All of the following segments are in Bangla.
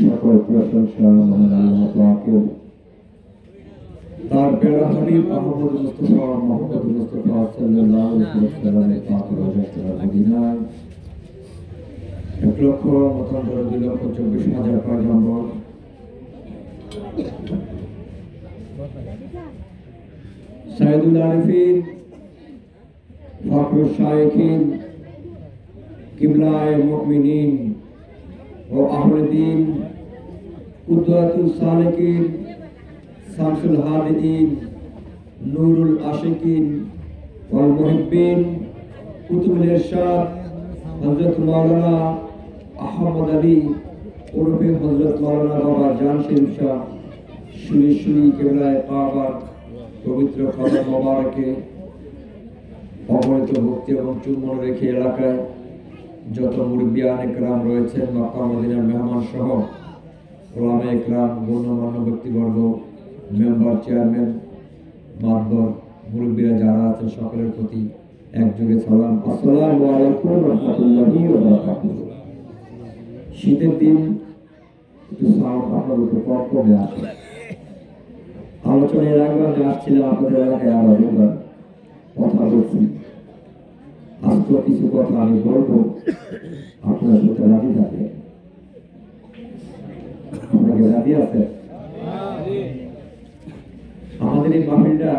সকল প্রশংসা মহান আল্লাহ পাকের। তার প্যারা হাবিব মুহাম্মদ মুস্তাফা সাল্লাল্লাহু আলাইহি ওয়াসাল্লামের পাক রওজা মদিনায় 1,24,000 পয়গম্বর, সাইয়্যিদুল আরিফিন, ফখরুশ শায়খিন, কিবলায়ে মুমিনিন ও আহলে দ্বীন, কুদওয়াতুস সালিকিন, শামসুল হাদিদিন, নূরুল আশিকিন ওয়াল মুহিব্বিন, কুতুবুল ইরশাদ হযরত মাওলানা আহমদ আলী ওরফে হযরত মাওলানা বাবা জান শরীফ শাহ সুরি কেবলায়ে কাবার পবিত্র কদম মোবারকে অগণিত ভক্তি এবং চুম্বন রেখে এলাকায় যত মুরব্বিয়ান একরাম রয়েছেন, মক্কা মদিনার মেহমান সহ ওলামা একরাম, গণ্যমান্য ব্যক্তিবর্গ, মেম্বার, চেয়ারম্যান, মাতবর, মুরব্বীরা যারা আছেন সকলের প্রতি একযোগে সালাম। আসসালামু আলাইকুম ওয়া রাহমাতুল্লাহি ওয়া বারাকাতুহু। শীতের দিন একটু সাউন্ড আপনার উপর কমে আসে। আলোচনার আগে আমি আসছিলাম আপনাদের এলাকায়, আবার একবার কথা বলছি। আজকে কিছু কথা আমি বলবো, আপনার সাথে রাজি থাকে। আপনাকে রাজি আছে? আমাদের এই মাহফিলটা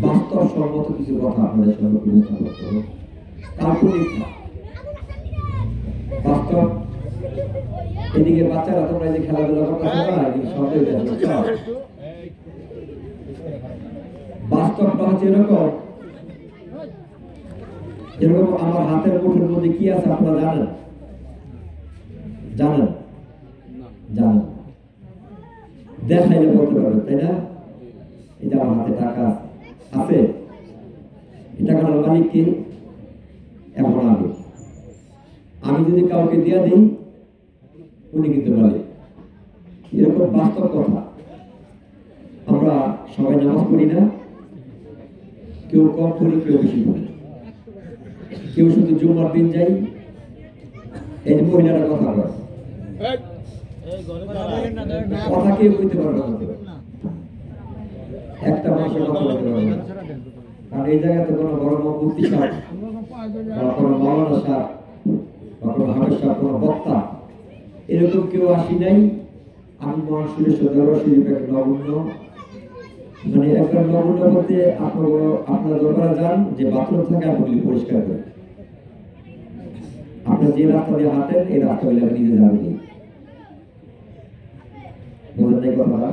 বাস্তবসম্মত কিছু কথা আপনাদের সঙ্গে উপস্থাপন করতে হবে, কাল্পনিক না, বাস্তব। এদিকে বাচ্চারা তোমরা যে খেলাধুলা করতেছো না, এদিকে সবাই বাস্তবটা হচ্ছে এরকম আমার হাতের মুঠোর মধ্যে কি আছে আপনারা জানেন? জানেন? জানেন? দেখাইলে বলতে পারবেন, তাই না? এই যে আমার হাতে টাকা আছে, এই টাকার মালিক কি? এখন আমি যদি কাউকে দিয়ে দিই, উনি কিন্তু মালিক। এরকম বাস্তব কথা। আমরা সবাই নামাজ পড়ি না, কেউ কম পড়ি, কেউ বেশি পড়ি, কেউ শুধু জুমার দিন যাই। এই মহিলারা কথা বলে, কথা কেউ বলতে পারবে না, একটা মানুষের কথা বলতে পারবে না। কারণ এই জায়গাতে কোনো বড় মুফতি সাহেব বা কোনো মাওলানা সাহেব বা কোনো হাফেজ সাহেব, কোনো বক্তা এরকম কেউ আসি নাই। আমি মহান সুরেশ্বর শরীফ এক নগণ্য, মানে একবার নগণ্য বলতে আপনার দরবারে যান, যে বাথরুম থাকে আপনি পরিষ্কার করেন। আপনার যে রাস্তা দিয়ে হাঁটেন, এই রাস্তাগুলি আমি নিজে ঝাড়ু দিই। বোঝেন নাই কথাটা?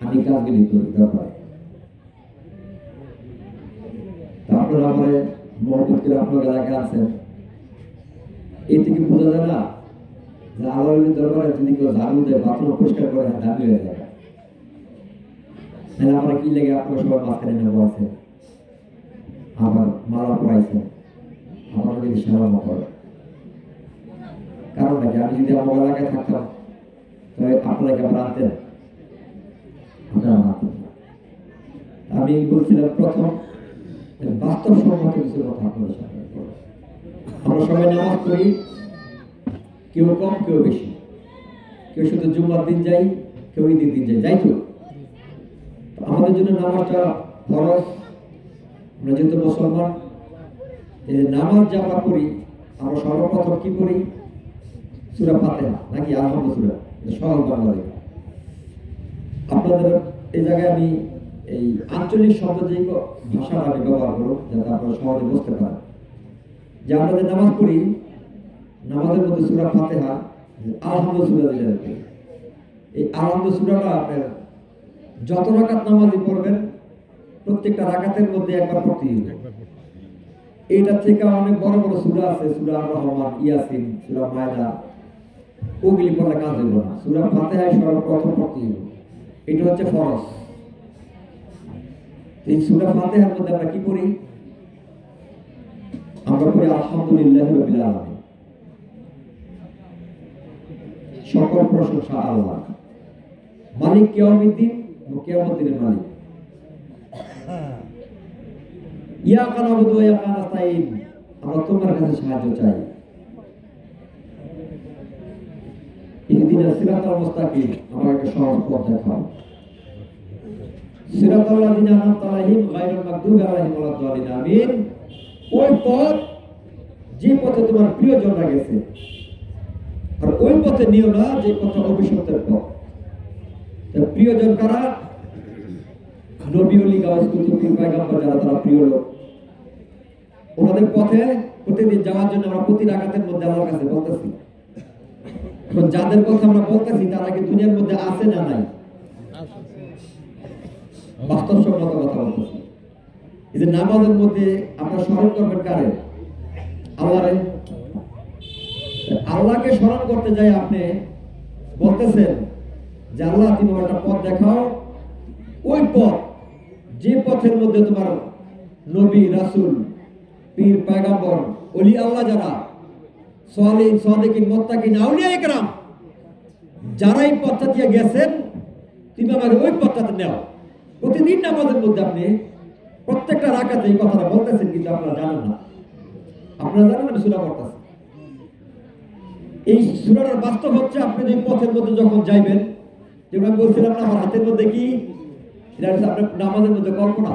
আমি কাজগুলি করি দরকারে। আপনারা আমার মহব্বত করে আপনার এলাকায় আছেন, এই থেকে বোঝা যায় না যে আল্লাহর দরবারে যদি কেউ ঝাড়ু দেয়, বাথরুম পরিষ্কার করে, দাবি হয়ে যায়। তাহলে আমরা কি লেগে আপনার সবার মাঝখানে নেবো আছে, আবার মালা পড়াইছেন, আমার যদি সালাম করে। কারণ নাকি আমি যদি আমার এলাকায় থাকতাম, তাহলে আপনারা কি আমরা আনতেন? আপনারা আনতেন না। আমি বলছিলাম প্রথম বাস্তবসম্মত কিছু কথা আপনাদের সামনে। আমরা সবাই নামাজ পড়ি, কেউ কম, কেউ বেশি, কেউ শুধু জুম্মার দিন যাই, কেউ ঈদের দিন যাই, যাই তো। আমাদের জন্য নামাজটা ফরজ। আমরা যেহেতু মুসলমান, নামাজ যা আমরা পড়ি, আমরা সর্বপ্রথম কি পড়ি? সূরা ফাতিহা নাকি আলহামদুলিল্লাহ, সূরা সহজ বাংলা। আপনাদের এই জায়গায় আমি এই আঞ্চলিক শব্দ যে ভাষাটা আমি ব্যবহার করব যাতে আপনারা সহজে বুঝতে পারেন। যে আমরা যে নামাজ পড়ি, নামাজের মধ্যে সূরা ফাতিহা আলহামদুলিল্লাহ সূরা দিলেন, এই আলহামদুলিল্লাহ সূরাটা আপনার যত রাকাত নামাজই পড়বেন প্রত্যেকটা রাকাতের মধ্যে একবার পড়তেই হবে। এইটা থেকে অনেক বড় বড় সূরা আছে, সূরা আর-রহমান, ইয়াসিন, সূরা মায়দা, ওগুলি পড়লে কাজ হইব না। সূরা ফাতিহায় সর্বপ্রথম পড়তেই হবে, এটা হচ্ছে ফরজ। এই সূরা ফাতিহার মধ্যে আমরা কি পড়ি? আমরা পড়ি আলহামদুলিল্লাহি রাব্বিল আলামিন, সকল প্রশংসা আল্লাহ, মালিক কিয়ামুদ্দিন, কিয়ামত দিনের মালিক। ইয়াকা নাবুদু ওয়া ইয়াকা নাস্তাইন, আমরা তোমার কাছে সাহায্য চাই। ইহদিনাস সিরাতাল মুস্তাকিম, আমাকে সহজ পথ দেখাও। সিরাতাল লাযিনা আনআমতা আলাইহিম গায়রুল মাগদুবি আলাইহিম ওয়ালাদ দালিন, আমিন। ওই পথ যে পথে তোমার প্রিয়জনরা গেছে, আর ওই পথে নিও না যে পথে অভিশপ্তের পথ। প্রিয়জন কারা? নবী ওলি গাউস কুতুব পয়গম্বর, যারা তারা প্রিয় লোক। ওনাদের পথে প্রতিদিন যাওয়ার জন্য আমরা প্রতি রাকাতের মধ্যে আল্লাহর কাছে বলতেছি। এখন যাদের কথা আমরা বলতেছি তারা কি দুনিয়ার মধ্যে আছে না নাই? বাস্তবসম্মত কথা বলতেছি। এই যে নামাজের মধ্যে আমরা স্মরণ করবেন কারে? আল্লাহরে। আল্লাহকে স্মরণ করতে যাই আপনি বলতেছেন যে আল্লাহ তুমি একটা পথ দেখাও, ওই পথ যে পথের মধ্যে তোমার নবী, রাসূল, পীর, পয়গম্বর, ওলি আল্লাহ যারা সালিহিন, সাদিকিন, মুত্তাকিন, আউলিয়া ইকরাম যারা এই পথটা দিয়ে গেছেন, তুমি আমাকে ওই পথটাতে নাও। প্রতিদিন নামাজের মধ্যে আপনি প্রত্যেকটা রাকাতে এই কথাটা বলতেছেন, কিন্তু আপনারা জানেন না। আপনারা জানেন আমি সূরা পড়তেছি। এই সূরার বাস্তব হচ্ছে আপনি যে পথের মধ্যে যখন যাইবেন, যেমন আমি বলছিলাম না আমার হাতের মধ্যে কি, এটা হচ্ছে আপনার নামাজের মধ্যে কল্পনা।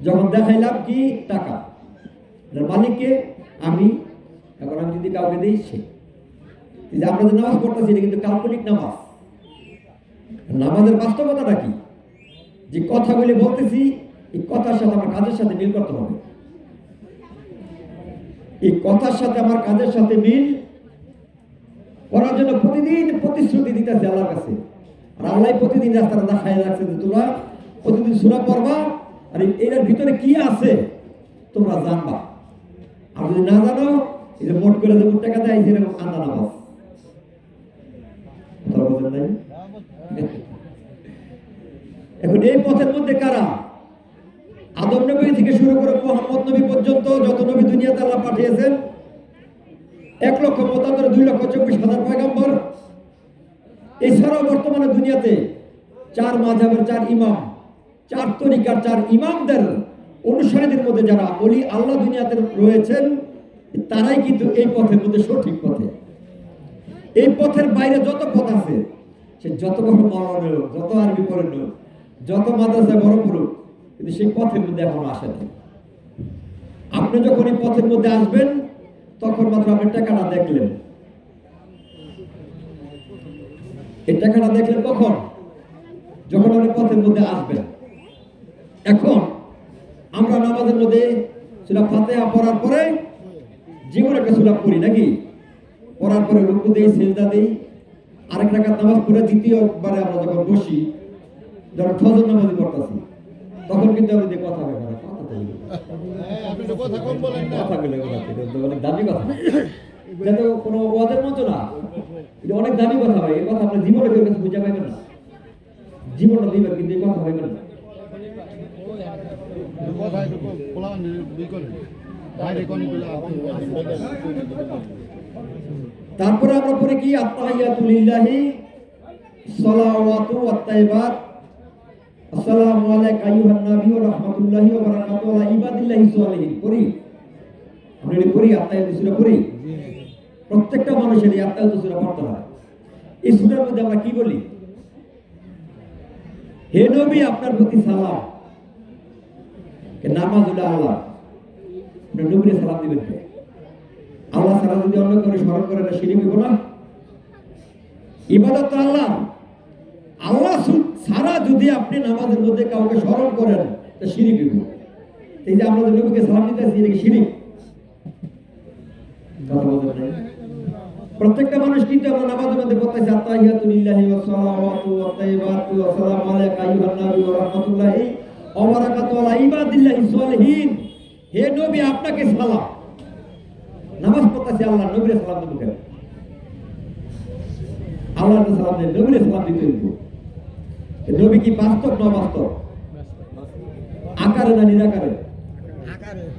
যখন দেখাইলাম কি টাকা, মালিককে আমি, এখন আমি যদি কাউকে দিই সে। যে আমরা যে নামাজ পড়তেছি এটা কিন্তু কাল্পনিক নামাজ। নামাজের বাস্তবতাটা কি? যে কথাগুলি বলতেছি এই কথার সাথে আমার কাজের সাথে মিল করতে হবে। এই কথার সাথে আমার কাজের সাথে মিল করার জন্য প্রতিদিন প্রতিশ্রুতি দিতেছে আল্লাহর কাছে। আর আল্লাহ প্রতিদিন রাস্তাটা দেখায় রাখছে যে তোমরা প্রতিদিন সূরা পড়বা, আর এর ভিতরে কি আছে তোমরা জানবা। আর যদি না জানো, এই যে মোট করে যেমন টাকা দেয় যেরকম আন্দা নামাজ, কথা বলেন নাই? এখন এই পথের মধ্যে কারা? আদম নবী থেকে শুরু করে মুহাম্মদ নবী পর্যন্ত যত নবী দুনিয়াতে আল্লাহ পাঠিয়েছেন, 1,75,2,24,000 পয়গম্বর। এছাড়াও বর্তমানে দুনিয়াতে 4 মাযহাবের 4 ইমাম, 4 তরিকার 4 ইমামদের অনুসারীদের মধ্যে যারা ওলি আল্লাহ দুনিয়াতে রয়েছেন, তারাই কিন্তু এই পথের মধ্যে সঠিক পথে। এই পথের বাইরে যত পথ আছে, সে যত বড় মাওলানা হোক, যত আরবি পড়েন হোক, যত মাদ্রাসায় বড় পড়ুক, কিন্তু সেই পথের মধ্যে এখনো আসেনি। আপনি যখন এই পথের মধ্যে আসবেন তখন মাত্র আপনি টাকাটা দেখলেন। এই টাকাটা দেখলেন কখন? যখন আপনি পথের মধ্যে আসবেন। এখন আমরা নামাজের মধ্যে সূরা ফাতিহা পড়ার পরে জীবনে একটা সূরা পড়ি নাকি? পড়ার পরে রুকু দেই, সিজদা দেই, আরেক রাকাত নামাজ পড়ে দ্বিতীয়বারে আমরা যখন বসি, যখন ফজর নামাজ পড়তেছি, তখন কিন্তু আমি যে কথা বলি, আপনি তো কথা কম বলেন না, কথা বলে অনেক দামি কথা, যাতে কোনো ওয়াজের মতো না, এটা অনেক দামি কথা হয়। এই কথা আপনি জীবনে কেউ কাছে বুঝে পাইবেন না, জীবনটা দিবেন কিন্তু এই কথা হইবেন না। তারপরে আমরা পড়ি কি? আত্তাহিয়াতু লিল্লাহি সালাওয়াতু ওয়াত তাইয়্যিবাত, আসসালামু আলাইকা আইয়ুহান নাবী ওয়া রাহমাতুল্লাহি ওয়া বারাকাতুহু আলা ইবাদিল্লাহি সালিহিন। পড়ি আমরা, এটা পড়ি, আত্তাহিয়াতু সূরা পড়ি। প্রত্যেকটা মানুষের এই আত্তাহিয়াতু সূরা পড়তে হয়। এই সূরার মধ্যে আমরা কি বলি? হে নবী, আপনার প্রতি সালাম। নামাজ হলো আল্লাহ, আপনি নবীকে সালাম দিবেন। আল্লাহ ছাড়া যদি অন্য করে স্মরণ করে না, শিরিক হইব না? ইবাদত তো আল্লাহ, আল্লাহ সারা যদি আপনি নামাজের মধ্যে কাউকে স্মরণ করেন তা শিরিক হইব। এই যে আমরা নবীকে সালাম দিতেছি এটা কি শিরিক? কথা বলতে নাই। প্রত্যেকটা মানুষ কিন্তু আমরা নামাজের মধ্যে পড়তেছি আত্তাহিয়াতু লিল্লাহি ওয়া সালাওয়াতু ওয়া তাইয়্যিবাতু ওয়া সালামু আলাইকা আইয়ুহান নবী ওয়া রাহমাতুল্লাহি ওয়া বারাকাতুহু আলা ইবাদিল্লাহি সালিহিন। হে নবী আপনাকে সালাম। নামাজ পড়তেছি আল্লাহ নবীরে সালাম দিতে হবে। আল্লাহকে সালাম দেন, নবীরে সালাম দিতে হবে। নবী কি বাস্তব না বাস্তব? আকারে না নিরাকারে?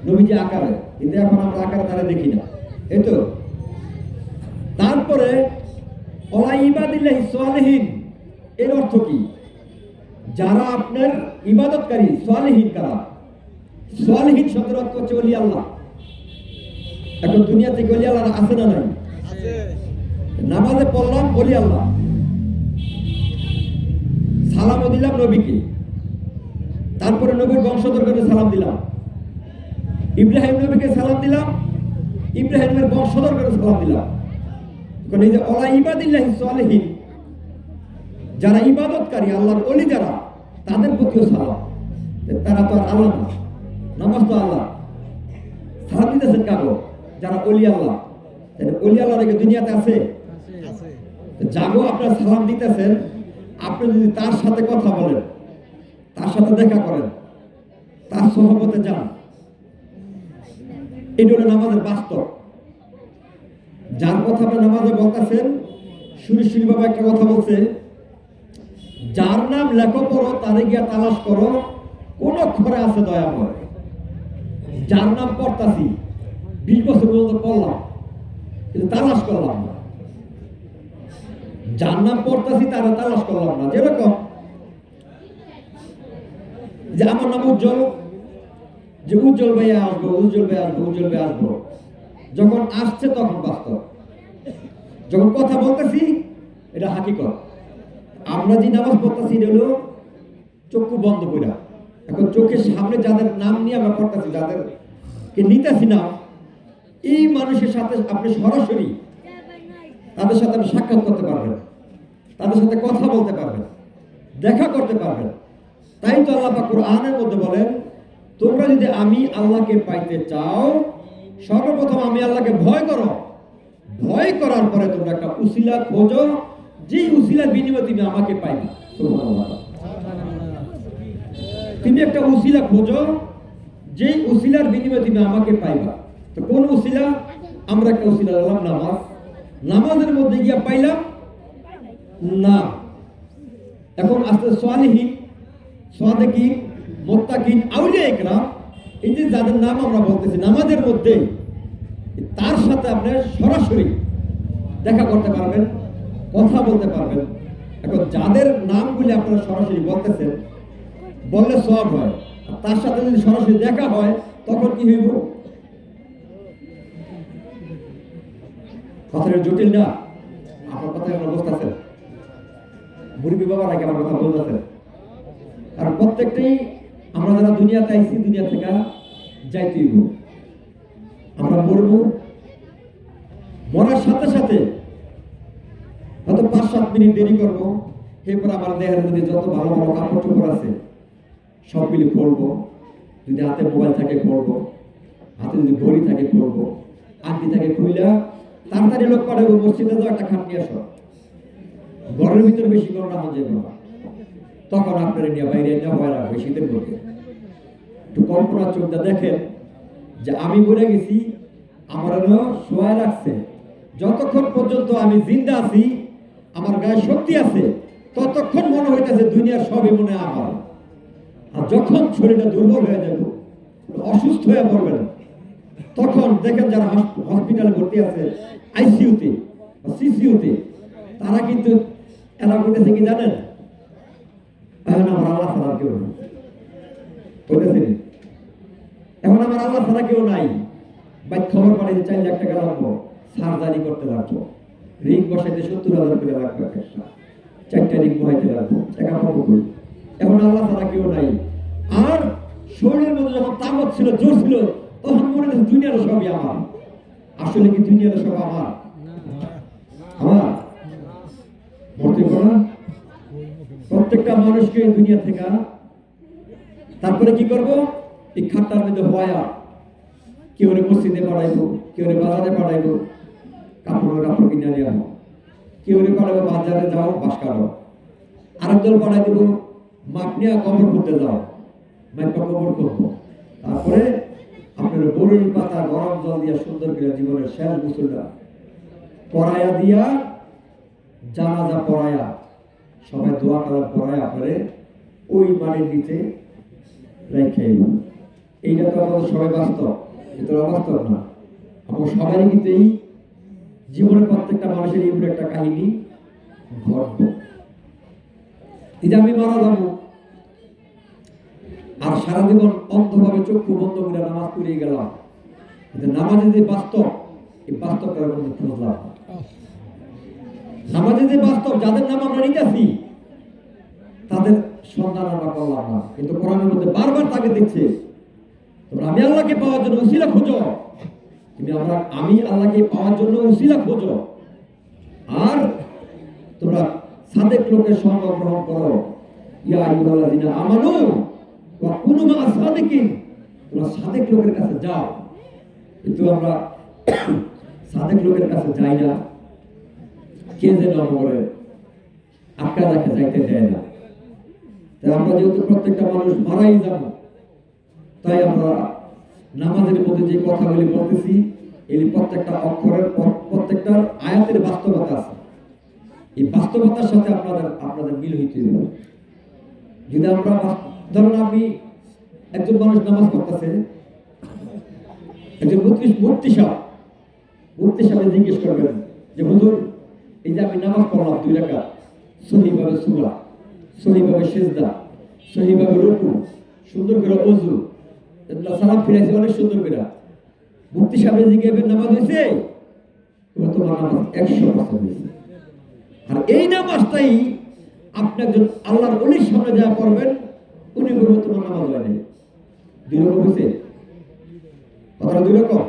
নবী যে আকারে, কিন্তু এখন আমরা আকারে তারা দেখি না, এই তো। তারপরে ওয়া ইবাদিল্লাহি সালিহিন এর অর্থ কি? যারা আপনার ইবাদতকারী, সালিহিন কারা? সালিহিন শব্দের অর্থ হচ্ছে ওলি আল্লাহ। এখন দুনিয়াতে ওলি আল্লাহ আছে না নাই? আছে। নামাজে পড়লাম ওলি আল্লাহ, সালামও দিলাম নবীকে, তারপরে নবীর বংশধরকে সালাম দিলাম, ইব্রাহিম নবীকে সালাম দিলাম, ইব্রাহিমের বংশধরকে সালাম দিলাম। কারণ এই যে ওয়া ইবাদিল্লাহি সালিহিন, যারা ইবাদতকারী আল্লাহর ওলি যারা, তাদের প্রতিও সালাম। তারা তো আর আল্লাহ না, নামাজ তো আল্লাহ। সালাম দিতেছেন কাগো? যারা ওলি আল্লাহ। ওলি আল্লাহ নাকি দুনিয়াতে আছে? যাগো আপনার সালাম দিতেছেন, আপনি যদি তার সাথে কথা বলেন, তার সাথে দেখা করেন, তার সহবতে যান, এটা হলো নামাজের বাস্তব। যার কথা আপনি নামাজে বলতেছেন, সুরি বাবা একটা কথা বলছে, যার নাম লেখো পড়ো তারে গিয়া তালাশ করো, কোন ঘরে আছে দয়া করে। যার নাম পড়তাছি 20 বছর পর্যন্ত পড়লাম, কিন্তু তালাশ করলাম না। যার নাম পড়তাছি তারা তালাশ করলাম না। যেরকম যে আমার নাম উজ্জ্বল, যে উজ্জ্বল ভাইয়া আসবো, উজ্জ্বল ভাই আসবো, উজ্জ্বল ভাই আসবো, যখন আসছে তখন বাস্তব, যখন কথা বলতেছি এটা হাকিকত। আমরা যে নামাজ পড়তেছি এটা হলো চক্ষু বন্ধ করে। এখন চোখের সামনে যাদের নাম নিয়ে আমরা পড়তেছি, যাদেরকে নিতেছি না, এই মানুষের সাথে আপনি সরাসরি তাদের সাথে আপনি সাক্ষাৎ করতে পারবেন, তাদের সাথে কথা বলতে পারবেন, দেখা করতে পারবেন। তাই তো আল্লাহ পাক কোরআনের মধ্যে বলেন, তোমরা যদি আমি আল্লাহকে পাইতে চাও, সর্বপ্রথম আমি আল্লাহকে ভয় করো, ভয় করার পরে তোমরা একটা উসিলা খোঁজো, যেই উসিলার বিনিময়ে তুমি আমাকে পাইবে। তুমি একটা উসিলা খোঁজো, যেই উসিলার বিনিময়ে তুমি আমাকে পাইবা। তো কোন উসিলা? আমরা একটা উসিলা দিলাম নামাজ, নামাজের মধ্যে গিয়া পাইলাম না। এখন আস্তে সালিহিন, সাদিকিন, মুত্তাকিন, আউলিয়া ইকরাম, এই যে যাদের নাম আমরা বলতেছি নামাজের মধ্যে, তার সাথে আপনি সরাসরি দেখা করতে পারবেন, কথা বলতে পারবেন। এখন যাদের নামগুলি আপনারা সরাসরি বলতেছেন, বললে সওয়াব হয়, তার সাথে যদি সরাসরি দেখা হয় তখন কি হইব? কথাটা জটিল না? আপনার কথা আপনার বুঝতেছেন? মুরব্বী বাবার আগে আমার কথা বলতেছেন। আর প্রত্যেকটাই আমরা যারা দুনিয়াতে আইছি, দুনিয়া থেকে যাইতেই হইব। আমরা মরবো, মরার সাথে সাথে হয়তো 5-7 মিনিট দেরি করবো, এরপর আমার দেহের মধ্যে যত ভালো ভালো কাপড় চোপড় আছে সবগুলি পরবো। যদি হাতে মোবাইল থাকে পরবো, হাতে যদি ঘড়ি থাকে পরবো, আংটি থাকে খুইলা তাড়াতাড়ি লোক পাঠাবো, মসজিদে যাও একটা খাট নিয়ে আসো। ঘরের ভিতরে বেশি করে নামাজ যাবে না, তখন আপনার নিয়ে বাইরে নিয়ে ভয় রাখবে শীতের মধ্যে। একটু কল্পনা চোখটা দেখেন যে আমি বলে গেছি, আমার শোয়া রাখছে, যতক্ষণ পর্যন্ত আমি জিন্দা আছি, আমার গায়ে শক্তি আছে, ততক্ষণ মনে হইতেছে দুনিয়ার সবই মনে আমার। আর যখন শরীরটা দুর্বল হয়ে যাবে, অসুস্থ হয়ে পড়বেন, তখন দেখেন যারা হসপিটালে ভর্তি আছে, আইসিইউতে বা সিসিইউতে, তারা কিন্তু এরা বলতেছে কি জানেন, এখন আমার আল্লাহ ছাড়া কেউ নেই। বলতেছেন এখন আমার আল্লাহ ছাড়া কেউ নাই। ভাই খবর পাড়ে যে 4 লাখ টাকা লাগবো, সার্জারি করতে লাগবো, রিং বসাইতে 70,000 করে লাগবে, 4টা রিং বসাইতে লাগবো, টাকা পাবো কই? এখন আল্লাহ ছাড়া কেউ নাই। আর শরীরের মধ্যে যখন তাকত ছিল, জোর ছিল, তখন মনে হচ্ছে দুনিয়ার সবই আমার। আসলে কি দুনিয়ার সব আমার? আমার মরতে পারে না। প্রত্যেকটা মানুষকে এই দুনিয়া থেকে তারপরে কি করব, এই খাটটার মধ্যে হওয়া কেউ মসজিদে পাঠাইবো, কেউ বাজারে পাঠাইবো, কাপড় কিনে নিয়ে আনো, কেউ পাঠাবো বাজারে যাও বাস কাটো, আরেকজন পাঠাই দিব মাপ নিয়ে কবর করতে যাও, মাইপা কবর করবো। তারপরে আপনার বরুণ পাতা গরম জল দিয়া সুন্দর করে জীবনের শেষ গোসলটা পড়াইয়া দিয়া, জানাজা পড়াইয়া, সবাই দোয়া করা পড়ায় আপনারে ওই মাটির নিচে রেখে। এইটা তো আমাদের সবাই বাস্তব, এটা অবাস্তব না। আমার সবারই কিন্তু এই জীবনের প্রত্যেকটা মানুষের এই একটা কাহিনী ঘটবে। এই যে আমি মারা যাবো আর সারা জীবন অন্ধভাবে চক্ষু বন্ধ করে নামাজ পড়িয়ে গেলাম, নামাজে যে বাস্তব, এই বাস্তবটার মধ্যে খুঁজলাম। নামাজে যে বাস্তব, যাদের নাম আমরা নিতেছি তাদের সন্ধান আমরা করলাম না, কিন্তু কোরআনের মধ্যে বারবার তাকে দেখছে তোমরা আমি আল্লাহকে পাওয়ার জন্য উসিলা খোঁজো, আমি আল্লাহকে পাওয়ার জন্য উসিলা খোঁজো, আর তোমরা সাদেক লোকের সঙ্গ গ্রহণ করো। ইয়া আইয়ুহাল্লাযিনা আমানু ওয়া কুনু মা'আস সাদিকিন, তোমরা সাদেক লোকের কাছে যাও। কিন্তু আমরা সাদেক লোকের কাছে যাই না, কে যেন আমাকে আটকা রাখে, যাইতে দেয় না। তাই আমরা যেহেতু প্রত্যেকটা মানুষ মারাই যাব, তাই আমরা নামাজের মধ্যে যে কথাগুলি বলতেছি এই প্রত্যেকটা অক্ষরের প্রত্যেকটা আয়াতের বাস্তবতা আছে। এই বাস্তবতার সাথে আপনাদের মিল হইতে হবে। যদি আমরা ধরুন আপনি একজন মানুষ নামাজ পড়তেছে, একজন মুফতি সাহেব জিজ্ঞেস করবেন যে হুজুর এই যে আমি নামাজ পড়লাম 2 রাকাত, সহিভাবে সুরা, সহিভাবে সিজদা, সহিভাবে রুকু, সুন্দর করে ওযু, সালাম ফিরাইছে অনেক সুন্দর করে, মুফতি সাহেব জিজ্ঞাসা নামাজ হয়েছে? তোমার নামাজ 100% হয়েছে। আর এই নামাজটাই আপনি একজন আল্লাহর ওলির সামনে যা পড়বেন, উনি বলবেন তোমার নামাজ হয় নাই। 2 রকম হয়েছে, কথাটা 2 রকম।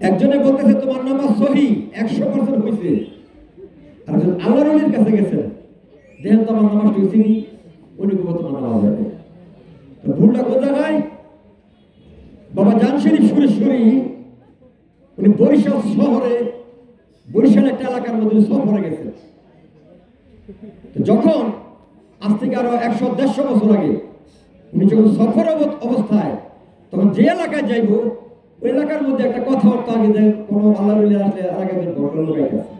একজনে বলতেছে তোমার নামাজ সহি 100% হয়েছে, আর একজন আল্লাহর ওলির কাছে গেছেন, দেখেন তোমার নামাজ হয়েছে নি, উনি বলবেন তোমার নামাজ হয় নাই। ভুলটা কোথায়? বাবা জান শরীফ সুরেশ্বরী উনি বরিশাল শহরে, বরিশাল একটা এলাকার মধ্যে সফরে গেছেন। যখন আজ থেকে আরো 100-150 বছর আগে উনি যখন সফর অবস্থায়, তখন যে এলাকায় যাইব ওই এলাকার মধ্যে একটা কথাবার্তা আগে যায়, কোনো আল্লাহ আসলে এলাকায় ঘটনা লোকাইতেছে,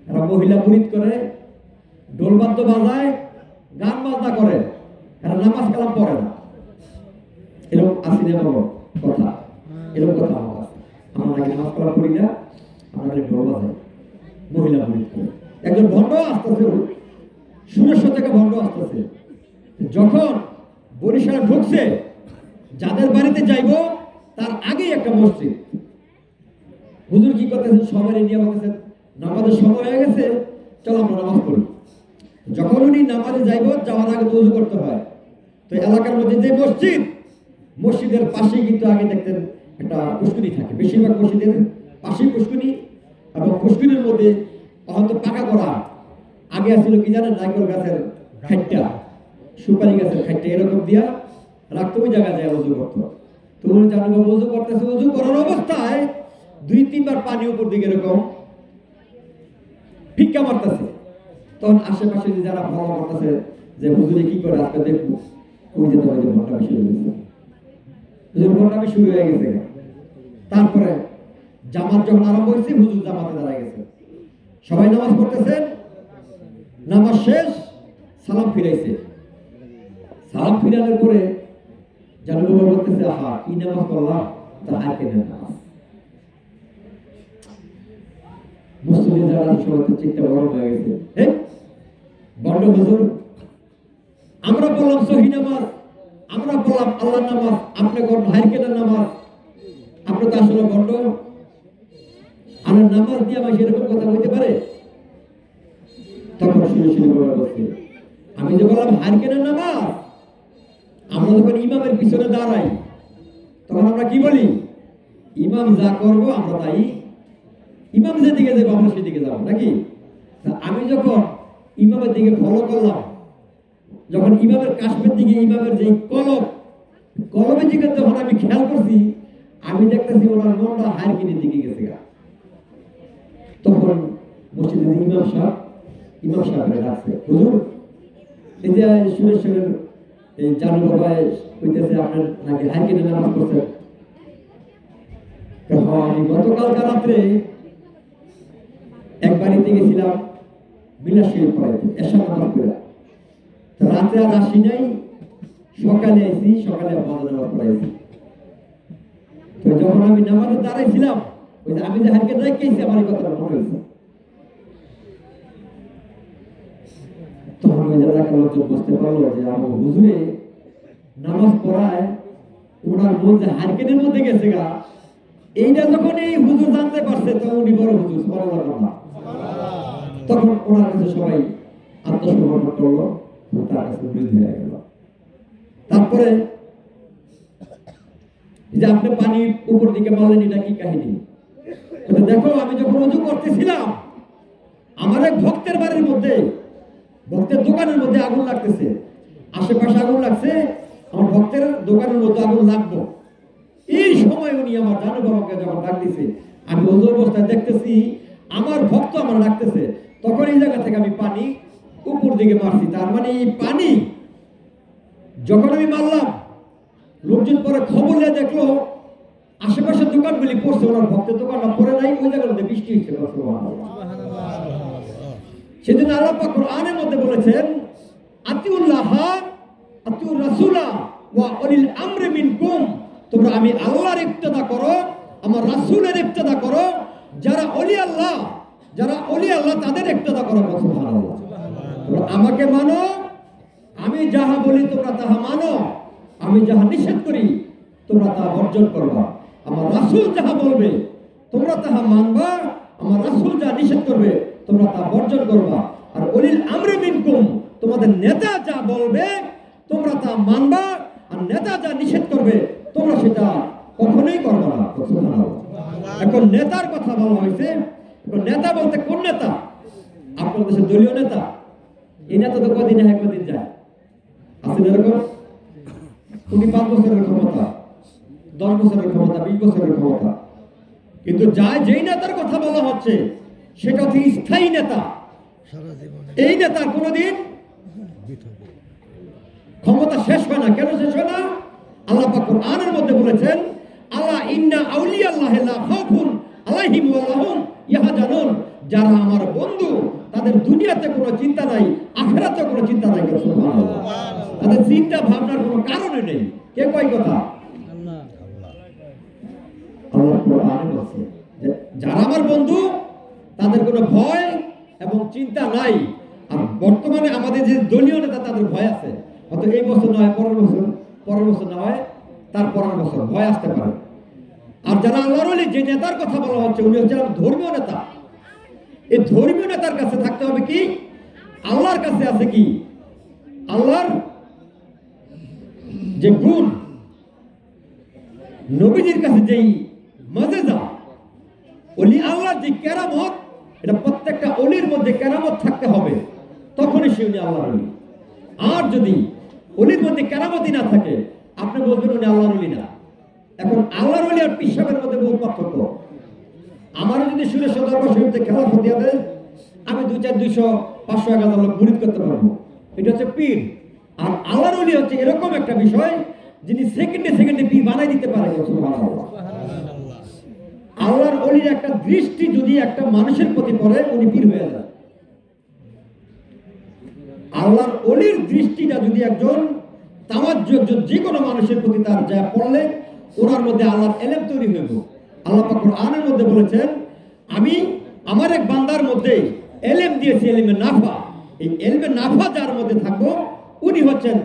এরা মহিলা মুরিদ করে, ঢোল বাদ্য বাজায়, গান বাজনা করে, এরা নামাজ কালাম পড়ে না। এরকম আসিনে বাবা কথা, এরকম কথা আমার কাছে। আমরা নাকি নামাজ কালাম করি না, আমরা নাকি ঢোল বাজাই, মহিলা মুরিদ করে। একজন ভণ্ড আসতেছে, সুরেশ্বর থেকে ভণ্ড আসতেছে, যখন বরিশালে ঢুকছে, যাদের বাড়িতে যাইব তার আগেই একটা মসজিদ। হুজুর কি করতেছেন? সবাই নিয়ে বলতেছেন নামাজের সময় হয়ে গেছে, চলো আমরা নামাজ পড়ি। যখন উনি নামাজে যাইব, যাওয়ার আগে তো ওযু করতে হয়। তো এলাকার মধ্যে যে মসজিদের পাশেই কিন্তু আগে দেখতেন একটা পুষ্করিণী থাকে, বেশিরভাগ মসজিদের পাশেই পুষ্করিণী, এবং পুষ্করিণীর মধ্যে হয়তো পাকা করা, আগে আসছিল কি জানেন, নারকেল গাছের খাইটটা, সুপারি গাছের খাইটটা এরকম দিয়া রাখতে, ওই জায়গায় যায় ওযু করতো। তো উনি জানেন ওযু করতেছে, ওযু করার অবস্থায় 2-3 বার পানি উপর দিকে এরকম ফিক্কা মারতেছে। তখন আশেপাশে যারা ফলো করতেছে যে হুজুরে কি করে, আজকে দেখবো, ওই যে তোমার ঘন্টামি শুরু হয়েছে, হুজুর ঘন্টামি শুরু হয়ে গেছে। তারপরে জামাত যখন আরম্ভ হয়েছে, হুজুর জামাতে দাঁড়ায় গেছে, সবাই নামাজ পড়তেছেন, নামাজ শেষ, সালাম ফিরাইছে। সালাম ফিরানোর পরে জানু বাবা বলতেছে, আহা কি নামাজ পড়লাম, তা আর কেন নামাজ। মুসলিম যারা সবাই চিন্তা গরম হয়ে গেছে, বন্ড হুজুর আমরা বললাম সহি নামাজ, আমরা বললাম আল্লাহর নামাজ, আপনি কোন হাইরকেনের নামাজ, আপনি তো আসলে বন্ড। আর নামাজ দিয়ে আমার সেরকম কথা বলতে পারে? তখন শুনে বলছে, আমি যে বললাম হাইরকেনের নামাজ, আমরা যখন ইমামের পিছনে দাঁড়াই তখন আমরা কি বলি? ইমাম যা করবো আমরা তাই, ইমাম যেদিকে যাবো আমরা সেদিকে যাবো নাকি? আমি যখন ইমামের দিকে ফলো করলাম। যখন ইমামের কাশ্মের দিকে ইমামের যে কলমের দিকে যখন আমি খেয়াল করছি, আমি দেখতেছি ওনার মনটা হারকিনের দিকে গেছে গা। তখন মসজিদের ইমাম সাহেব ডাকছে, হুজুর এই যে সুরেশ্বরের এই জানু বাবা কইতেছে আপনার নাকি হারকিনের নামাজ পড়ছেন। আমি গতকালকে রাত্রে এক বাড়িতে গেছিলাম বিলাসী পড়াইতে, এসা নামাজ পড়া। রাতে আর আসি নাই, সকালে আইছি, সকালে ফজর নামাজ পড়াইছি। তো যখন আমি নামাজে দাঁড়াইছিলাম, ওই যে আমি যে হারকে দেখেছি, আমার কথাটা মনে হয়েছে। তখন ওই এলাকার লোকজন বুঝতে পারলো যে আমার হুজুরে নামাজ পড়ায় ওনার মধ্যে হারকেনের মধ্যে গেছে গা। এইটা যখন এই হুজুর জানতে পারছে, তখন উনি বড় হুজুর, সুবহানাল্লাহ। তখন ওনার কাছে সবাই আত্মসমর্পণ করলো, তার কাছে বৃদ্ধি হয়ে গেল। তারপরে যে আপনি পানির উপর দিকে মারলেন, এটা কি কাহিনী? দেখো, আমি যখন ওযু করতেছিলাম, আমার এক ভক্তের বাড়ির মধ্যে, ভক্তের দোকানের মধ্যে আগুন লাগতেছে, আশেপাশে আগুন লাগছে, আমার ভক্তের দোকানের মধ্যে আগুন লাগবো। এই সময় উনি আমার জানু বাবাকে যখন ডাক দিছে, আমি ওযু অবস্থায় দেখতেছি আমার ভক্ত আমার ডাকতেছে। তখন এই জায়গা থেকে আমি পানি উপর দিকে মারছি। তার মানে এই পানি যখন আমি মারলাম, লোকজন পরে খবর নিয়ে দেখলো আশেপাশের দোকানগুলি পড়ছে, ওনার ভক্তের দোকানটা পড়ে নাই, ওই জায়গার মধ্যে বৃষ্টি হচ্ছে। সেজন্য আল্লাহ পাক কোরআনের মধ্যে বলেছেন, আতিউল্লাহ আতিউর রাসূলা ওয়া উলিল আমরি মিনকুম, তোমরা আমি আল্লাহর ইক্তেদা করো, আমার রাসূলের ইক্তেদা করো। যারা ওলি আল্লাহ তাদের ইক্তেদা করো। সুবহানাল্লাহ। তোমরা আমাকে মানো, আমি যাহা বলি তোমরা তাহা মানো, আমি যাহা নিষেধ করি তোমরা তাহা বর্জন করবা। আমার রাসূল যাহা বলবে তোমরা তাহা মানবা, আমার রাসূল যা নিষেধ করবে তোমরা তা বর্জন করবা। আর উলিল আমরি মিনকুম, তোমাদের নেতা যা বলবে তোমরা তা মানবা, আর নেতা যা নিষেধ করবে তোমরা সেটা কখনোই করবা না। সুবহানাল্লাহ। এখন নেতার কথা বলা হয়েছে। এখন নেতা বলতে কোন নেতা? আপনার দেশের দলীয় নেতা। এই নেতা তো কদিন একদিন যায়, আছে এরকম? উনি 5 বছরের ক্ষমতা, 10 বছরের ক্ষমতা, 20 বছরের ক্ষমতা, কিন্তু যেই নেতার কথা বলা হচ্ছে সেটা হচ্ছে স্থায়ী নেতা। এই নেতার কোনদিন ক্ষমতা শেষ হয় না। কেন শেষ হয় না? আল্লাহ পাক কোরআনের মধ্যে বলেছেন, আলা ইন্না আউলিয়াল্লাহি লা খাউফুন আলাইহিম ওয়া লাহুম ইয়াহজানুন, যারা আমার বন্ধু তাদের দুনিয়াতে কোনো চিন্তা নাই, আখিরাতে কোনো চিন্তা নাই। সুবহানাল্লাহ। তাদের চিন্তা ভাবনার কোনো কারণই নেই। কে কয় কথা? আল্লাহ কোরআনে বলেছে যে যারা আমার বন্ধু তাদের কোনো ভয় এবং চিন্তা নাই। আর বর্তমানে আমাদের যে দলীয় নেতা তাদের ভয় আছে, হয়তো এই বছর নয়, পরের বছর না হয় তার পরের বছর ভয় আসতে পারে। আর যারা আল্লাহর ওলি, যে নেতার কথা বলা হচ্ছে উনি হচ্ছেন ধর্মীয় নেতা। এই ধর্মীয় নেতার কাছে থাকতে হবে কি? আল্লাহর কাছে আছে কি? আল্লাহর যে গুণ, নবীজির কাছে যেই মজেজা, ওলি আল্লাহর যে কেরামত, এটা প্রত্যেকটা ওলির মধ্যে কেরামত থাকতে হবে, তখনই সে উনি আল্লাহর ওলি। আর যদি ওলির মধ্যে কেরামতই না থাকে, আপনি বলবেন উনি আল্লাহর ওলি না। এখন আল্লাহর ওলি আর পীর সাহেবের মধ্যে বহু পার্থক্য। আমারও যদি সুরেশ্বর দরবার শরীফে খেলাফত দিয়ে দেয়, আমি 200, 200, 500, 1000 লোক মুরিদ করতে পারবো। এটা হচ্ছে পীর। আর আল্লাহর ওলি হচ্ছে এরকম একটা বিষয়, যিনি সেকেন্ডে পীর বানাই দিতে পারে। সুবহানাল্লাহ। আল্লাহর ওলির একটা দৃষ্টি যদি একটা মানুষের প্রতি পড়ে, উনি পীর হয়ে যায়। আল্লাহর ওলির দৃষ্টিটা যদি একজন তাওয়াজ্জুহ যে কোনো মানুষের প্রতি তার যা পড়লে, ওনার মধ্যে আল্লাহর ইলম তৈরি হইব। আল্লাহ পাক কোরআনের মধ্যে বলেছেন, আমি আমার এক বান্দার মধ্যে ইলম দিয়েছি, ইলমে নাফা। এই ইলমে নাফা যার মধ্যে থাকবো, উনি হচ্ছেন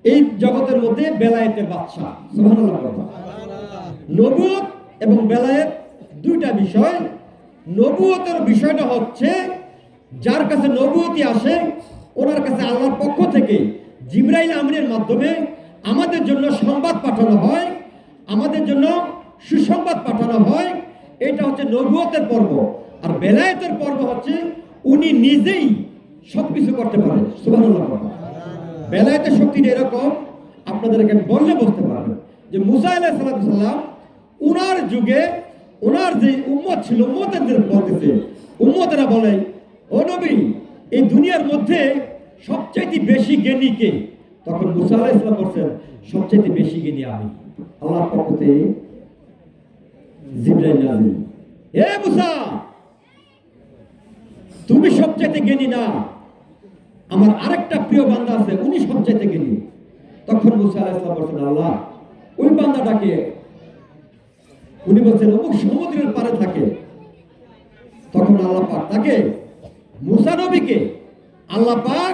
এই জগতের মধ্যে বেলায়েতের বাদশা। সুবহানাল্লাহ। নবুয়ত এবং বেলায়েত দুইটা বিষয়। নবুয়তের বিষয়টা হচ্ছে যার কাছে নবুয়তি আসে, ওনার কাছে আল্লাহর পক্ষ থেকে জিবরাইল আমিনের মাধ্যমে আমাদের জন্য সংবাদ পাঠানো হয়, আমাদের জন্য সুসংবাদ পাঠানো হয়। এটা হচ্ছে নবুয়তের পর্ব। আর বেলায়েতের পর্ব হচ্ছে উনি নিজেই সবকিছু করতে পারে। সুবহানাল্লাহ। বেলায়েতের শক্তিটা এরকম, আপনাদেরকে আমি বললে বুঝতে পারবেন যে মুসা আলাইহিস সালাম উনার যুগে ওনার যে উম্মত ছিল, উম্মতের বলতেছে, উম্মতেরা বলে ও নবী এই দুনিয়ার মধ্যে সবচাইতে বেশি জ্ঞানী কে? তখন মুসা আলাইহিস সালাম বলছেন সবচাইতে বেশি জ্ঞানী আমি। আল্লাহর পক্ষ থেকে জিবরাইল নাযিল, হে মুসা তুমি সবচাইতে জ্ঞানী না, আমার আরেকটা প্রিয় বান্দা আছে উনি সবচাইতে জ্ঞানী। তখন মুসা আলাইহিস সালাম বলছেন আল্লাহ ওই বান্দাটাকে? উনি বলছেন অমুক সমুদ্রের পারে থাকে। তখন আল্লাহ পাক তাকে মুসা নবীকে আল্লাহ পাক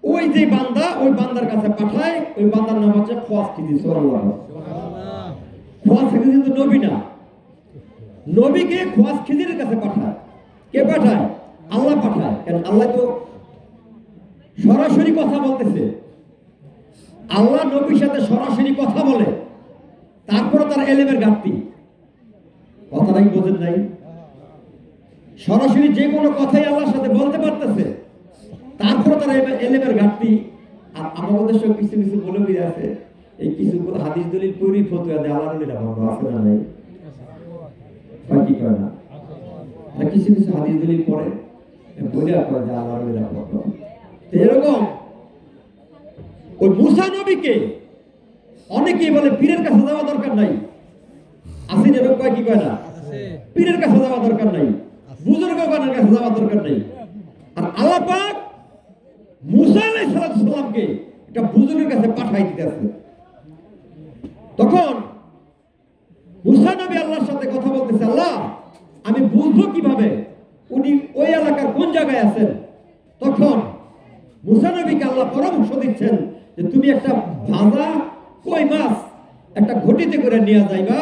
ওই যে বান্দা ওই বান্দার কাছে পাঠায়, ওই বান্দার নাম হচ্ছে খোয়াস খিজির। সুবহানাল্লাহ। খোয়াস খিজির কিন্তু নবী না, নবীকে খোয়াস খিজিরের কাছে পাঠায়। কে পাঠায়? আল্লাহ পাঠায়। কেন? আল্লাহ তো সরাসরি কথা বলতেছে, আল্লাহ নবীর সাথে সরাসরি কথা বলে, তারপরে তার এলেমের ঘাটতি। কথাটাই বোঝেন নাই? সরাসরি যে কোনো কথাই আল্লাহর সাথে বলতে পারতেছে, তারপরে তার এলেমের ঘাটতি। আর আমাদের সব কিছু কিছু বলে বেরিয়ে আছে, এই কিছু হাদিস দলিল পড়ি ফতোয়া দেয় আল্লাহ নবীরা ভালো আছে না নাই? কি করে না? কিছু কিছু হাদিস দলিল পড়ে বলে করে যে আল্লাহ নবীরা ভালো। এরকম ওই মুসা নবীকে অনেকেই বলে পীরের কাছে যাওয়া দরকার নাই। আসেন এরকম কয়, কি কয় না? পীরের কাছে যাওয়া দরকার নাই, বুজুর্গগণের কাছে যাওয়া দরকার নাই। আর আল্লাহ পাক মুসা আলাইহিস সালামকে একটা বুজুর্গের কাছে পাঠাই দিতেছে। তখন মুসা নবী আল্লাহর সাথে কথা বলতেছে, আল্লাহ আমি বুঝবো কিভাবে উনি ওই এলাকার কোন জায়গায় আছেন? তখন মুসা নবীকে আল্লাহ পরামর্শ দিচ্ছেন যে তুমি একটা ভাজা কই মাছ একটা ঘটিতে করে নিয়ে যাইবা।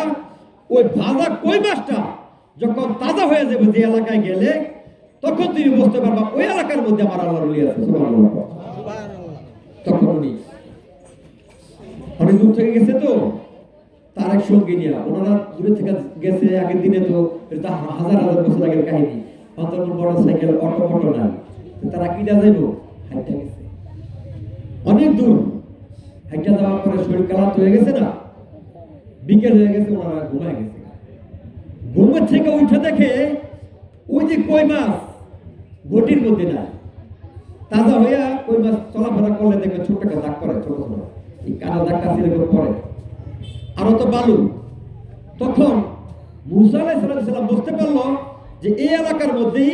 ওই ভাজা কই মাছটা যখন তাজা হয়ে যাবে যে এলাকায় গেলে, তখন তুমি বুঝতে পারবা ওই এলাকার মধ্যে আমার আল্লাহর ওলি আছে। সুবহানাল্লাহ। তখন উনি অনেক দূর থেকে গেছে, তো তার এক সঙ্গী নিয়ে ওনারা দূরে থেকে গেছে। আগের দিনে তো এটা হাজার হাজার বছর আগের কাহিনী, অন্তত মোটর সাইকেল অটো নাই, তারা কিনা যাইব? হাইটা গেছে অনেক দূর। হাইটা যাওয়ার পরে শরীর ক্লান্ত হয়ে গেছে না, বিকেল হয়ে গেছে, ওনারা ঘুমায় গেছে। ঘুমের থেকে উঠে দেখে ওই যে কই মাছ ঘটির মধ্যে নাই, তাজা হইয়া কই মাছ চলাফেরা করলে দেখবে ছোট একটা দাগ করে, ছোট ছোট এই কালো দাগটা সেরকম পরে, আরো তো বালু। তখন মুসা আলাইহিস সালাম বুঝতে পারলো যে এই এলাকার মধ্যেই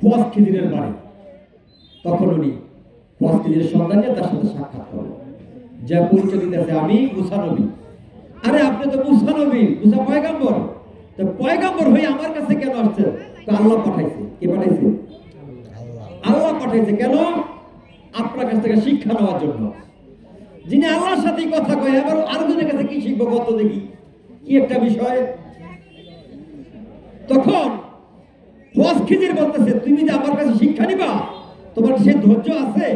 খোয়াস খিজিরের বাড়ি। তখন উনি খোয়াস খিজিরের সন্ধান নিয়ে তার সাথে সাক্ষাৎ করলো, যা পরিচয় দিতেছে আমি মুসা নবী। আরে আপনি তো মুসা নবী, মুসা পয়গাম্বর, তো পয়গাম্বর হয়ে আমার কাছে কেন আসছেন? তো আল্লাহ পাঠাইছে। কে পাঠাইছে? আল্লাহ পাঠাইছে। কেন? আপনার কাছ থেকে শিক্ষা নেওয়ার জন্য। যিনি আল্লাহর সাথে কথা কয়, আবার আরেকজনের কাছে কি শিখবো? কত দেখি কি একটা বিষয়। তখন খোয়াস খিজির বলতেছে, তুমি যে আমার কাছে শিক্ষা নিবা, তোমার সে ধৈর্য আছে?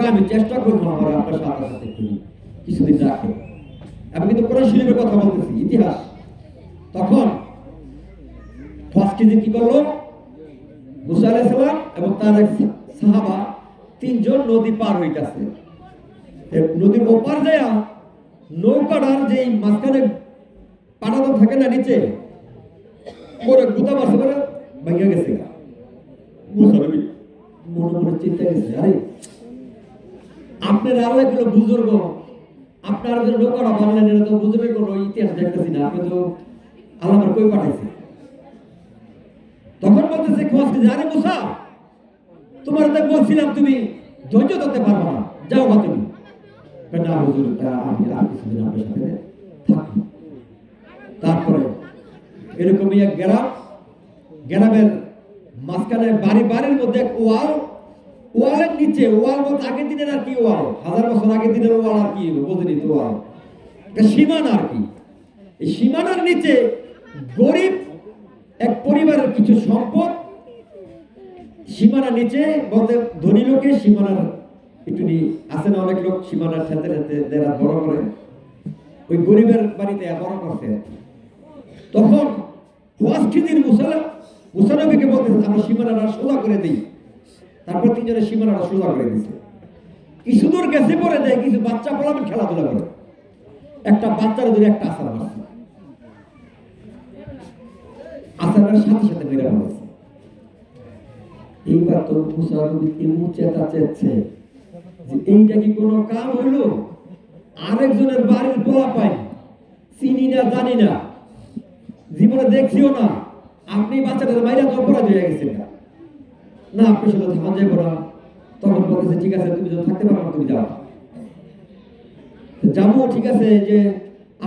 আমি চেষ্টা করবো আমার আপনার সাথে সাথে কিছুদিন রাখে। আমি কিন্তু কোরআন শরীফের কথা বলতেছি, ইতিহাস। তখন খোয়াস খিজির কি করলো? মুসা আলাইহিস সালাম এবং তার এক সাহাবা তিনজন নদী পার হইতাছে। নদীর ওপার যায় নৌকাটার যে মাঝখানে পাটাতন থাকে না নিচে, ওরা গুতা মারছে করে ভাঙিয়া গেছে। মুসা নবী মনে মনে চিন্তা গেছে, আরে আপনার আল্লাহ গুলো বুজুর্গ, আপনার যে নৌকাটা বাংলেন, এটা তো বুজুর্গের কোনো ইতিহাস দেখতেছি না, আপনি তো আল্লাহ আমার কই পাঠাইছে। তখন বলতেছে খোয়াস খিজির, আরে মুসা তোমার তো বলছিলাম তুমি ধৈর্য ধরতে পারবো না, যাও বা তুমি। না হুজুর, আমি আর কিছুদিন আপনার সাথে থাকি। তারপরে এরকমই এক গ্রামের মাঝখানে বাড়ির মধ্যে এক ওয়ালের নিচে, ওয়াল বলতে আগের দিনের আর কি ওয়াল, হাজার বছর আগের দিনের ওয়াল আর কি বোঝেনি তো, ওয়াল সীমানা আর কি। এই সীমানার নিচে গরিব এক পরিবারের কিছু সম্পদ, সীমানার নিচে বলতে ধনী লোকের সীমানার একটু আছে না, অনেক লোক সীমানার সাথে দেরা বড় করে, ওই গরিবের বাড়িতে বড় করছে। তখন খোয়াস খিজির মুসা নবীকে বলতেছে আমরা সীমানাটা সোজা করে দিই। তারপর তিনজনের সীমানাটা সোজা করে দিচ্ছে। কিছু দূর গেছে পরে দেখে কিছু বাচ্চা পোলাবেন খেলাধুলা করে, একটা বাচ্চার ধরে একটা আসার মারছে, আসারের সাথে সাথে মেরে ফেলেছে। এইবার তো মুসা নবী এমন চেতা চেয়েছে যে এইটা কি কোনো কাম হইলো? আরেকজনের বাড়ির পোলা পাই, চিনি না জানি না, জীবনে দেখছিও না, আপনি বাচ্চাদের মাইরা তো অপরাধ হয়ে গেছেন না, আপনি সাথে থাকা যাবে না। তখন বলতেছে ঠিক আছে, তুমি যদি থাকতে পারো তুমি যাও। যাবো, ঠিক আছে, যে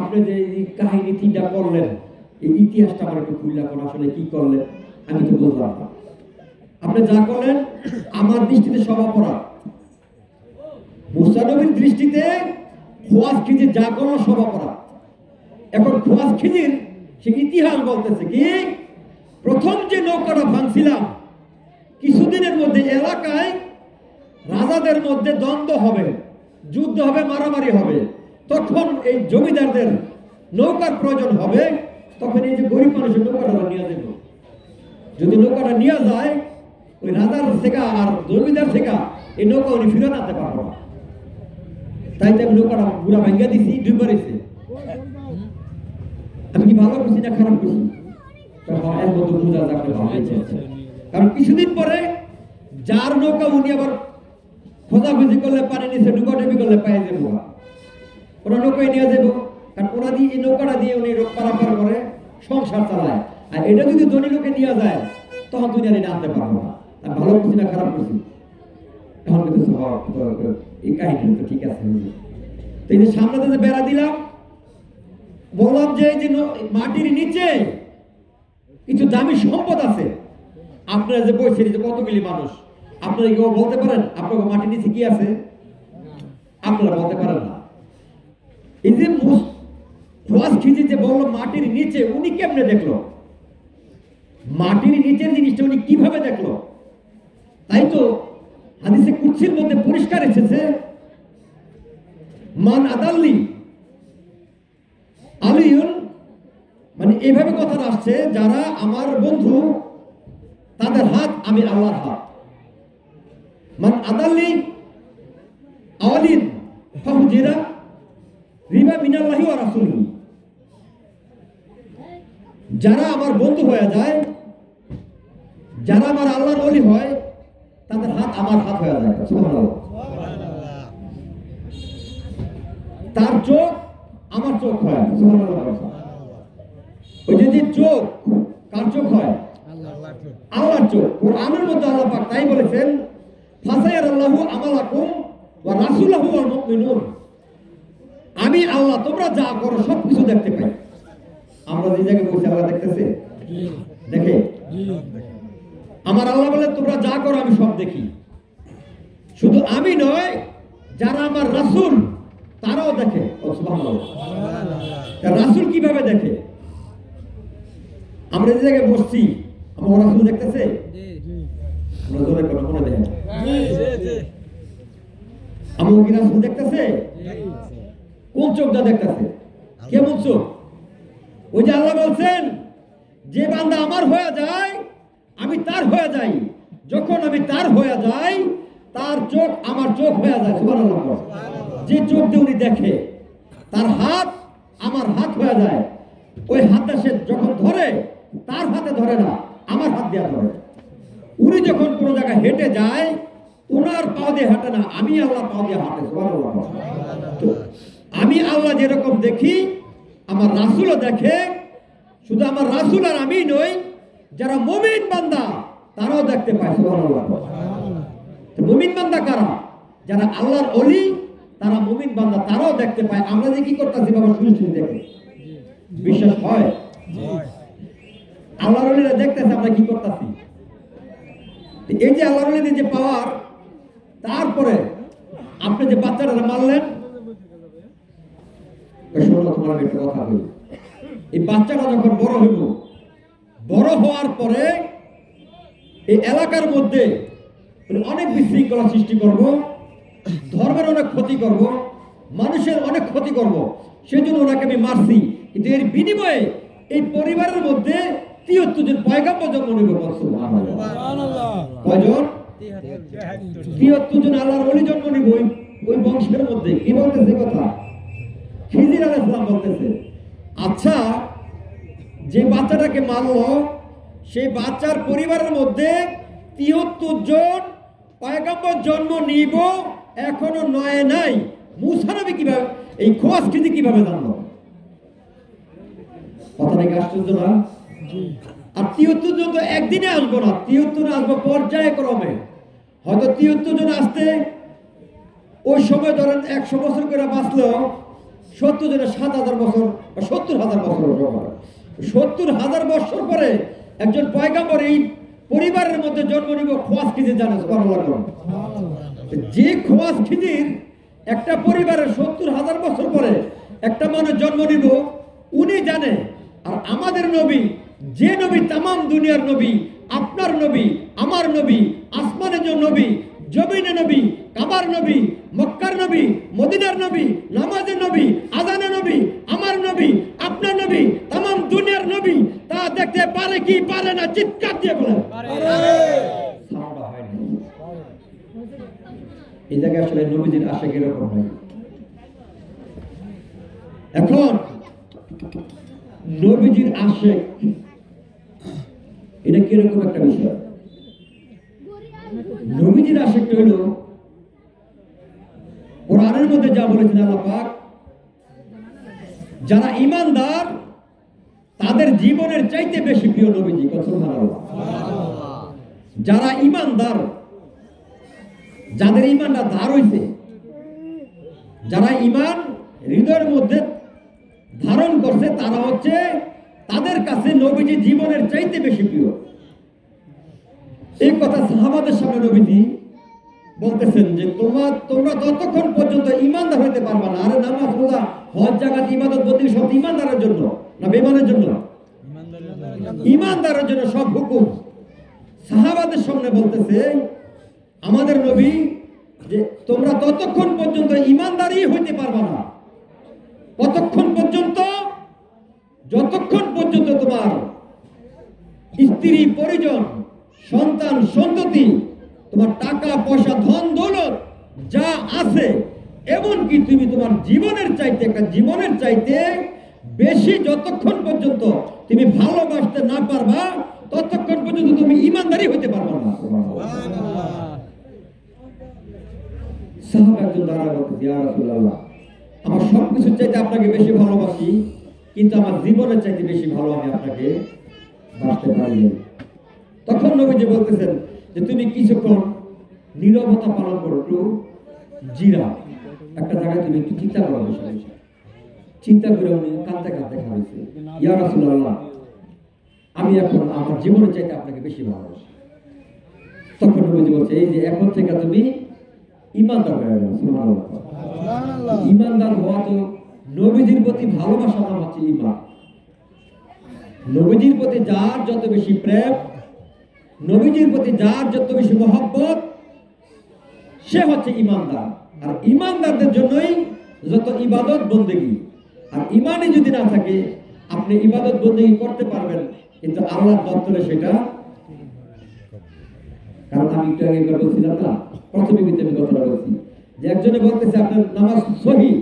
আপনি যে এই কাহিনী তিনটা করলেন, এই ইতিহাসটা আমার একটু খুললা কোন আসলে কি করলেন আমি তো বুঝলাম না। আপনি যা করলেন আমার দৃষ্টিতে সব অপরাধ, মুসা নবীর দৃষ্টিতে খোয়াজ খিজির যা করলো সব অপরাধ। এখন খোয়াজ খিজির সে ইতিহাস বলতেছে কি, প্রথম যে নৌকাটা ভাঙছিলাম কিছুদিনের মধ্যে এলাকায় রাজাদের মধ্যে দ্বন্দ্ব হবে, যুদ্ধ হবে, মারামারি হবে, তখন এই জমিদারদের নৌকার প্রয়োজন হবে, তখন এই যে গরিব মানুষের নৌকাটা নিয়ে যাবে। যদি নৌকাটা নিয়ে যায় ওই রাজার থেকে আর জমিদার থেকে এই নৌকা উনি ফিরে আনতে পারবো না, তাই তো আমি নৌকাটা পুরা ভাঙ্গা দিছি, ডুবে দিছি। আমি কি ভালো করছি না খারাপ করছি? এর মধ্যে বোঝা যাবে ভালো, কারণ কিছুদিন পরে যার নৌকা উনি আবার খোঁজাখুঁজি করলে পানি নিচে ডুবাডুবি করলে পায়ে যাবো, ওরা নৌকায় নিয়ে যাবো, কারণ ওরা দিয়ে এই নৌকাটা দিয়ে উনি পারাপার করে সংসার চালায়। আর এটা যদি ধনী লোকে নিয়ে যায় তখন তুমি আর এটা আনতে পারবো না। আর ভালো করছি না খারাপ করছি? এখন কিন্তু এই কাহিনী তো ঠিক আছে। তো এই যে সামনে যে বেড়া দিলাম, বললাম যে এই যে মাটির নিচে কিছু দামি সম্পদ আছে। আপনারা যে বলছেন যে কতগুলি মানুষ, আপনারা কেউ বলতে পারেন আপনার মাটির নিচে কি আছে? আপনারা বলতে পারেন না। এই যে খোয়াজ খিজির যে বললো মাটির নিচে, উনি কেমনে দেখলো? মাটির নিচের জিনিসটা উনি কিভাবে দেখলো? তাই তো হাদিসে কুদসির মধ্যে পরিষ্কার এসেছে, মান আদাল্লি আলিউন, মানে এইভাবে কথা আসছে, যারা আমার বন্ধু তাদের হাত আমি আল্লাহর হাত। মান আদাল্লি আওয়ালিন ফাহুজিরা রিবা মিনাল্লাহি ওয়া রাসূলিহি, যারা আমার বন্ধু হয়ে যায়, যারা আমার আল্লাহর ওলি হয়, তাদের হাত আমার হাত হয়ে যায়। সুবহানাল্লাহ। তার চোখ আমার চোখ হয়। সুবহানাল্লাহ। ওই যে চোখ কার চোখ হয়? আল্লাহর চোখ। কোরআনের মধ্যে আল্লাহ পাক তাই বলেছেন, ফাসায়ারাল্লাহু আমালাকুম ওয়া রাসূলুহু ওয়াল মুমিনুন, আমি আল্লাহ তোমরা যা করো সবকিছু দেখতে পাই। আমরা যে জায়গায় বসে আল্লাহ দেখতেছে, দেখে। আমার আল্লাহ বলে তোমরা যা করো আমি সব দেখি। শুধু আমি নয়, যারা আমার রাসূল তারাও দেখে। সুবহানাল্লাহ। রাসূল কিভাবে দেখে? আমরা যে জায়গায় বসছি আমার রাসূল দেখতেছে? আমরা জোরে করে মনে দেখেন, আমার কি রাসূল দেখতেছে? কোন চোখটা দেখতেছে? কেমন চোখ? ওই যে আল্লাহ বলছেন, যে বান্দা আমার হয়ে যায় আমি তার হয়ে যাই, যখন আমি তার হয়ে যাই তার চোখ আমার চোখ হয়ে যায়। সুবহানাল্লাহ। যে চোখ দিয়ে উনি দেখে, তার হাত আমার হাত হয়ে যায়। ওই হাতটা সে যখন ধরে তার হাতে ধরে না, আমার হাত দিয়ে ধরে। উনি যখন কোনো জায়গায় হেঁটে যায় ওনার পা দিয়ে হাঁটে না, আমি আল্লাহ পা দিয়ে হাঁটে। সুবহানাল্লাহ। তো আমি আল্লাহ যেরকম দেখি আমার রাসূলও দেখে। শুধু আমার রাসূল আর আমি নই, যারা মুমিন বান্দা তারাও দেখতে পায়। সুবহানাল্লাহ। তো মুমিন বান্দা কারা? যারা আল্লাহর ওলি, তারা মুমিন বান্দা, তারাও দেখতে পায়। আমরা যে কি করতেছি বাবা শুনে শুনে দেখে, বিশ্বাস হয়? আল্লাহর ওলিরা দেখতেছে আমরা কি করতেছি। এই যে আল্লাহর ওলিদের যে পাওয়ার, তারপরে আপনি যে বাচ্চাটা মারলেন, তোমার একটা কথা বলি, এই বাচ্চাটা যখন বড় হইব, বড় হওয়ার পরে এই এলাকার মধ্যে অনেক বিশৃঙ্খলা সৃষ্টি করব, ধর্মের অনেক ক্ষতি করব, মানুষের অনেক ক্ষতি করব, সেই জন্য ওনাকে আমি মারছি। কিন্তু এর বিনিময়ে এই পরিবারের মধ্যে ৭৩ জন পয়গাম্বর জন্ম নিব। কয়জন? 73 জন আল্লাহর ওলি জন্ম নিব ওই বংশের মধ্যে। কি বলতেছে কথা? খিজির আলাইহিস সালাম বলতেছে, আচ্ছা যে বাচ্চাটাকে মারলো সেই বাচ্চার পরিবারের মধ্যে 73 জন পয়গম্বর জন্ম নিব এখনো নয় নাই। মুসা নবী কিভাবে এই খোয়াজ খিজি কিভাবে জানলো? কথাটা কি আশ্চর্য না? আর 73 জন তো একদিনে আসবো না, 73 আসবো পর্যায়ক্রমে। হয়তো 73 জন আসতে ওই সময় ধরেন 100 বছর করে বাঁচলেও 70 জনের 7,000 বছর বা 70,000 বছর, 70,000 বছর পরে একজন পয়গম্বর এই পরিবারের মধ্যে জন্ম নিব। খোয়াজ খিজির জানে সুবহানাল্লাহ। যে খোয়াজ খিজির একটা পরিবারের 70,000 বছর পরে একটা মানুষ জন্ম নিব উনি জানে। আর আমাদের নবী, যে নবী তামাম দুনিয়ার নবী, আপনার নবী, আমার নবী, আসমানের নবী, জমিনের নবী, কাবার নবী, মক্কার নবী, মদিনার নবী, নামাজের নবী, আযানের নবী, আমার নবী, আপনার নবী, তামাম দুনিয়ার নবী, তা দেখতে পারে কি পারে না? চিৎকার দিয়ে বলেন পারে। এই জায়গায় আসলে নবীজির আশিক এরকম হয়। এখন নবীজির আশিক এটা কিরকম একটা বিষয়? নবীজির আশিকটা হলো কোরআনের মধ্যে যা বলেছেন আল্লাহ পাক, যারা ঈমানদার তাদের জীবনের চাইতে বেশি প্রিয় নবীজি। সুবহানাল্লাহ। যারা ঈমানদার, যাদের ঈমানটা ধার হইছে, যারা ঈমান হৃদয়ের মধ্যে ধারণ করছে, তারা হচ্ছে তাদের কাছে নবীজি জীবনের চাইতে বেশি প্রিয়। এই কথা সাহাবাদের সামনে নবীজি বলতেছেন যে তোমরা ততক্ষণ পর্যন্ত ঈমানদার হইতে পারবা না। আরে নামাজ, রোজা, হজ, যাকাত, ইবাদত বন্দেগী সব ঈমানদারের জন্য না বেঈমানের জন্য? ঈমানদারের জন্য সব হুকুম। সাহাবাদের সামনে বলতেছে আমাদের নবী যে তোমরা ততক্ষণ পর্যন্ত ঈমানদারই হইতে পারবা না কতক্ষণ পর্যন্ত? যতক্ষণ পর্যন্ত তোমার স্ত্রী, পরিজন, সন্তান, সন্ততি, তোমার টাকা পয়সা, ধন দৌলত যা আছে, এমনকি তুমি তোমার জীবনের চাইতে, একটা জীবনের চাইতে বেশি যতক্ষণ পর্যন্ত তুমি ভালোবাসতে না পারবা ততক্ষণ পর্যন্ত তুমি ঈমানদারই হইতে পারবা না। সাহাবা একজন দাঁড়ায় বলতেছে, ইয়া রাসূলুল্লাহ, আমার সবকিছুর চাইতে আপনাকে বেশি ভালোবাসি, কিন্তু আমার জীবনের চাইতে বেশি ভালো আমি আপনাকে বাসতে পারি। তখন নবীজি বলতেছেন যে তুমি কিছুক্ষণ নীরবতা পালন করো, একটু জিরা, একটা জায়গায় তুমি একটু চিন্তা করো। চিন্তা করে উনি কাঁদতে কাঁদতে খাওয়াইছে, ইয়া রাসূলুল্লাহ, আমি এখন আমার জীবনের চাইতে আপনাকে বেশি ভালোবাসি। তখন নবীজি বলছে, এই যে এখন থেকে তুমি ঈমানদার হয়ে গেল। সুবহানাল্লাহ। ঈমানদার হওয়া তো নবীজির প্রতি ভালোবাসা নাম হচ্ছে ঈমান। নবীজির প্রতি যার যত বেশি প্রেম, নবীজির প্রতি যার যত বেশি মহব্বত, সে হচ্ছে ঈমানদার। আর ঈমানদারদের জন্যই যত ইবাদত বন্দেগী। আর ঈমানই যদি না থাকে আপনি ইবাদত বন্দেগী করতে পারবেন, কিন্তু আল্লাহর দপ্তরে সেটা। কারণ আমি একটু আগে একবার বলছিলাম না, প্রথমে কিন্তু আমি কথাটা বলছি যে একজনে বলতেছে আপনার নামাজ সহি,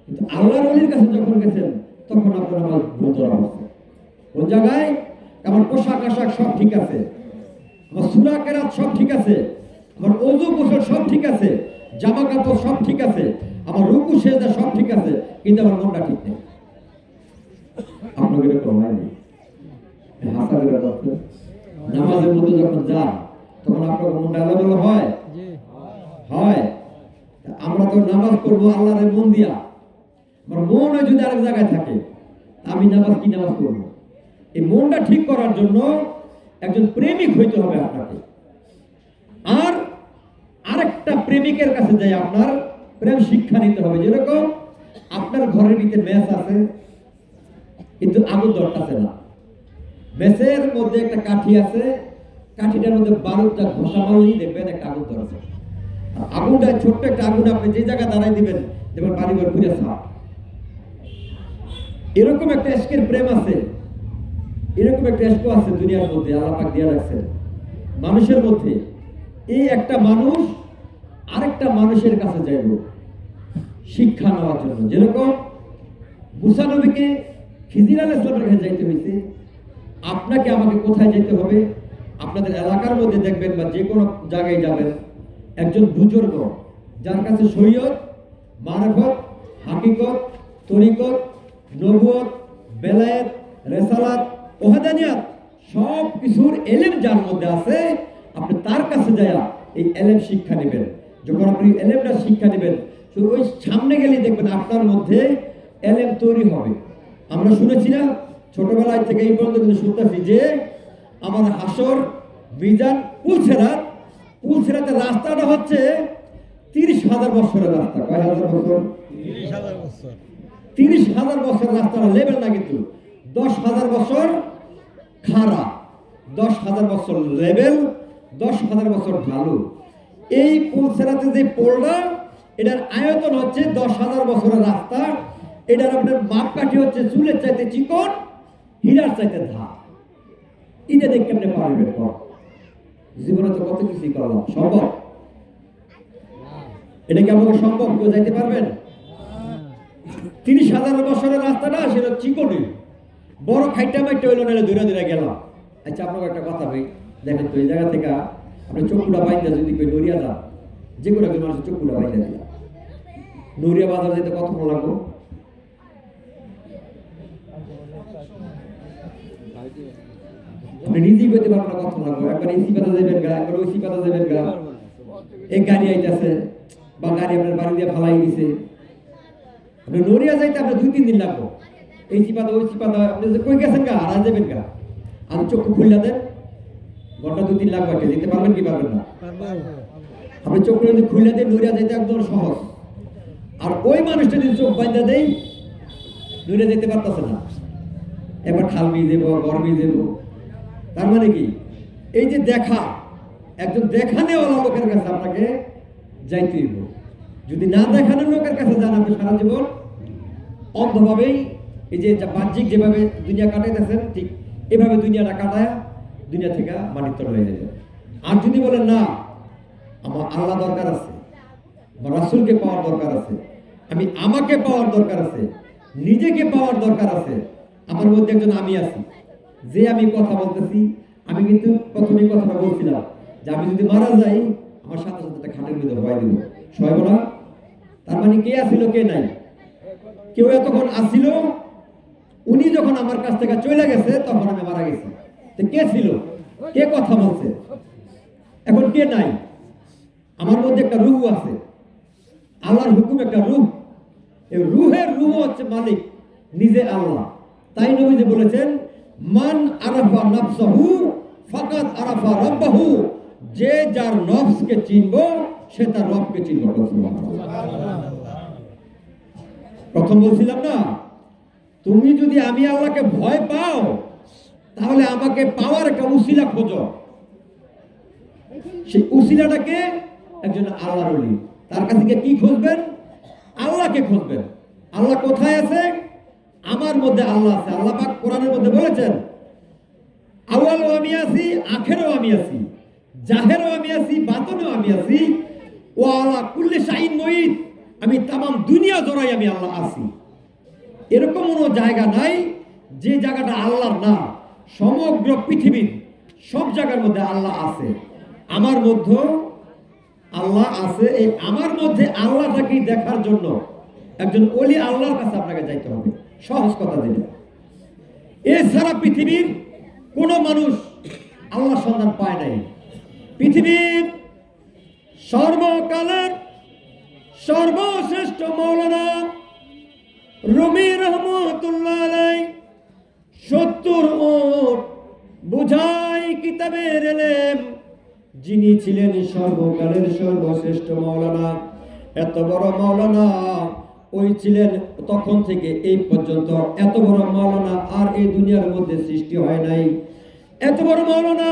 কিন্তু আল্লাহর ওলির কাছে যখন গেছেন তখন আপনার নামাজ ভুল ধরা হচ্ছে। কোন জায়গায়? আমার পোশাক আশাক সব ঠিক আছে, আমার সূরা কেরাত সব ঠিক আছে, আমার ওযু গোসল সব ঠিক আছে, জামা কাপড় সব ঠিক আছে, আমার রুকু সেজদা সব ঠিক আছে, কিন্তু আমার মনটা ঠিক নেই। আপনাকে এরকম হয়নি? হাসাবের কথা, নামাজের মধ্যে যখন যান তখন আপনার মনটা এলোমেলো হয়? হয়। আমরা তো নামাজ পড়বো আল্লাহর মন দিয়া, আমার মন যদি আরেক জায়গায় থাকে আমি নামাজ কি নামাজ পড়বো? এই মনটা ঠিক করার জন্য একজন প্রেমিক হইতে হবে আপনাকে। আর আরেকটা প্রেমিকের কাছে যাই আপনার প্রেম শিক্ষা নিতে হবে। যেরকম আপনার ঘরের ভিতরে মেস আছে কিন্তু আগুন ধরতেছে না, মেসের মধ্যে একটা কাঠি আছে, কাঠিটার মধ্যে বারুদটা ঘষা মারলেই দেখবেন একটা আগুন ধরেছে। আগুনটা ছোট্ট একটা আগুন, আপনি যে জায়গায় দাঁড়াই দিবেন দেখবেন বাড়িঘর ঘুরে সাপ। এরকম একটা এশকের প্রেম আছে, এরকম একটা এশক আছে দুনিয়ার মধ্যে, আল্লাহ পাক দিয়ে রাখছেন মানুষের মধ্যে। এই একটা মানুষ আরেকটা মানুষের কাছে যাইব শিক্ষা নেওয়ার জন্য। যেরকম মুসা নবীকে খিজির আলাইহিস সালামের কাছে যাইতে হয়েছে, আপনাকে আমাকে কোথায় যেতে হবে? আপনাদের এলাকার মধ্যে দেখবেন বা যে কোনো জায়গায় যাবেন, একজন বুজুর্গ যার কাছে শরীয়ত, মারফত, হাকিকত, তরিকত, নবুয়ত, বেলায়েত, রেসালাত, ওহাদানিয়াত সব কিছুর এলেম যার মধ্যে আছে, আপনি তার কাছে যায় এই এলেম শিক্ষা নেবেন। যখন আপনি এলেমটা শিক্ষা নেবেন, ওই সামনে গেলে দেখবেন আপনার মধ্যে এলেম তৈরি হবে। আমরা শুনেছি না ছোটবেলায় থেকে এই পর্যন্ত কিন্তু শুনতেছি যে আমার হাসর, মিজান, পুলসেরাতের রাস্তাটা হচ্ছে 30,000 বছরের রাস্তা। কয় হাজার বছর? 30,000 বছর। 30,000 বছর রাস্তাটা লেভেল না, কিন্তু 10,000 বছর খাড়া, 10,000 বছর লেভেল, 10,000 বছর ঢালু। এই পুলসেরাতে যে পোলটা, এটার আয়তন হচ্ছে 10,000 বছরের রাস্তা। এটার আপনার মাপকাঠি হচ্ছে চুলের চাইতে চিকন, হীরার চাইতে ধার। এটা দেখে আপনি পারবেন কর? জীবনে তো কত কিছুই করলাম, সম্ভব? এটা কি আমাকে সম্ভব? কেউ যাইতে পারবেন? 30,000 বছরের রাস্তাটা সেটা চিকনি, বড় খাইটা মাইটা হইলো, নাহলে দূরে দূরে গেলাম। আচ্ছা, আপনাকে একটা কথা ভাই, দেখেন তো এই জায়গা থেকে আপনি চকুটা বাইন্দা যদি কেউ নড়িয়া যান, যে কোনো একজন মানুষের চকুটা বাইন্দা দিলাম, নড়িয়া বাজার যেতে কতক্ষণ লাগবো? আপনি নিজেই বলতে পারবেন না কতক্ষণ লাগবো। একবার এসি পাতা দেবেন গা, একবার ওসি পাতা দেবেন গা, এই গাড়ি আইতেছে বা গাড়ি আপনার বাড়ি দিয়ে ফালাই দিছে, আপনি নড়িয়া যাইতে আপনার 2-3 দিন লাগবো। এসি পাতা ওসি পাতা আপনি যে কই গেছেন গা, আর যাবেন গা, আর চক্ষু খুললা দেন, ঘন্টা 2-3 লাগবে। যেতে পারবেন কি পারবেন না? আপনি চক্ষু যদি খুললা দেন, নড়িয়া যাইতে একদম সহজ। আর ওই মানুষটা যদি চোখ বাঁধা দেয়, নড়িয়া যেতে পারতেছে না, এবার খালবি দেব, গরমি দেব। তার মানে কি, এই যে দেখা, একজন দেখানেওয়ালা লোকের কাছে আপনাকে যাইতে হইব। যদি না দেখানোর লোকের কাছে যান, আপনি সারা জীবন অন্ধভাবেই এই যে বাহ্যিক যেভাবে দুনিয়া কাটাইতেছেন, ঠিক এভাবে দুনিয়াটা কাটায় দুনিয়া থেকে মানিত্য হয়ে যাবে। আর যদি বলেন না, আমার আল্লাহ দরকার আছে, আমার রাসূলকে পাওয়ার দরকার আছে, আমাকে পাওয়ার দরকার আছে, নিজেকে পাওয়ার দরকার আছে, আমার মধ্যে একজন আমি আছি, যে আমি কথা বলতেছি। আমি কিন্তু প্রথমেই কথাটা বলছিলাম যে আমি যদি মারা যাই, আমার সাথে সাথে একটা খাটের মধ্যে ভয় দিব, সবাই বলা। তার মানে কে আসিল, কে নাই? কেউ এতক্ষণ আসিল, উনি যখন আমার কাছ থেকে চলে গেছে তখন আমি মারা গেছি। তো কে ছিল, কে কথা বলছে? এখন কে নাই? আমার মধ্যে একটা রূহ আছে, আল্লাহর হুকুম একটা রূহ। এই রূহের রূহ হচ্ছে মালিক নিজে আল্লাহ। তাই নবীজি বলেছেন, মান আরাফা নাফসাহু ফাকাদ আরাফা রাব্বাহু। যে যার নফসকে চিনবো, সে তার রবকে চিনবো। প্রথম বলছিলাম না, তুমি যদি আমি আল্লাহকে ভয় পাও, তাহলে আমাকে পাওয়ার একটা উসিলা খোঁজো। সেই উসিলাটাকে একজন আল্লাহর ওলি, তার কাছে গিয়ে কি খুঁজবেন? আল্লাহকে খুঁজবেন। আল্লাহ কোথায় আছে? আমার মধ্যে আল্লাহ আছে। আল্লাহ পাক কোরআনের মধ্যে বলেছেন, আউয়ালও আমি আছি, আখেরও আমি আছি, জাহেরও আমি আছি, বাতনেও আমি আছি, ও আল্লাহ কুল্লি শাইইন মুহিত। আমি তামাম দুনিয়া জোড়াই আমি আল্লাহ আছি। এরকম কোনো জায়গা নাই যে জায়গাটা আল্লাহর না। সমগ্র পৃথিবীর সব জায়গার মধ্যে আল্লাহ আছে। আমার মধ্যে আল্লাহ আছে। এই আমার মধ্যে আল্লাহটাকে দেখার জন্য একজন ওলি আল্লাহর কাছে আপনাকে যাইতে হবে। সহজ কথা দিলে, এছাড়া পৃথিবীর কোনো মানুষ আল্লাহর সন্ধান পায় নাই। পৃথিবীর সর্বকালের সর্বশ্রেষ্ঠ মাওলানা রুমি রহমতুল্লাহ আলাইহি 70 ওট বুঝাই কিতাবের এলেম, যিনি ছিলেন সর্বকালের সর্বশ্রেষ্ঠ মাওলানা। এত বড় মাওলানা ওই ছিলেন, তখন থেকে এই পর্যন্ত এত বড় মাওলানা আর এই দুনিয়ার মধ্যে সৃষ্টি হয় নাই। এত বড় মাওলানা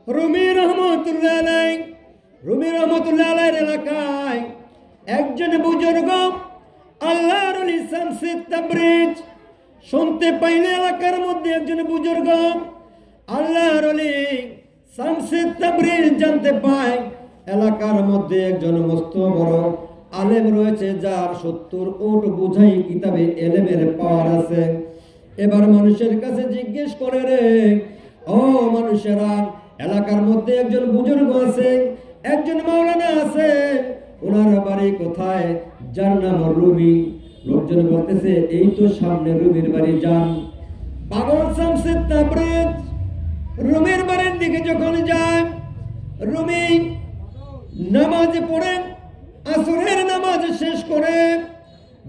রুমি রহমতুল্লাহ আলাইহি, রুমি রহমতুল্লাহ আলাইহির এলাকায় একজন বুজুর্গ আল্লাহর ওলি শামসে তাবরিজ শুনতে পাইলে, এলাকার মধ্যে একজন বুজুর্গ আল্লাহর ওলি শামসে তাবরিজ জানতে পায় এলাকার মধ্যে একজন মস্ত বড় আলেম রয়েছে, যার 70 উট বুঝাই কিতাবে এলেমের পাওয়ার আছে। এবার মানুষের কাছে জিজ্ঞেস করে, রে ও মানুষেরা, এলাকার মধ্যে একজন বুজুর্গ আছে, একজন মাওলানা আছে, ওনার বাড়ি কোথায়? যার নাম রুমি। লোকজন বলতেছে, এই তো সামনে রুমির বাড়ি, যান। পাগল শামসে তাবরিজ রুমির বাড়ির দিকে যখন যায়, রুমি নামাজ পড়ে আসরের নামাজ শেষ করে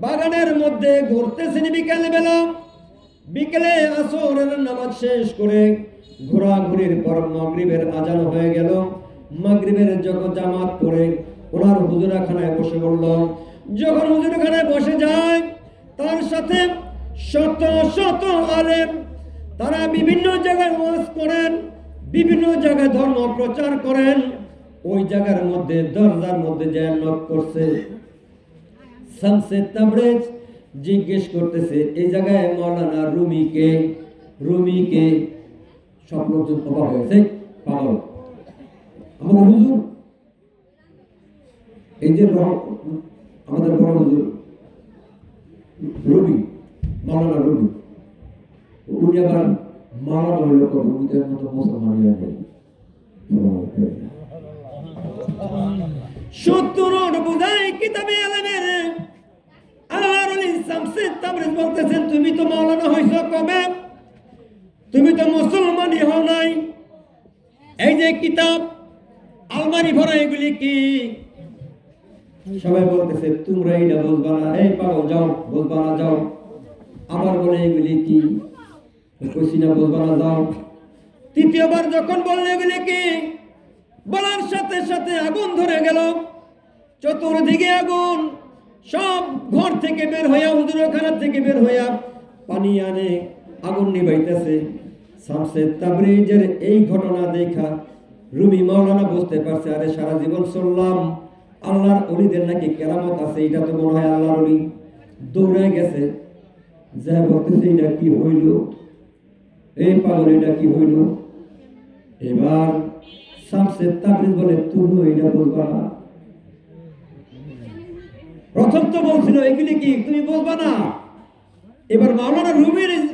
বাগানের মধ্যে ঘুরতেছেন বিকেল বেলা। বিকেলে আসরের নামাজ শেষ করে ঘোরাঘুরির পর মাগরিবের আজান হয়ে গেল। মাগরিবের যখন জামাত পড়ে ওনার হুজুরখানায় বসে পড়ল। যখন হুজুরখানায় বসে যায়, তার সাথে শত শত আলেম, তারা বিভিন্ন জায়গায় ওয়াজ করেন, বিভিন্ন জায়গায় ধর্ম প্রচার করেন। ওই জায়গার মধ্যে দরজার মধ্যে যায় নক করছে। শামসে তাবরিজ জিজ্ঞেস করতেছে, এই জায়গায় মাওলানা রুমিকে? রুমিকে? সব লোকজন অবাক হয়েছে, পাগল, আমার হুজুর, এই যে আমাদের বড় হুজুর রবি, মাওলানা রবি, উনি আবার মাওলানা হইল রবিদের মতো মুসলমান হয়ে যায়। 70 বুঝাই কিতাবে এলেমের আল্লাহর ওলি শামসে তাবরিজ বলতেছেন, তুমি তো মাওলানা হইছো কবে? তুমি তো মুসলমানই হও নাই। এই যে কিতাব আলমারি ভরা, এগুলি কি? সবাই বলতেছে, তোমরা এটা বুঝবা না, এই পাগল যাও, বুঝবা না, যাও। আবার বলে, এগুলি কি? কইছি না বুঝবা না, যাও। তৃতীয়বার যখন বললে এগুলি কি, বলার সাথে সাথে আগুন ধরে গেল। চতুর্দিকে আগুন, সব ঘর থেকে বের হইয়া, হুজুরখানা থেকে বের হইয়া পানি আনে, আগুন নিভাইতেছে। শামসে তাবরিজের এই ঘটনা দেখা রুমি মাওলানা বুঝতে পারছে, আরে সারা জীবন শুনলাম আল্লাহর ওলিদের নাকি কেরামত আছে, এটা তো মনে হয় আল্লাহর ওলি। দৌড়ে গেছে, যা বলতেছে, এটা কি হইল? এই পাগল, এটা কি হইল? এবার শামসে তাবরিজ বলে, তুমি এটা বলবা না। প্রথম তো বলছিল এগুলি কি, তুমি বলবা না। এবার মাওলানা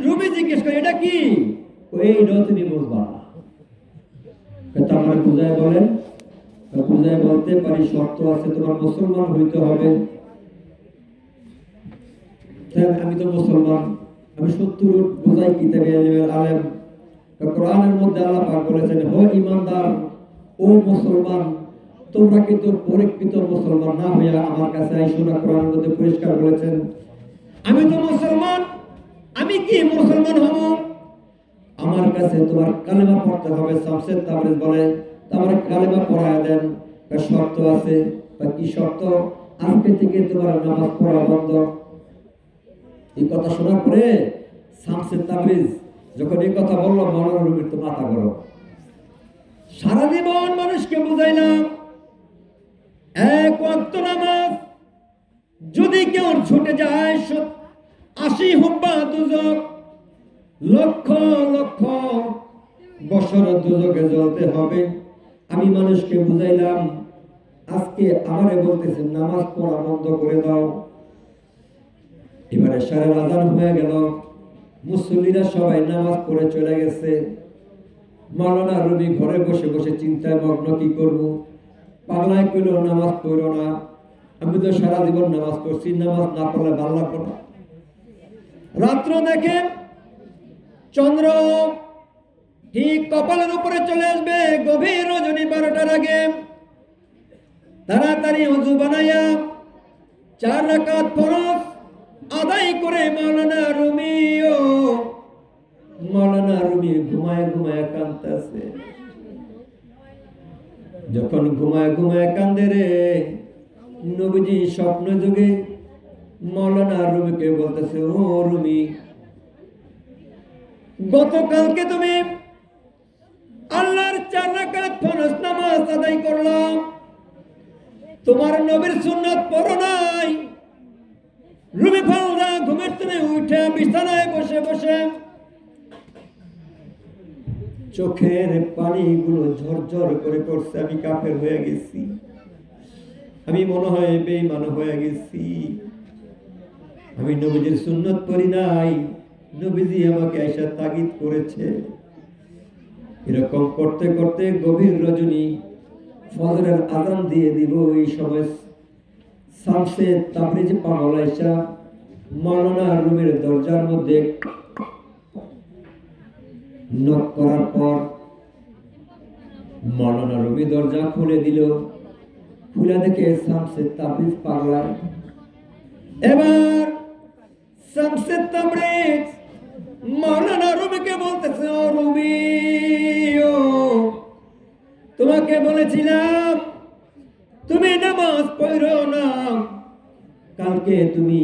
রুমি জিজ্ঞেস করে, এটা কি? এইটা তুমি বলবা না। আমার বুঝায় বলেন, বুঝায় বলতে পারি, শর্ত আছে, তোমার মুসলমান হইতে হবে। আমি তো মুসলমান, আমি 70 বুঝাই কিতাবে আলেম। কোরআনের মধ্যে আল্লাহ পাক বলেছেন, হে ঈমানদার, ও মুসলমান, তোমরা কিন্তু পরীক্ষিত মুসলমান না হইয়া আমার কাছে আইসো না। কোরআনের মধ্যে পরিষ্কার বলেছেন, আমি তো মুসলমান, আমি কি মুসলমান হব? আমার কাছে তোমার কালেমা পড়তে হবে। শামসে তাবরিজ বলে, তোমার কালেমা পড়ায় দেন। শর্ত আছে। কি শর্ত? আজকে থেকে তোমার নামাজ পড়া বন্ধ। এই কথা শোনার পরে শামসে তাবরিজ যখন এই কথা বললো, মাওলানা রুমির তো মাথা গরম। সারা জীবন মানুষকে বুঝাইলাম, এক ওয়াক্ত নামাজ যদি কেউ ছুটে যায়, 80 হুব্বা দুজক, লক্ষ লক্ষ বছর দুজকে জ্বলতে হবে। আমি মানুষকে বুঝাইলাম, আজকে আমারে বলতেছে নামাজ পড়া বন্ধ করে দাও। এবারে সারা আজান হয়ে গেল, মুসল্লিরা সবাই নামাজ পড়ে চলে গেছে। মাওলানা রুমি ঘরে বসে বসে চিন্তায় মগ্ন, কি করব? পাগলায় কইল, নামাজ পড়ো না। আমি তো সারা জীবন নামাজ পড়ছি, নামাজ না পড়লে ভালো লাগবে না। রাত্র দেখে চন্দ্র ঠিক কপালের উপরে চলে আসবে, গভীর রজনী 12টার আগে। তাড়াতাড়ি ওযু বানাইয়া 4 রাকাত ফরজ আদায় করে মাওলানা রুমি ঘুমায় ঘুমায় কাঁদতেছে। যখন ঘুমায় ঘুমায় কান্দে রে, নবীজি স্বপ্ন যুগে মাওলানা রুমিকে বলতেছে, ও রুমি, গতকালকে তুমি আল্লাহর 4 রাকাত ফরজ নামাজ আদায় করলাম, তোমার নবীর সুন্নাত পড়ো নাই। রুমি ফালদা ঘুমের থেকে উঠে বিছানায় বসে বসে চোখের পানিগুলো ঝরঝর করে পড়ছে। আমি কাফের হয়ে গেছি, আমি মনে হয় বেঈমান হয়ে গেছি, আমি নবীজির সুন্নত পড়ি নাই, নবীজি আমাকে এসে তাগিদ করেছে। এরকম করতে করতে গভীর রজনী, ফজরের আজান দিয়ে দিব, এই সময় শামসে তাবরিজ পাগল আয়েশা মাওলানা রুমের দরজার মধ্যে নক করার পর মাওলানা রুমি দরজা খুলে দিল। খুলে দেখে শামসে তাবরিজ পাগলা। এবার শামসে তাবরিজ মাওলানা রুমিকে বলতেছে, ও রুমি, ও তোমাকে বলেছিলাম তুমি নামাজ পড়ো না, কালকে তুমি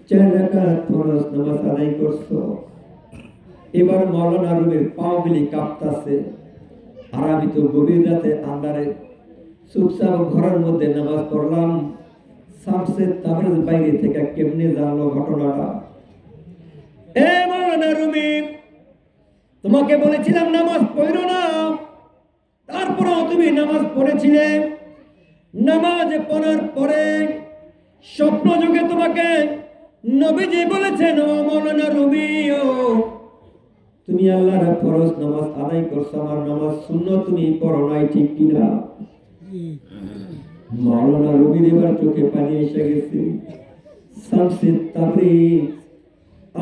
4 রাকাত ফরজ নামাজ আদায় করছো। এবার মাওলানা রুমির পাগুলি কাঁপতাছে। আর আমি তো গভীর রাতে আন্ধারে চুপচাপ ঘরের মধ্যে নামাজ পড়লাম। শামসে তাবরিজ বাইরে থেকে কেমনে জানলো ঘটনাটা? এ মাওলানা রুমি, তোমাকে বলেছিলাম নামাজ পড়ো না, তারপরেও তুমি নামাজ পড়েছিলে। নামাজ পড়ার পরে স্বপ্ন যুগে তোমাকে নবীজি বলেছেন, ও মাওলানা রুমি, ও তুমি আল্লাহর ফরজ নামাজ আদায় করছো, আমার নামাজ সুন্নাত তুমি পড়ো নাই, ঠিক কিনা? মাওলানা রুমির এবার চোখে পানি এসে গেছে। শামসে তাবরিজ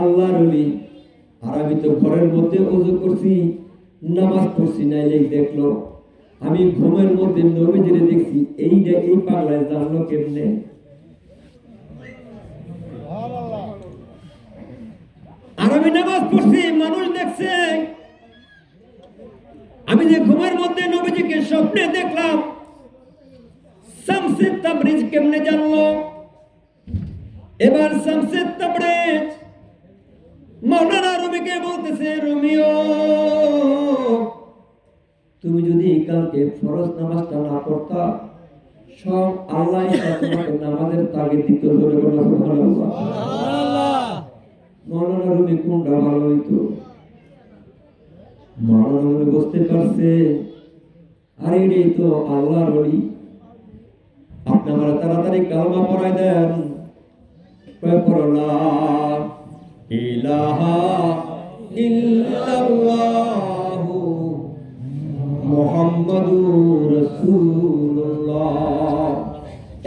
আল্লাহর ওলি, আর আমি তো ঘরের মধ্যে ওযু করছি, নামাজ পড়ছি, নাইলে দেখলো আমি ঘুমের মধ্যে নবীজিরে দেখছি। এই পাগলায় জানলো কেমনে? আর আমি নামাজ পড়ছি, মানুষ দেখছে। আমি যে ঘুমের মধ্যে নবীজিকে স্বপ্নে দেখলাম, শামসে তাবরিজ কেমনে জানলো? এবার শামসে তাবরিজ মাওলানা রুমিকে বলতেছে, রুমিও, তুমি যদি কালকে ফরজ নামাজটা না পড়তা, সব আল্লাহ তোমাকে নামাজের তাগিদ দিত। সুবহানাল্লাহ। মাওলানা রুমি কোনটা ভালো হইতো? মাওলানা রুমি বুঝতে পারছে, আর এটাই তো আল্লাহর ওলি। আপনি আমার তাড়াতাড়ি কালমা পড়াই দেন। লা ইলাহা ইল্লাল্লাহু মুহাম্মাদুর রাসূলুল্লাহ।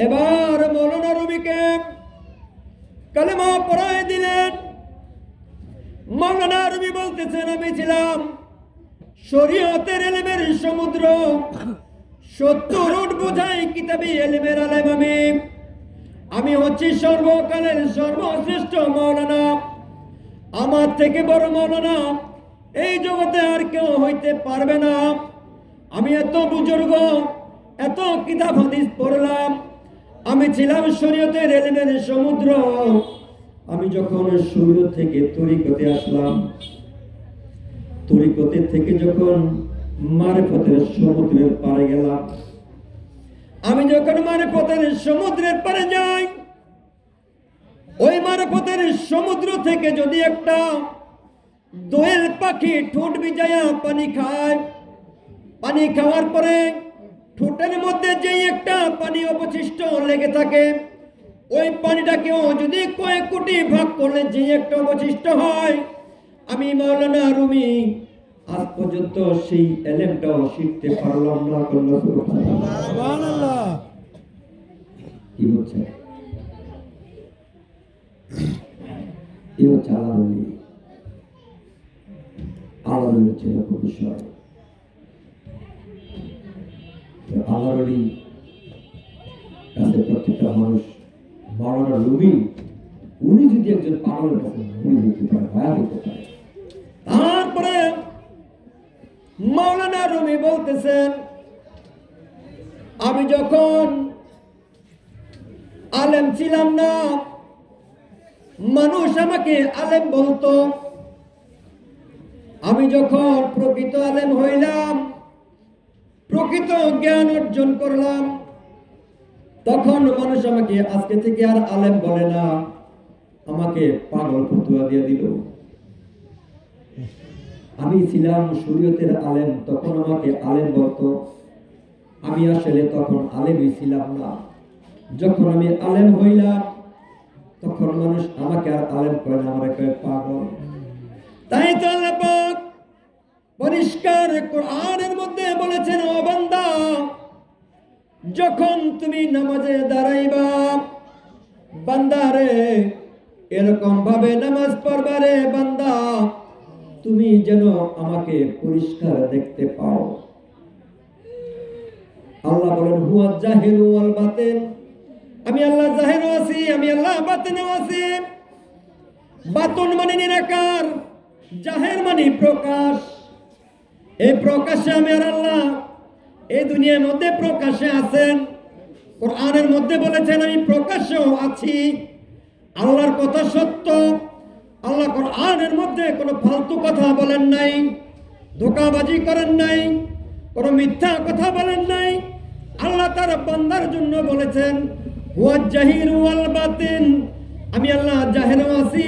এবার মাওলানা রুমিকে কালেমা পড়াই দিলেন। মাওলানা রুমি বলতেছেন, আমি ছিলাম শরীয়তের ইলমের সমুদ্র, 70 উট বোঝাই কিতাবি ইলমের আলেম। আমি হচ্ছি সর্বকালের সর্বশ্রেষ্ঠ মাওলানা। আমার থেকে বড় মাওলানা এই জগতে আর কেউ হইতে পারবে না। আমি এত বুজুর্গ, এত কিতাব হাদিস পড়লাম। আমি ছিলাম শরীয়তের ইলমের সমুদ্র। আমি যখন শরীয়ত থেকে তরিকতে আসলাম, তরিকতে থেকে যখন মারিফতের সমুদ্রের পারে গেলাম, আমি যখন মারিফতের সমুদ্রের পারে যাই, ওই মারিফতের সমুদ্র থেকে যদি একটা দোয়েল পাখি ঠোঁট ভিজায়া পানি খায়, পানি খাওয়ার পরে ঠোঁটের মধ্যে যে একটা পানি অবশিষ্ট লেগে থাকে, ওই পানিটাকেও যদি কয়েক কোটি ভাগ করলে যে একটা অবশিষ্ট হয়, আমি মাওলানা রুমি আজ পর্যন্ত সেই এলেমটাও শিখতে পারলাম না। সুবহানাল্লাহ। কি হচ্ছে? কি হচ্ছে? আল্লাহর হচ্ছে এরকম বিষয়। আল্লাহর কাছে প্রত্যেকটা মানুষ, মাওলানা রুমি উনি যদি একজন পাগলের কাছে ভুল দিতে পারে, ভয়া দিতে পারে। তারপরে মাওলানা রুমি বলতেছেন, আমি যখন আলেম ছিলাম না, মানুষ আমাকে আলেম বলতো। আমি যখন প্রকৃত আলেম হইলাম, প্রকৃত জ্ঞান অর্জন করলাম, তখন মানুষ আমাকে আজকে থেকে আর আলেম বলে না, আমাকে পাগল ফতুয়া দিয়ে দিল। আমি ছিলাম শরীয়তের আলেম, তখন আমাকে আলেম বলতো। আমি আসলে তখন আলেমই ছিলাম না। যখন আমি আলেম হইলাম তখন মানুষ আমাকে আর আলেম কয় না, আমার কয় পাগল। তাই তো আল্লাহ পাক পরিষ্কার কোরআনের মধ্যে বলেছেন, ও বান্দা, যখন তুমি নামাজে দাঁড়াইবা, বান্দারে এরকম ভাবে নামাজ পড়বারে বান্দা, তুমি যেন আমাকে পরিষ্কার দেখতে পাও। আল্লাহ বলেন, হুয়া জাহিরু ওয়াল বাতিন, আমি আল্লাহ জাহিরও আছি, আমি আল্লাহ বাতিনও আছি। বাতুন মানে নিরাকার, জাহের মানে প্রকাশ। এই প্রকাশে আমি আর আল্লাহ এই দুনিয়ার মধ্যে প্রকাশে আছেন। কোরআনের মধ্যে বলেছেন আমি প্রকাশেও আছি। আল্লাহর কথা সত্য। আল্লাহ কোরআনের মধ্যে কোনো ফালতু কথা বলেন নাই, ধোঁকাবাজি করেন নাই, কোনো মিথ্যা কথা বলেন নাই। আল্লাহ তার বান্দার জন্য বলেছেন, হুয়া জাহিরু ওয়াল বাতিন, আমি আল্লাহ জাহেরও আছি,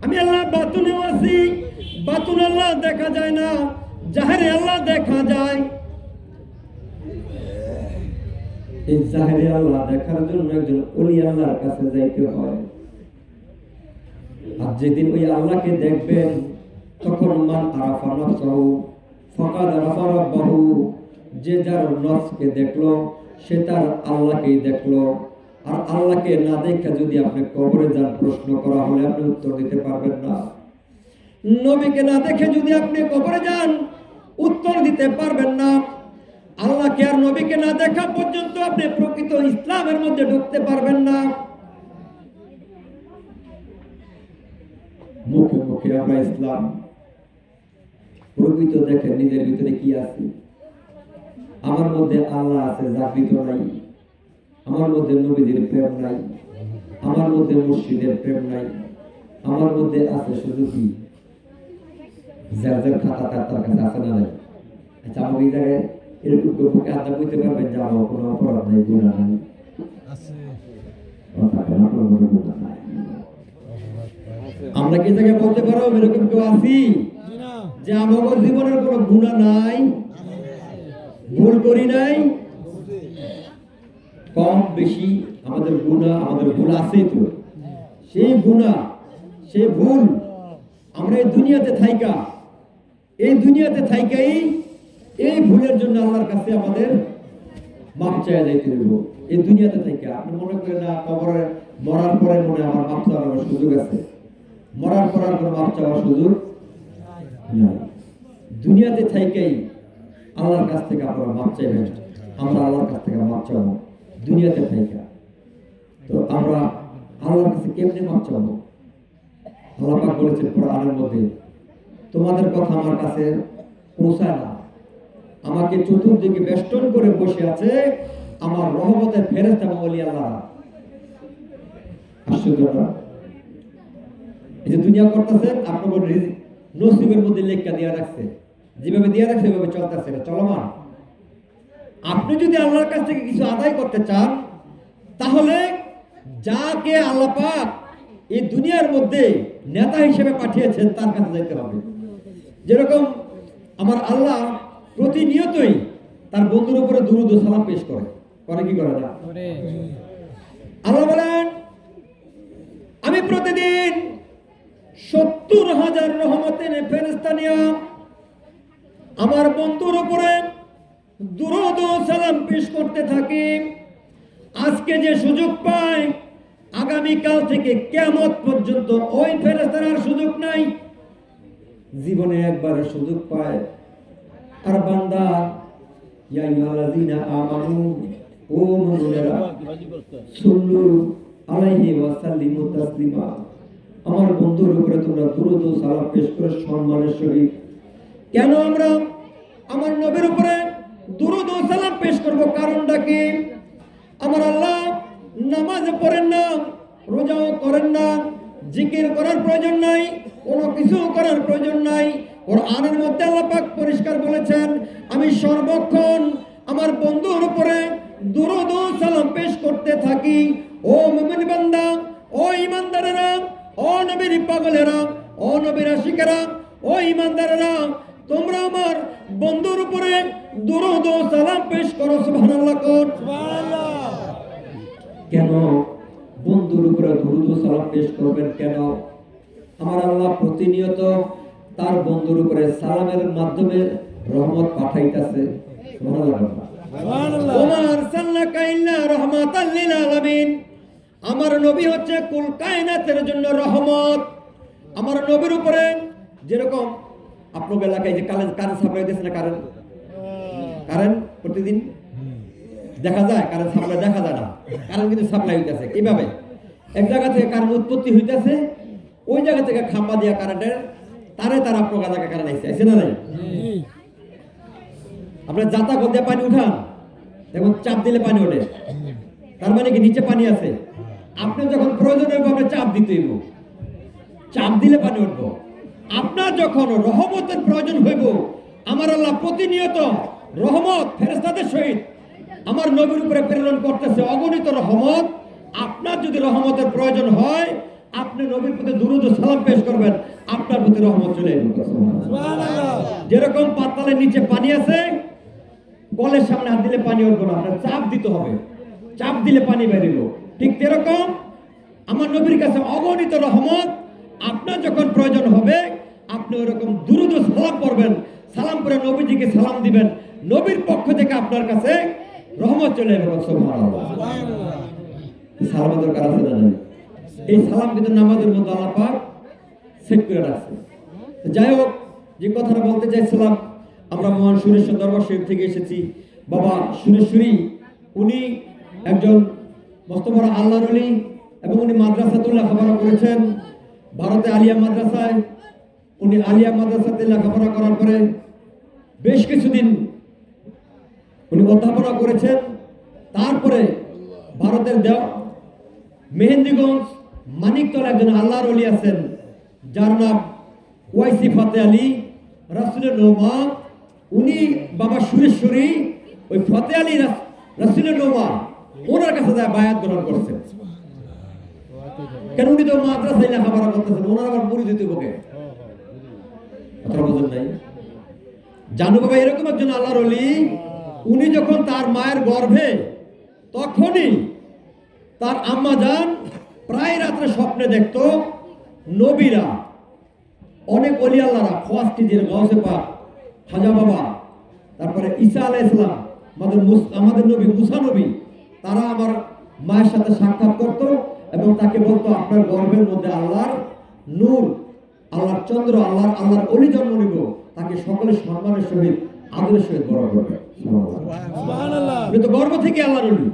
আমি আল্লাহ বাতুনেও আছি। বাতুন আল্লাহ দেখা যায় না, জাহেরে আল্লাহ দেখা যায়। এই জাহেরে আল্লাহ দেখার জন্য একজন ওলি আল্লাহর কাছে যাইতে হয়। আর যেদিন ওই আল্লাহকে দেখবেন, তখন মান আরাফা নফসাহু ফাকাদ আরাফা রাব্বাহু, যে যার নফসকে দেখলো সে তার আল্লাহকেই দেখলো। আর আল্লাহকে না দেখে যদি আপনি কবরে যান, প্রশ্ন করা হলে আপনি উত্তর দিতে পারবেন না। নবীকে না দেখে যদি আপনি কবরে যান, উত্তর দিতে পারবেন না। আল্লাহকে আর নবীকে না দেখা পর্যন্ত আপনি প্রকৃত ইসলামের মধ্যে ঢুকতে পারবেন না। মুখে মুখে আমরা ইসলাম, প্রকৃত দেখেন নিজের ভিতরে কি আছে। আমার মধ্যে আল্লাহ আছে, জাগৃত নাই। আমার মধ্যে নবীদের প্রেম নাই, আমার মধ্যে মুর্শিদের প্রেম নাই। আমার মধ্যে আছে শুধু কি, যার যার খাতা তার কাছে আছে না নাই। আচ্ছা, আমাকে এই জায়গায় এরকম বুকে আড্ডা করতে পারবেন যে আমার কোনো অপরাধ নাই, গুনাহ নাই? আমরা কি জায়গায় বলতে পারো এরকম কেউ আছি যে আমার জীবনের কোনো গুনাহ নাই, ভুল করি নাই? কম বেশি আমাদের গুনাহ, আমাদের ভুল আছে। তো সেই গুনাহ, সেই ভুল আমরা এই দুনিয়াতে থাইকাই এই ভুলের জন্য আল্লাহর কাছে আমাদের মাপ চাইয়া যাইতে হইব। এই দুনিয়াতে থাইকা আপনি মনে করেন না কবরে মরার পরে মনে আমার মাপ চাওয়ার সুযোগ আছে। মরার পর আর কোনো মাপ চাওয়ার সুযোগ নাই। দুনিয়াতে থাইকাই আল্লাহর কাছ থেকে আপনারা মাপ চাইবেন, আমরা আল্লাহর কাছ থেকে মাপ চাবো দুনিয়াতে থাইকা। তো আমরা আল্লাহর কাছে কেমনে মাপ চাবো? আল্লাহ পাক বলেছেন কোরআনের মধ্যে, তোমাদের কথা আমার কাছে পৌঁছায় না। আমাকে চতুর্দিকে বেষ্টন করে বসে আছে আমার রহমতের ফেরেশতা ওলি আল্লাহ। আশ্চর্য না? এই যে দুনিয়া করতেছেন, আপনার নসিবের মধ্যে লেখা দিয়ে রাখছে, যেভাবে দিয়ে রাখছে সেভাবে চলতেছে, চলমান। আপনি যদি আল্লাহর কাছ থেকে কিছু আদায় করতে চান, তাহলে যাকে আল্লাহ পাক এই দুনিয়ার মধ্যে নেতা হিসেবে পাঠিয়েছেন তার কাছে যাইতে হবে। যেরকম আমার আল্লাহ প্রতিনিয়তই তার বন্ধুর উপরে দুরূদ ও সালাম পেশ করে কি করে না? আল্লাহ বলেন, আমি প্রতিদিন 70,000 রহমতের ফেরেশতা নিয়ে আমার বন্ধুর উপরে দুরূদ ও সালাম পেশ করতে থাকি। আজকে যে সুযোগ পাই, আগামীকাল থেকে কিয়ামত পর্যন্ত ওই ফেরেশতার আর সুযোগ নাই। জীবনে একবারের সুযোগ পায়। আর বান্দা, ইয়া আইয়ুহাল্লাযীনা আমানু, ও মুমিনেরা, সাল্লু আলাইহি ওয়া সাল্লিমু তাসলিমা, আমার বন্ধুর উপরে তোমরা দুরূদ ও সালাম পেশ করে সম্মানের সহিত। কেন আমরা আমার নবীর উপরে দুরূদ ও সালাম পেশ করব? কারণটা কি? আমার আল্লাহ নামাজে পড়েন না, রোজাও করেন না, জিকির করার প্রয়োজন নাই, কোনো কিছু করার প্রয়োজন নাই। কোরআনের মধ্যে আল্লাহ পাক পরিষ্কার বলেছেন, আমি সর্বক্ষণ আমার বন্ধুর উপরে দুরূদ ও সালাম পেশ করতে থাকি। ও মুমিন বান্দা, ও ঈমানদারেরা, ও নবীর পাগলেরা, ও নবীর আশিকেরা, ও ঈমানদারেরা, তোমরা আমার বন্ধুর উপরে দুরূদ ও সালাম পেশ করো। সুবহানাল্লাহ কোন। কেন বন্ধুর উপরে দুরূদ ও সালাম পেশ করবেন? কেন? আমার আল্লাহ প্রতিনিয়ত তার বন্ধুর উপরে সালামের মাধ্যমে রহমত পাঠাইতেছে। সুবহানাল্লাহ। ওমা আরসালনাকা ইল্লা রাহমাতাল লিল আলামিন। আমার নবী হচ্ছে কুল কায়নাতের জন্য রহমত। আমার নবীর উপরে যেরকম আপনাদের এলাকায় যে কারেন্ট সাপ্লাই দিচ্ছে না, কারেন্ট প্রতিদিন দেখা যায়, কারেন্ট সাপ্লাই দেখা যায় না, কারেন্ট কিন্তু সাপ্লাই হইতেছে। কিভাবে? এক জায়গা থেকে কারেন্ট উৎপত্তি হইতেছে, ওই জায়গা থেকে খাম্বা দিয়া কারেন্টের তারে তারা আপনার এলাকায় কারেন্ট আইছে না নাই? আপনার জাতা কল দিয়ে পানি উঠান, দেখুন চাপ দিলে পানি ওঠে, তার মানে কি নিচে পানি আছে। আপনি যখন প্রয়োজন হইব আপনি চাপ দিতে হইব, চাপ দিলে পানি উঠবো। আপনার যখন রহমতের প্রয়োজন হইব, আমার আল্লাহ প্রতিনিয়ত রহমত ফেরেশতাদের সহিত আমার নবীর উপরে প্রেরণ করতেছে, অগণিত রহমত। আপনার যদি রহমতের প্রয়োজন হয়, আপনি নবীর প্রতি দুরূদ ও সালাম পেশ করবেন, আপনার প্রতি রহমত চলে আসবে। সুবহানাল্লাহ। যেরকম পাতালের নিচে পানি আছে, কলের সামনে হাত দিলে পানি উঠবে না, আপনার চাপ দিতে হবে, চাপ দিলে পানি বেরিব। ঠিক তেরকম আমার নবীর কাছে অগণিত রহমত। আপনার যখন প্রয়োজন হবে, আপনি ওরকম দুরূদ ও সালাম পড়বেন, সালাম করে নবীজিকে সালাম দিবেন, নবীর পক্ষ থেকে আপনার কাছে রহমত চলে আসবে। সুবহানাল্লাহ। সালাম দরকার আছে না? এই সালাম কিন্তু নামাজের মধ্যে আল্লাহ পাক সেট করে রাখছে। যাই হোক, যে কথাটা বলতে চাইছিলাম, আমরা মহান সুরেশ্বর দরবার শরীফ থেকে এসেছি। বাবা সুরেশ্বরী উনি একজন মস্ত বড় আল্লাহর ওলি, এবং উনি মাদ্রাসাতুল লেখাপড়া করেছেন ভারতে আলিয়া মাদ্রাসায়। উনি আলিয়া মাদ্রাসাতে লেখাপড়া করার পরে বেশ কিছুদিন উনি অধ্যাপনা করেছেন। তারপরে ভারতের মেহেন্দিগঞ্জ মানিকতলা একজন আল্লাহর ওলি আছেন, যার নাম ওয়াইসি ফাতে আলী রাসূলের নোমা। উনি বাবা সুরেশ্বরী ওই ফাতে আলী রাসূলের নোমা ওনার কাছে যায় বায়াত গ্রহণ করছেন। কেন? উনি তো মাদ্রাসায় লেখাপড়া করতেছেন, ওনার আবার মুড়ি দিতে বকে কথা বোঝেন নাই? জানু বাবা এরকম একজন আল্লাহর ওলি। উনি যখন তার মায়ের গর্ভে, তখনই তার আম্মা জান প্রায় রাত্রে স্বপ্নে দেখত নবীরা, অনেক ওলি আল্লাহরা, খোয়াস্তি যে গাউসে পাক, খাজা বাবা, তারপরে ঈসা আলাইহিস সালাম, আমাদের নবী মুসা নবী, তারা আমার মায়ের সাথে সাক্ষাৎ করত এবং তাকে বলতো আপনার গর্ভের মধ্যে আল্লাহর নূর, আল্লাহর চন্দ্র, আল্লাহর ওলি জন্ম নিব, তাকে সকলে সম্মানের সহিত আদরের সহিত বড় করবে। সুবহানাল্লাহ। তো গর্ভ থেকে আল্লাহর ওলি।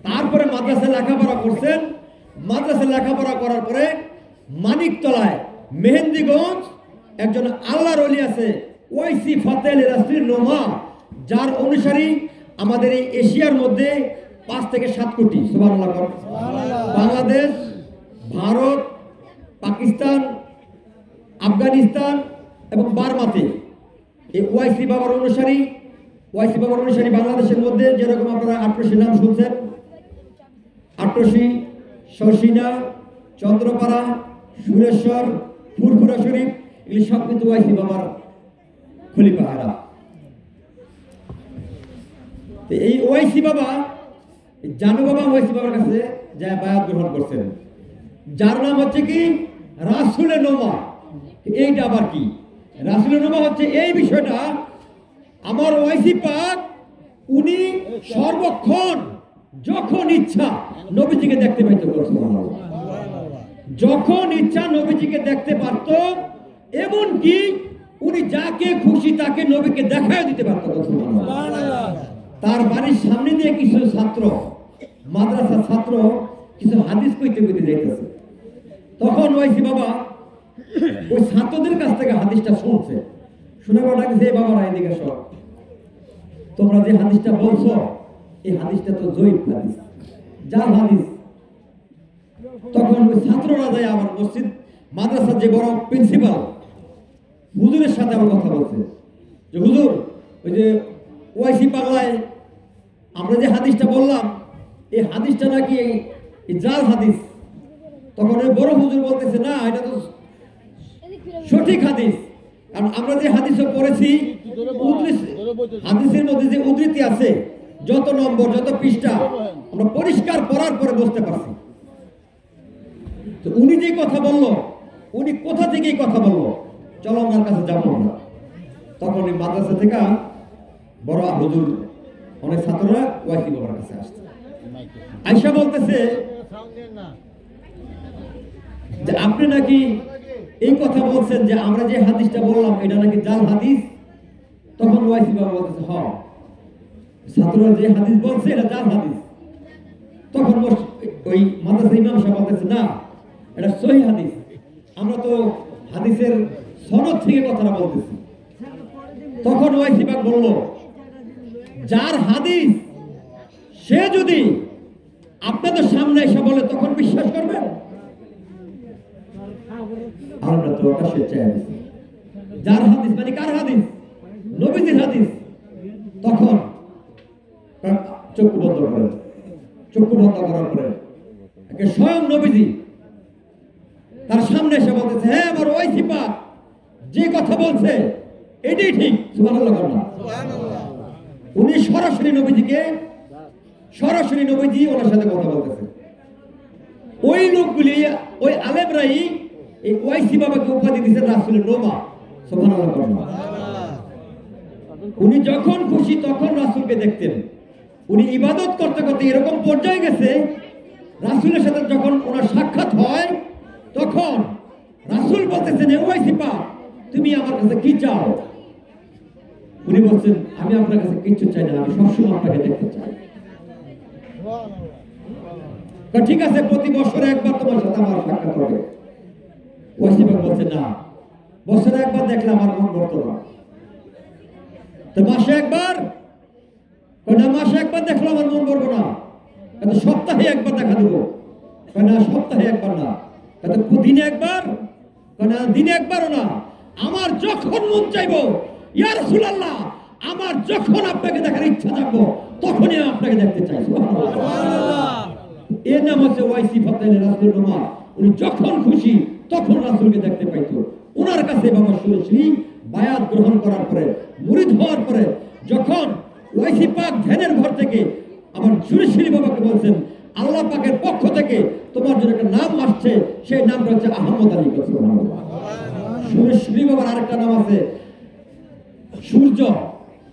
তারপরে মাদ্রাসায় লেখাপড়া করছেন। মাদ্রাসায় লেখাপড়া করার পরে মানিকতলায় মেহেন্দিগঞ্জ একজন আল্লাহর ওলি আছে, ওয়াইসি ফাতে আলী রাসূলের নোমা, যার অনুসারী আমাদের এই এশিয়ার মধ্যে 5 থেকে 7 কোটি। সুবহানাল্লাহ। বাংলাদেশ, ভারত, পাকিস্তান, আফগানিস্তান এবং বার্মাতে এই ওয়াইসি বাবার অনুসারী বাংলাদেশের মধ্যে যেরকম আপনারা আটরশি নাম শুনছেন, আটরশি, শর্ষিনা, চন্দ্রপাড়া, সুরেশ্বর, ফুরফুরা শরীফ, এগুলি সব কিন্তু ওয়াইসি বাবার খলিফাহারা। এই ওয়াইসি বাবা, জানু বাবা ওয়াইসি বাবার কাছে যায় বায়াত গ্রহণ করছেন, যার নাম হচ্ছে কি রাসূলের নোমা। এইটা আবার কি? রাসূলের নোমা হচ্ছে এই বিষয়টা, আমার ওয়াইসি পাক উনি সর্বক্ষণ যখন ইচ্ছা নবীজিকে দেখতে পাইতো, যখন ইচ্ছা নবীজিকে দেখতে পারত, এমনকি উনি যাকে খুশি তাকে নবীকে দেখায় দিতে পারত। তার বাড়ির সামনে দিয়ে কিছু ছাত্র, মাদ্রাসার ছাত্র, কিছু হাদিস কইতে যাইতেছে, তখন ওয়াইসি বাবা ওই ছাত্রদের কাছ থেকে হাদিসটা শুনছে। শুনে বাবা ডাকছে, এই বাবারা এদিকে সব, তোমরা যে হাদিসটা বলছো এই হাদিসটা তো জয়ীফ হাদিস, জাল হাদিস। তখন ওই ছাত্ররা যায় আমার মসজিদ মাদ্রাসার যে বড় প্রিন্সিপাল হুজুরের সাথে আমার কথা বলছে যে হুজুর, ওই যে ওয়াইসি পাগলায় আমরা যে হাদিসটা বললাম এই হাদিসটা নাকি এই জাল হাদিস। তখন ওই বড় হুজুর বলতেছে, না এটা তো সঠিক হাদিস, কারণ আমরা যে হাদিসও পড়েছি, হাদিসের মধ্যে যে উদ্ধৃতি আছে, যত নম্বর, যত পৃষ্ঠা, আমরা পরিষ্কার পড়ার পরে বুঝতে পারছি। তো উনি যে কথা বললো, উনি কোথা থেকে এই কথা বললো, চলো আমার কাছে যাবো আমরা। তখন এই মাদ্রাসা থেকে বড় হুজুর অনেক ছাত্ররা ওয়াইসি বাবার কাছে আসছে, আয়সা বলতেছে যে আপনি নাকি এই কথা বলছেন যে আমরা যে হাদিসটা বললাম এটা নাকি জাল হাদিস। তখন ওয়াইসি বাবা বলতেছে হ্যাঁ, ছাত্ররা যে হাদিস বলছে এটা জাল হাদিস। তখন ওই মাদ্রাসা ইমাম সাহেব বলতেছে না, এটা সহি হাদিস, আমরা তো হাদিসের সনদ থেকে কথাটা বলতেছি। তখন ওয়াইসি বাবা বলল, যার হাদিস সে যদি আপনাদের সামনে এসে বলে তখন বিশ্বাস করবেন? আমরা তো ওটা সে চাই, যার হাদিস মানে কার হাদিস? নবীজির হাদিস। তখন চক্ষু বন্ধ করেন, চক্ষু বন্ধ করার পরে স্বয়ং নবীজি তার সামনে এসে বলতেছে, হ্যাঁ আমার ওয়াইসি পাক যে কথা বলছে এটাই ঠিক। সুবহানাল্লাহ। উনি সরাসরি নবীজিকে, সরাসরি নবীজি ওনার সাথে কথা বলতেছে। ওই লোকগুলি, ওই আলেমরাই এই ওয়াইসি বাবাকে উপাধি দিয়েছে রাসূলের নোমা। সুবহানাল্লাহ। উনি যখন খুশি তখন রাসূলকে দেখতেন। উনি ইবাদত করতে করতে এরকম পর্যায়ে গেছে, রাসূলের সাথে যখন ওনার সাক্ষাৎ হয় তখন রাসূল বলতেছেন, ওয়াইসি পাক তুমি আমার কাছে কি চাও? উনি বলছেন, আমি আপনার কাছে কিছু চাই না, আমি সবসময় আপনাকে দেখতে চাই। ঠিক আছে, প্রতি বছরে একবার তোমার সাথে আমার সাক্ষাৎ হবে। ওয়াইসি পাক বলছে, না, বছরে একবার দেখলে আমার মন ভরত না। তো মাসে একবার? না, মাসে একবার দেখলে আমার মন ভরবো না। সপ্তাহে একবার দেখা দেবো? না, সপ্তাহে একবার না। দিনে একবার? না, দিনে একবারও না। আমার যখন মন চাইবো, ইয়া রাসূলুল্লাহ, আমার যখন আপনাকে দেখার ইচ্ছা থাকবো তখনই আপনাকে দেখতে চাই। এর নাম হচ্ছে ওয়াইসি ফাতাইলে রাসূলের নোমা। উনি যখন খুশি তখন রাসূলকে দেখতে পাইতো। ওনার কাছে বাবা শুনেছি বায়াত গ্রহণ করার পরে, মুরিদ হওয়ার পরে, যখন ওয়াইসি পাক ধ্যানের ঘর থেকে আমার সুরেশ্বরী বাবাকে বলছেন, আল্লাহ পাকের পক্ষ থেকে তোমার জন্য একটা নাম আসছে, সেই নামটা হচ্ছে আহমদ আলী। সুরেশ্বরী বাবার আরেকটা নাম আছে সূর্য,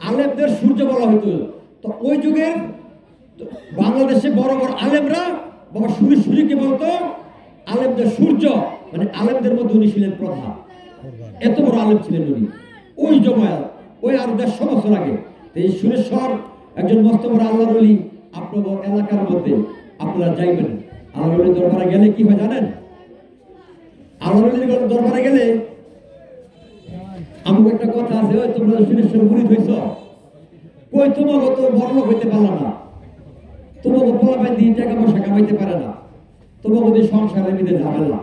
আলেমদের সূর্য বলা হতো। তো ওই যুগের বাংলাদেশে বড় বড় আলেমরা বাবা সুরেশ্বরীকে বলতো আলেমদের সূর্য, মানে আলেমদের মধ্যে উনি ছিলেন প্রধান। এত বড় আলেম ছিলেন উনি ওই জমায়, ওই আর 150 বছর আগে। এই সুরেশ্বর একজন মস্ত বড় আল্লাহর ওলি। আপনার এলাকার মধ্যে আপনারা যাইবেন, আল্লাহর ওলির দরবারে গেলে কি হয় জানেন? আল্লাহর ওলির দরবারে গেলে আমার একটা কথা আছে, ওই তোমরা সুরেশ্বর মুরিদ হইছ, কই তোমাকে তো বড় লোক হইতে পারলা না, তোমাকে পোলাপাই দিয়ে টাকা পয়সা কামাইতে পারে না, তোমাকে যদি সংসারের মধ্যে ঝামেলা,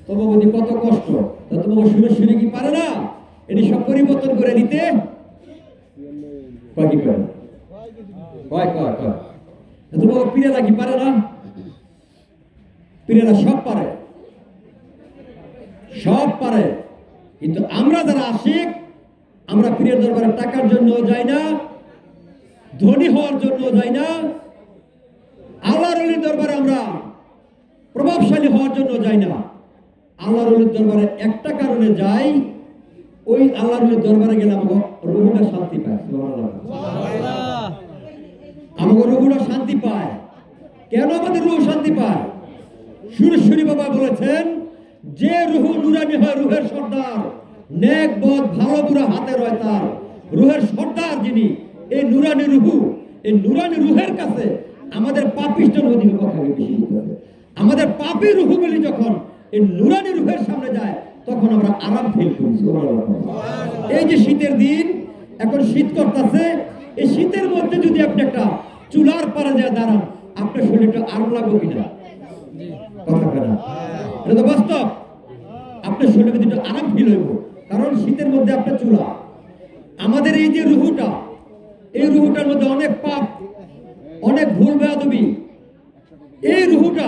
তোমাকে যদি কত কষ্ট, তোমাকে সুরেশ্বরী কি পারে না এটি সব পরিবর্তন করে দিতে? কয় কি করে? কয় কয় কয় তোমাকে পীরেরা কি পারে না? পীরেরা সব পারে, সব পারে। কিন্তু আমরা যারা আশিক, আমরা পীরের দরবারে টাকার জন্য যাই না, ধনী হওয়ার জন্য যাই না, আল্লাহর ওলির দরবারে আমরা প্রভাবশালী হওয়ার জন্য যাই না। আল্লাহর ওলির দরবারে একটা কারণে যাই, ওই আল্লাহর ওলির দরবারে গেলে আমাকে রুহটা শান্তি পায়। আমাকে রুহটা শান্তি পায়। কেন আমাদের রুহ শান্তি পায়? সুরেশ্বরী বাবা বলেছেন, যে রুহ নুরানি হয় রুহের সর্দার, নেক বদ ভালো বুড়া হাতে রয় তার। রুহের সর্দার যিনি, এই নুরানি রুহু, এই নুরানি রুহের কাছে আমাদের পাপিষ্ট নদীর কথা বেশি দিতে হবে। আমাদের পাপী রুহুগুলি যখন এই নুরানি রুহের সামনে যায় তখন আমরা আরাম ফিল করি। এই যে শীতের দিন, এখন শীত করতেছে, এই শীতের মধ্যে যদি আপনি একটা চুলার পারে যায় দাঁড়ান, আপনার শরীরটা আরাম লাগবে কিনা? কথা কেনা, এটা তো বাস্তব। আপনার শরীরে কিন্তু আরাম ফিল হইব, কারণ শীতের মধ্যে আপনার চুলা। আমাদের এই যে রুহুটা, এই রুহুটার মধ্যে অনেক পাপ, অনেক ভুল বেয়াদবি। এই রুহুটা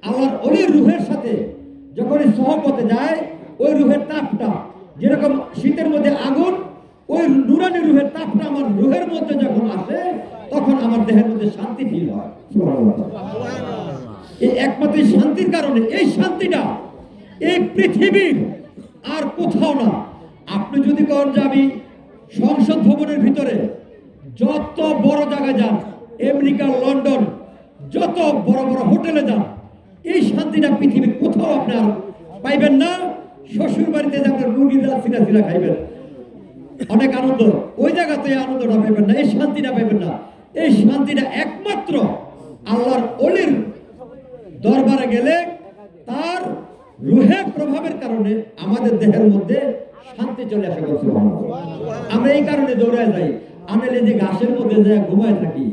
আল্লাহর ওলির রুহের সাথে যখন সহবতে যায়, ওই রুহের তাপটা যেরকম শীত তাপটা আমার রুহের মধ্যে যখন আসে তখন আমার দেহের মধ্যে শান্তি ফিল হয়। এই একমাত্র শান্তির কারণে, এই শান্তিটা এই পৃথিবীর আর কোথাও না। আপনি যদি করেন যে আমি সংসদ ভবনের ভিতরে যত বড় জায়গায় যান, আমেরিকা, লন্ডন, যত বড় বড় হোটেলে যান, এই শান্তিটা পৃথিবীর কোথাও আপনার পাইবেন না। শ্বশুর বাড়িতে যে আপনার মুরগিরা সিরা সিরা খাইবেন, অনেক আনন্দ, ওই জায়গাতে আনন্দটা পাইবেন না, এই শান্তিটা পাইবেন না। এই শান্তিটা একমাত্র আল্লাহর ওলির দরবারে গেলে তার রুহের প্রভাবের কারণে আমাদের দেহের মধ্যে শান্তি চলে আসে। আমরা এই কারণে দৌড়ায় যাই। আমরা এই যে ঘাসের মধ্যে যে ঘুমায় থাকি,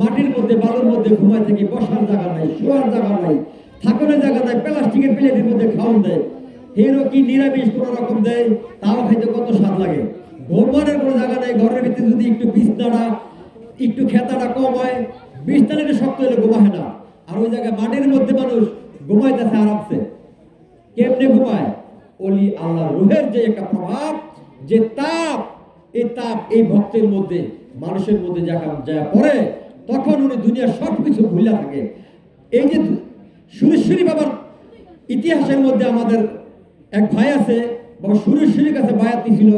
মাটির মধ্যে বালুর মধ্যে ঘুমায় থাকি, বসার জায়গা নাই, শোয়ার জায়গা নাই, থাকানোর জায়গা নাই, প্লাস্টিকের প্লেটের মধ্যে খাওয়ান দেয়, হিরো কি নিরামিষ কোন রকম দেয়, তাও খাইতে কত স্বাদ লাগে। ঘুমানোর কোনো জায়গা নাই, ঘরের ভিতরে যদি একটু বিছনাটা একটু খেতাটা কম হয়, বিছনাটা শক্ত হলে ঘুমায় না। আর ওই জায়গায় মাটির মধ্যে মানুষ ঘুমাইতেছে আরামসে। কেমনে ঘুমায়? ওলি আল্লাহ রুহের যে একটা প্রভাব, যে তাপ, এই তাপ এই ভক্তের মধ্যে, মানুষের মধ্যে যা পড়ে, তখন উনি দুনিয়ার সবকিছু ভুলে থাকে। এই যে সুরেশ্বরী বাবার ইতিহাসের মধ্যে আমাদের এক ভাই আছে, বাবা সুরেশ্বরীর কাছে বায়াত ছিল।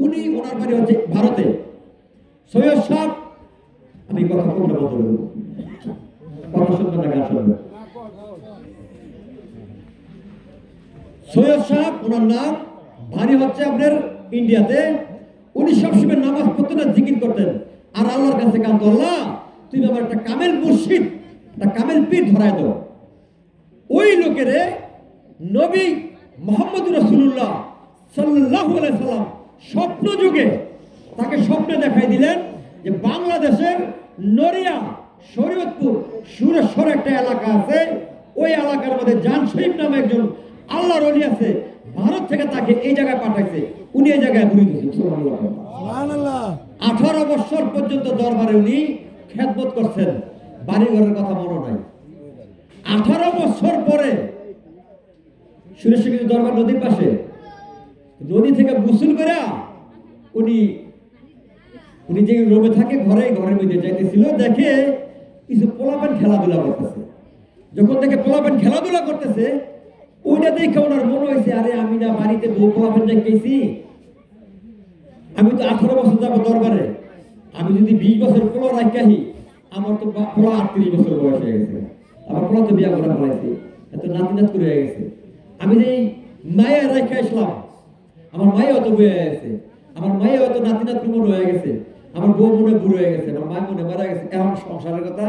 উনি, ওনার বাড়ি হচ্ছে ভারতে। সৈয়দ সাহেব, আমি কথা কোনটা বলতে পারবো, কথা শুনবেন না, গান শুনবেন। সৈয়দ সাহেব ওনার নাম, বাড়ি হচ্ছে আপনার ইন্ডিয়াতে। উনি সবসময় নামাজ পড়তেন আর জিকির করতেন, আর আল্লাহর কাছে কাঁদতো, আল্লাহ তুমি আমার একটা কামেল মুর্শিদ, একটা কামেল পীর ধরায় দাও। ওই লোকেরে নবী মুহাম্মদ রাসূলুল্লাহ সাল্লাল্লাহু আলাইহি সাল্লাম স্বপ্ন যুগে তাকে স্বপ্নে দেখাই দিলেন যে বাংলাদেশের নড়িয়া শরীয়তপুর সুরেশ্বর একটা এলাকা আছে, ওই এলাকার মধ্যে জান শরীফ নামে একজন আল্লাহর ওলি আছে, ভারত থেকে তাকে এই জায়গায় পাঠাইছে। উনি এই জায়গায় বুড়ি দিয়েছেন। সুবহানাল্লাহ। 18 বছর পর্যন্ত দরবারে উনি খেদমত করছেন, বাড়ি ঘরের কথা মনে নাই। 18 বছর পরে সুরেশ্বরী দরবার নদীর পাশে, নদী থেকে গোসল করে উনি যে রুমে থাকে, ঘরের মধ্যে যাইতেছিল, দেখে কিছু পোলাপান খেলাধুলা করতেছে। যখন দেখে পোলাপান খেলাধুলা করতেছে, ওইটা দেখে ওনার মনে হয়েছে, আরে আমি না বাড়িতে বউ পোলাপান দেখেছি, আমি তো 18 বছর যাবো দরবারে, আমি যদি 20 বছর পোলা রাখি, আমার তো পোলা 38 বছর বয়স হয়ে গেছে, আমার পোলা তো বিয়া করা হয়েছে, এত নাতিনাত করে হয়ে গেছে। আমি যে মায়া রেখে আসলাম, আমার মায়া অত বয়ে গেছে, আমার মায়া অত নাতিনাত মনে হয়ে গেছে, আমার বউ মনে বুড়ো হয়ে গেছে, আমার মা মনে মারা গেছে। এখন সংসারের কথা,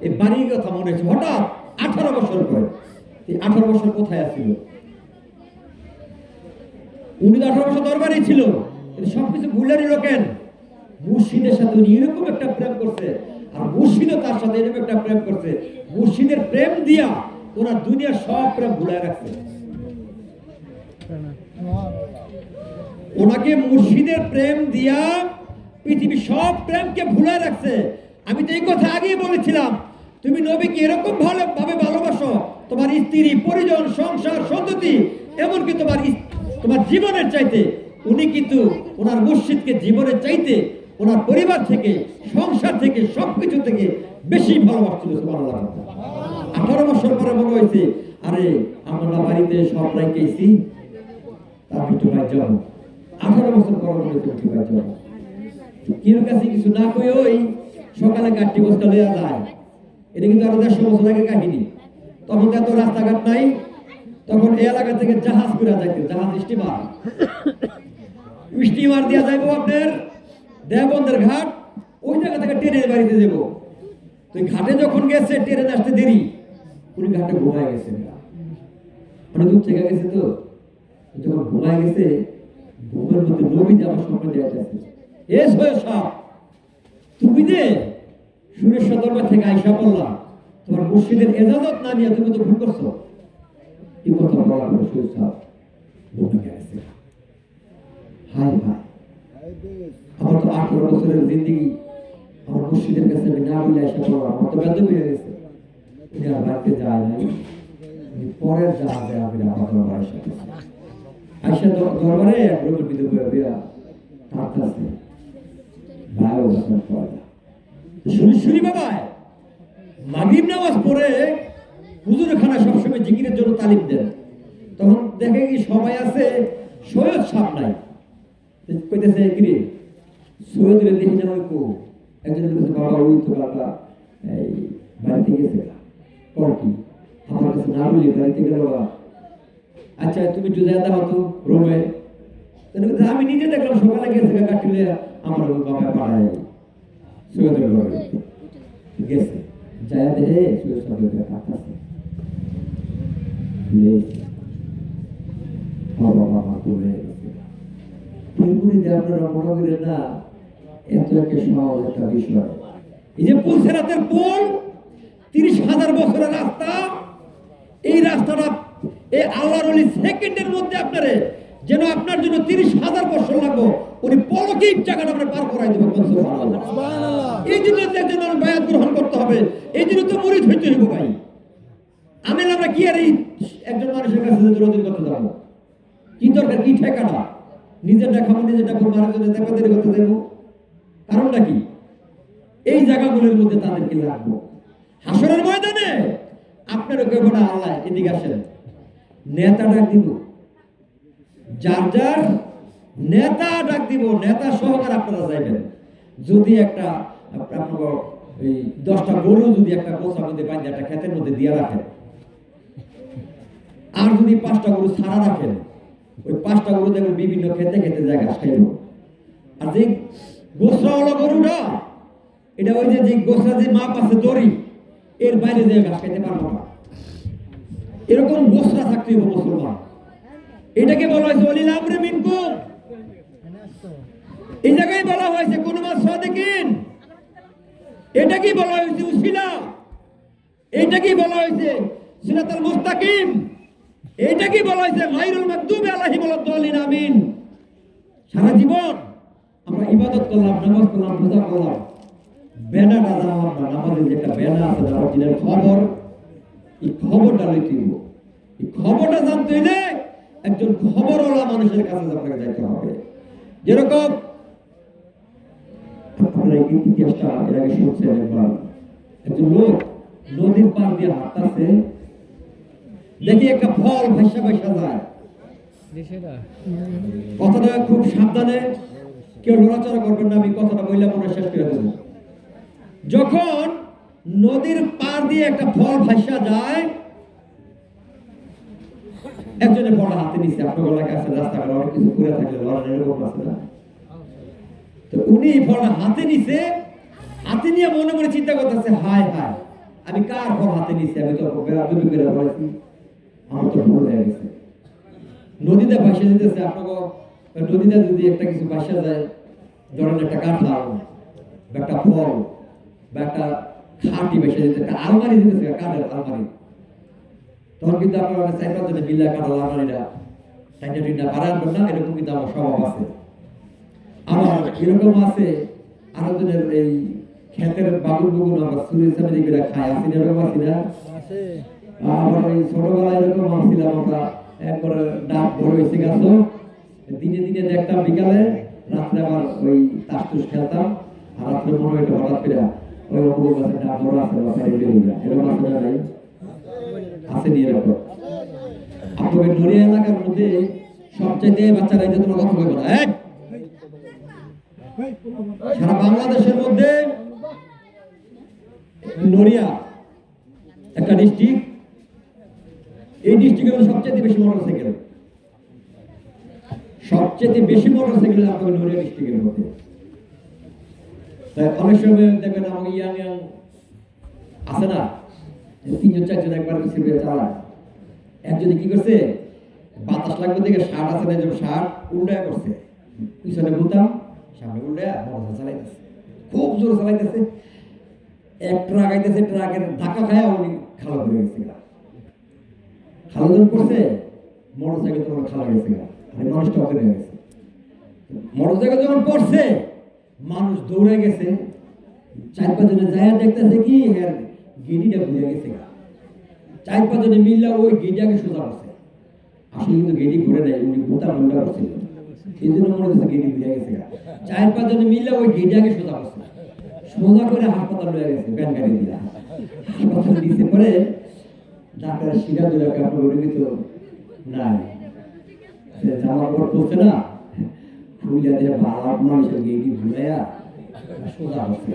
এই বাড়ির কথা মনে হয়েছে হঠাৎ 18 বছর পরে। এই 18 বছর কোথায় আসছিল? উনি তো 18 বছর দরবারই ছিল, সবকিছু ভুলে নিল কেন? মুর্শিদের সাথে উনি এরকম একটা প্রেম করছে, আর মুর্শিদও তার সাথে এরকম একটা প্রেম করছে। মুর্শিদের প্রেম দিয়া ওনার দুনিয়ার সব প্রেম ভুলে রাখছে। ওনাকে মুর্শিদের প্রেম দিয়া পৃথিবীর সব প্রেমকে ভুলে রাখছে। আমি তো এই কথা আগেই বলেছিলাম, তুমি নবীকে এরকম ভাবে ভালোবাসো, তোমার স্ত্রী, পরিজন, সংসার, সন্ততি, এমনকি তোমার জীবনের চাইতে উনি কিন্তু ওনার মুর্শিদকে জীবনের চাইতে, ওনার পরিবার থেকে, সংসার থেকে, সবকিছু থেকে বেশি ভালোবাসছিল। সুবহানাল্লাহ। 18 বছর পরে মনে হয়েছে, আরে আমরা বাড়িতে সব রাইকেছি, তার একটু ভাই যাবো। 18 বছর পর মনে হয়েছে একটু ভাই যাবো। কির কাছে কিছু না কই, ওই সকালে গাড়ি বস্তা লইয়া যায়। এটা কিন্তু আরো 150 বছর আগে কাহিনী। তখন এত রাস্তাঘাট নাই, তখন এই এলাকা থেকে জাহাজ করে যাইতে, জাহাজ স্টিমার দিয়া যাইবো আপনার দেওবন্দের ঘাট, ওই জায়গা থেকে ট্রেনের বাড়িতে যাবো। তো ঘাটে যখন গেছে, ট্রেন আসতে দেরি, উনি ঘাটে ঘুমায় গেছেন, অনেক দূর থেকে গেছে। তো যখন ঘুমায় গেছে, ঘুমের মধ্যে নবী যে আমার স্বপ্ন দেখাচ্ছে, এ সৈয়দ সাহেব, তুমি যে সুরেশ্বর দরবার থেকে আইসা পড়লাম, তোমার মুর্শিদের এজাজত না নিয়ে তুমি তো ভুল করছো। এই কথা বলার পরে সৈয়দ সাহেব ঘুমে গেছে। হায় হায়, আমার তো 18 বছরের জিন্দিগি, আমার মুর্শিদের কাছে আমি না বলে আইসা পড়লাম, আমার তো বেদম হয়ে গেছে। উনি আর বাড়িতে যায় নাই, পরের জাহাজে আমি আমার দরবারে আইসা দরবারে এক রকম বিধু বিয়া তার কাছে ভাইও যখন পড়ে শুনি বাবায় মাগরিব নামাজ পড়ে হুজুরখানা সবসময় জিকিরের জন্য তালিম দেন, তখন দেখে কি সবাই আছে, সৈয়দ সাপ নাই, কইতেছে কি রে সৈয়দের দেখে যেন কো একজন বলতেছে বাবা ওই তো বাবা এই বাড়িতে গেছে কর কি আমার কাছে না বলি বাড়িতে গেল বাবা, আচ্ছা তুমি একটু যা দাও তো রুমে, আমি নিজে দেখলাম সকালে গেছে কাটিলে আমার বাবা পাড়ায় সৈয়দের ঘরে গেছে, যায় দেখে সৈয়দ সাহেবের কাছে বাবা মা করে গেছে। পুরোপুরি আপনারা মনে করেন না এত একটা সহজ একটা বিষয়। এই যে পুলসেরাতের পুল 30,000 বছরের রাস্তা, এই রাস্তাটা এই আল্লাহর ওলি সেকেন্ডের মধ্যে আপনারে যেন আপনার জন্য 30,000 বছর লাগবে, উনি পলকিক জায়গাটা আমরা পার করাই দেবো। এই জন্য একজন বায়াত গ্রহণ করতে হবে, এই জন্য তো মুরিদ হইতে হইব ভাই। আমি আমরা কি আর এই একজন মানুষের কাছে দৌড়াদৌড়ি করতে যাবো, কি দরকার, কি ঠেকাটা, নিজেরটা খাবো নিজেরটা করবো আরেকজনের দেখাদেরি করতে দেবো, কারণটা কি? এই জায়গাগুলোর মধ্যে তাদেরকে রাখবো। হাসরের ময়দানে আপনার কেবল আল্লাহ এদিকে আসেন, নেতা ডাক দিব, যার যার নেতা ডাক দিব, নেতা সহকার আপনারা যাইবেন। যদি একটা আপনার এই 10টা গরু যদি একটা কোচার মধ্যে বাঁধে একটা ক্ষেতের মধ্যে দিয়ে রাখেন, আর যদি 5টা গরু ছাড়া রাখেন, ওই 5টা গরু দেখবেন বিভিন্ন খেতে খেতে যায় ঘাস খাইব। আর যে গোসরাওয়ালা গরুটা, এটা ওই যে গোসরা যে মাপ আছে দড়ি, এর বাইরে যে ঘাস খাইতে পারবো না, এরকম গোসরা থাকতে হবে মুসলমান। এটাকে বলা হয়েছে ওয়ালিল আমরি মিনকুম, এই জায়গায় বলা হয়েছে কোন মাস সাদিকিন, এটাকে বলা হয়েছে উসিলা, এটাকে বলা হয়েছে সিরাতাল মুস্তাকিম, এটাকে বলা হয়েছে গায়রুল মাগদুবি আলাইহিম ওয়ালাদ-দাল্লিন আমিন। সারা জীবন আমরা ইবাদত করলাম, নামাজ করলাম, রোজা করলাম, বেনাটা জানলাম না, নামাজের যে একটা বেনা আছে নামাজের খবর, এই খবরটা লইতে হইব। এই খবরটা জানতে হইলে একজন খবরওয়ালা মানুষের কাছে আপনাকে যাইতে হবে। যেরকম আপনারা এই ইতিহাসটা এর আগে শুনছেন একবার, একজন লোক নদীর পার দিয়ে হাঁটতেছে, দেখি একটা ফল ভাসা ভাসা যায়, কথাটা খুব সাবধানে কেউ লড়াচড়া করবেন না, আমি কথাটা বললে মনে শেষ করে দেব। যখন নদীর পার দিয়ে একটা ফল ভাসা যায়, একজনের ফলটা হাতে নিচ্ছে, আপনার এলাকায় আছে রাস্তাঘাট অনেক কিছু করে থাকলে এরকম আছে না, তো উনি ফলটা হাতে নিছে, হাতে নিয়ে মনে মনে চিন্তা করতেছে, হায় হায় আমি কার ফল হাতে নিচ্ছি, আমি তো বেয়াদবি করে বলেছি, আমার তো ভুল হয়ে গেছে। নদীতে ভাসে যেতেছে, আপনাকে নদীতে যদি একটা কিছু ভাসা যায়, ধরেন একটা কাঁঠাল বা একটা ফল বা একটা খাঁটি ভেসে যেতে, একটা আলমারি দিতেছে, কাঠের আলমারি, তখন কিন্তু আপনার 4-5 জনে বিল্লা কাঁঠাল আলমারিটা টাইটা টিন্টা পারে আনবেন না, এরকম কিন্তু আমার স্বভাব আছে। আমার এরকম আছে আরেকজনের এই ক্ষেতের বাবুল বুগুন আমরা সুরি সামনে করে খাই, আসি না, এরকম আছি না? আমার এই ছোটবেলায় এরকম আসছিলাম, আমরা একবার ডাব বড় হয়েছে গাছ, দিনে দিনে দেখতাম বিকালে, রাত্রে আবার ওই তাস তুস খেলতাম, আর রাত্রে মনে হইতো হঠাৎ করে ওই অপর গাছে ডাব বড় আছে বা ফেরে বেরিয়ে, এরকম আছে না নাই? আসেনি এরকম? আপনাদের নড়িয়া এলাকার মধ্যে সবচাইতে বাচ্চারা এই যে তোমার কথা বলবো না, সারা বাংলাদেশের মধ্যে নড়িয়া একটা ডিস্ট্রিক্ট, এই ডিস্ট্রিক্টের মধ্যে সবচেয়ে বেশি মোটরসাইকেল, সবচেয়ে বেশি মোটরসাইকেল আপনাদের নড়িয়া ডিস্ট্রিক্টের মধ্যে। তাই অনেক সময় দেখবেন আমাকে ইয়াং ইয়াং আছে না, 3-4 একবার সিরিয়াল চালায়, একজনে কি করছে, বাতাস লাগবে দেখে শার্ট আছে না, যেমন শার্ট উল্টায় করছে, পিছনে বুতাম সামনে উল্টায় মোটরসাইকেল চালাইতেছে, খুব জোরে চালাইতেছে, এক ট্রাক আইতেছে, ট্রাকের ধাক্কা খায় উনি খালা ধরে গেছে, খালা যখন করছে মোটরসাইকেল তোমার খালা গেছে, আর মানুষটা অজ্ঞান হয়ে গেছে। মোটরসাইকেল যখন পড়ছে মানুষ দৌড়ে গেছে, 4-5 জনে যায় দেখতেছে কি এর গেডিটা ঘুরে গেছে, 4-5 জনে মিললে ওই গেডিটাকে সোজা করছে, আসলে কিন্তু গেডি ঘুরে নেয়, উনি গোটা ঘন্টা করছিল, এই জন্য মনে হচ্ছে গেটে ঘুরে গেছে গা। 4-5 জনে মিলে ওই গেটে আগে সোজা করছে, সোজা করে হাসপাতাল লয়ে গেছে ব্যান গাড়ি দিয়া। হাসপাতাল দিতে পরে ডাক্তার সিরাজুল হক আপনার রোগী তো নাই, জামা কাপড় পরছে না, খুলিয়া দিয়ে বালা মানুষের গেটে ঘুরাইয়া সোজা করছে।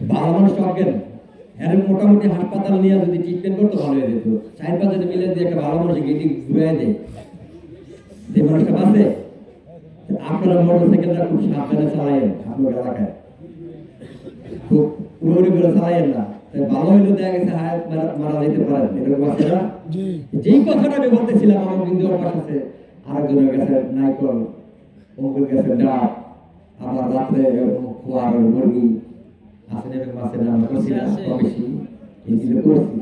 বালা মানুষ অজ্ঞান, এর মোটামুটি হাসপাতাল নিয়ে যদি ট্রিটমেন্ট করতে ভালো হয়ে যেত। 4-5 জনে মিলে দিয়ে একটা ভালো মানুষের গেটে ঘুরাই দেয়, যে মানুষটা বাঁচে। আপনারা মোটরসাইকেলটা খুব সাবধানে চালাইয়েন, আপনার এলাকায় খুব উড়ে করে চালাইয়েন না, ভালো হইলো দেখা গেছে হায়াত মারা যেতে পারেন, এরকম আছে না? যেই কথাটা আমি বলতেছিলাম, আমার বিন্দু অভ্যাস আছে, আরেকজনের কাছে নাইকল, অঙ্কুর কাছে ডাব, আবার রাত্রে খোয়ার মুরগি আছে, এরকম আছে না? আমরা করছি না বেশি, এইগুলো করছি।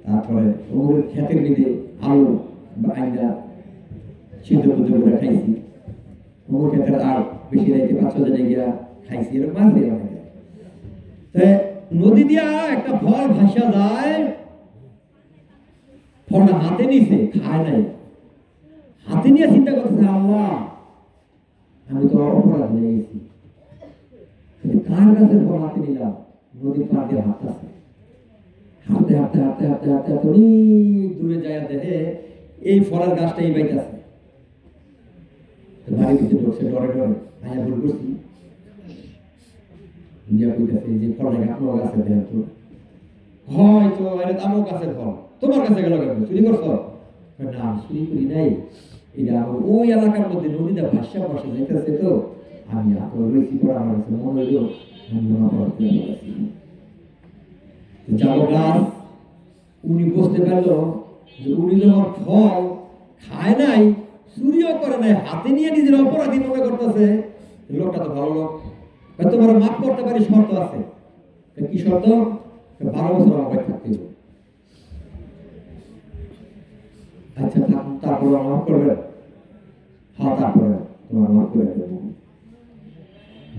তারপরে অঙ্কুর ক্ষেতের দিকে আলু বা আইনা সিদ্ধ বুদ্ধ করে খাইছি, অঙ্কুর ক্ষেতের আর বেশি রাইতে 5-6 জনে গিয়া খাইছি, এরকম আছে অনেকে। নদী দিয়া একটা ফল ভাসা যায়, ফলটা হাতে নিছে, খায় নাই, হাতে নিয়ে চিন্তা করতেছে, আল্লাহ আমি তো অপরাধ হয়ে গেছি, কার কাছে ফল হাতে নিলাম? নদীর পার দিয়ে হাঁটতেছে, হাঁটতে হাঁটতে হাঁটতে হাঁটতে হাঁটতে হাঁটতে অনেক দূরে যায়, দেখে এই ফলের গাছটা এই বাইতেছে, বাড়ির ভিতরে ঢুকছে ডরে ডরে, আয়া ভুল করছি যে ফলটা আপনার কাছে দেয় তো হয়তো এটা তো আমার কাছের ফল, তোমার কাছে গেল কেন? চুরি করছো? না চুরি করি নাই, এটা ওই এলাকার মধ্যে নদীটা ভাষা ভাষা যাইতেছে, তো আমি আপনার রয়েছি পরে আমার কাছে মনে হইল যাবো গাছ। উনি বুঝতে পারলো যে উনি যখন ফল খায় নাই, চুরিও করে নাই, হাতে নিয়ে নিজের অপরাধী মনে করতেছে, লোকটা তো ভালো লোক, তোমার মাফ করতে পারি, শর্ত আছে। কি শর্ত? 12 বছর আমার ভাই থাকতে হবে। আচ্ছা তারপরে মাফ করবে? হ্যাঁ তারপরে তোমার মাফ করে দেবো।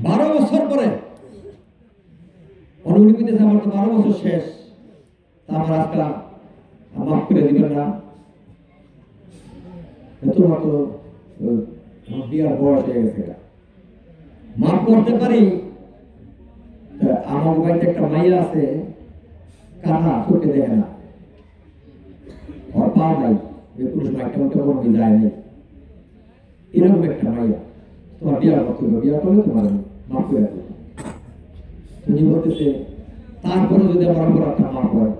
12 বছর পরে অনুলিপিতে আমার তো 12 বছর শেষ, তা আমার আজকাল মাফ করে দিবেন না? তোমার তো বিয়ার বয়স হয়ে গেছে, মাফ করতে পারি। আমার বাড়িতে একটা মাইয়া আছে, কানা, চোখে দেখে না, ওর পা নাই, পুরুষ মাইটা ওটা কোনো যায় নাই, এরকম একটা মাইয়া, তোমার বিয়া করতে হবে, বিয়া করলে তোমার মাফ করে দেবে। তুমি বলতেছে তারপরে যদি আমার অপরাধটা মাফ হয়,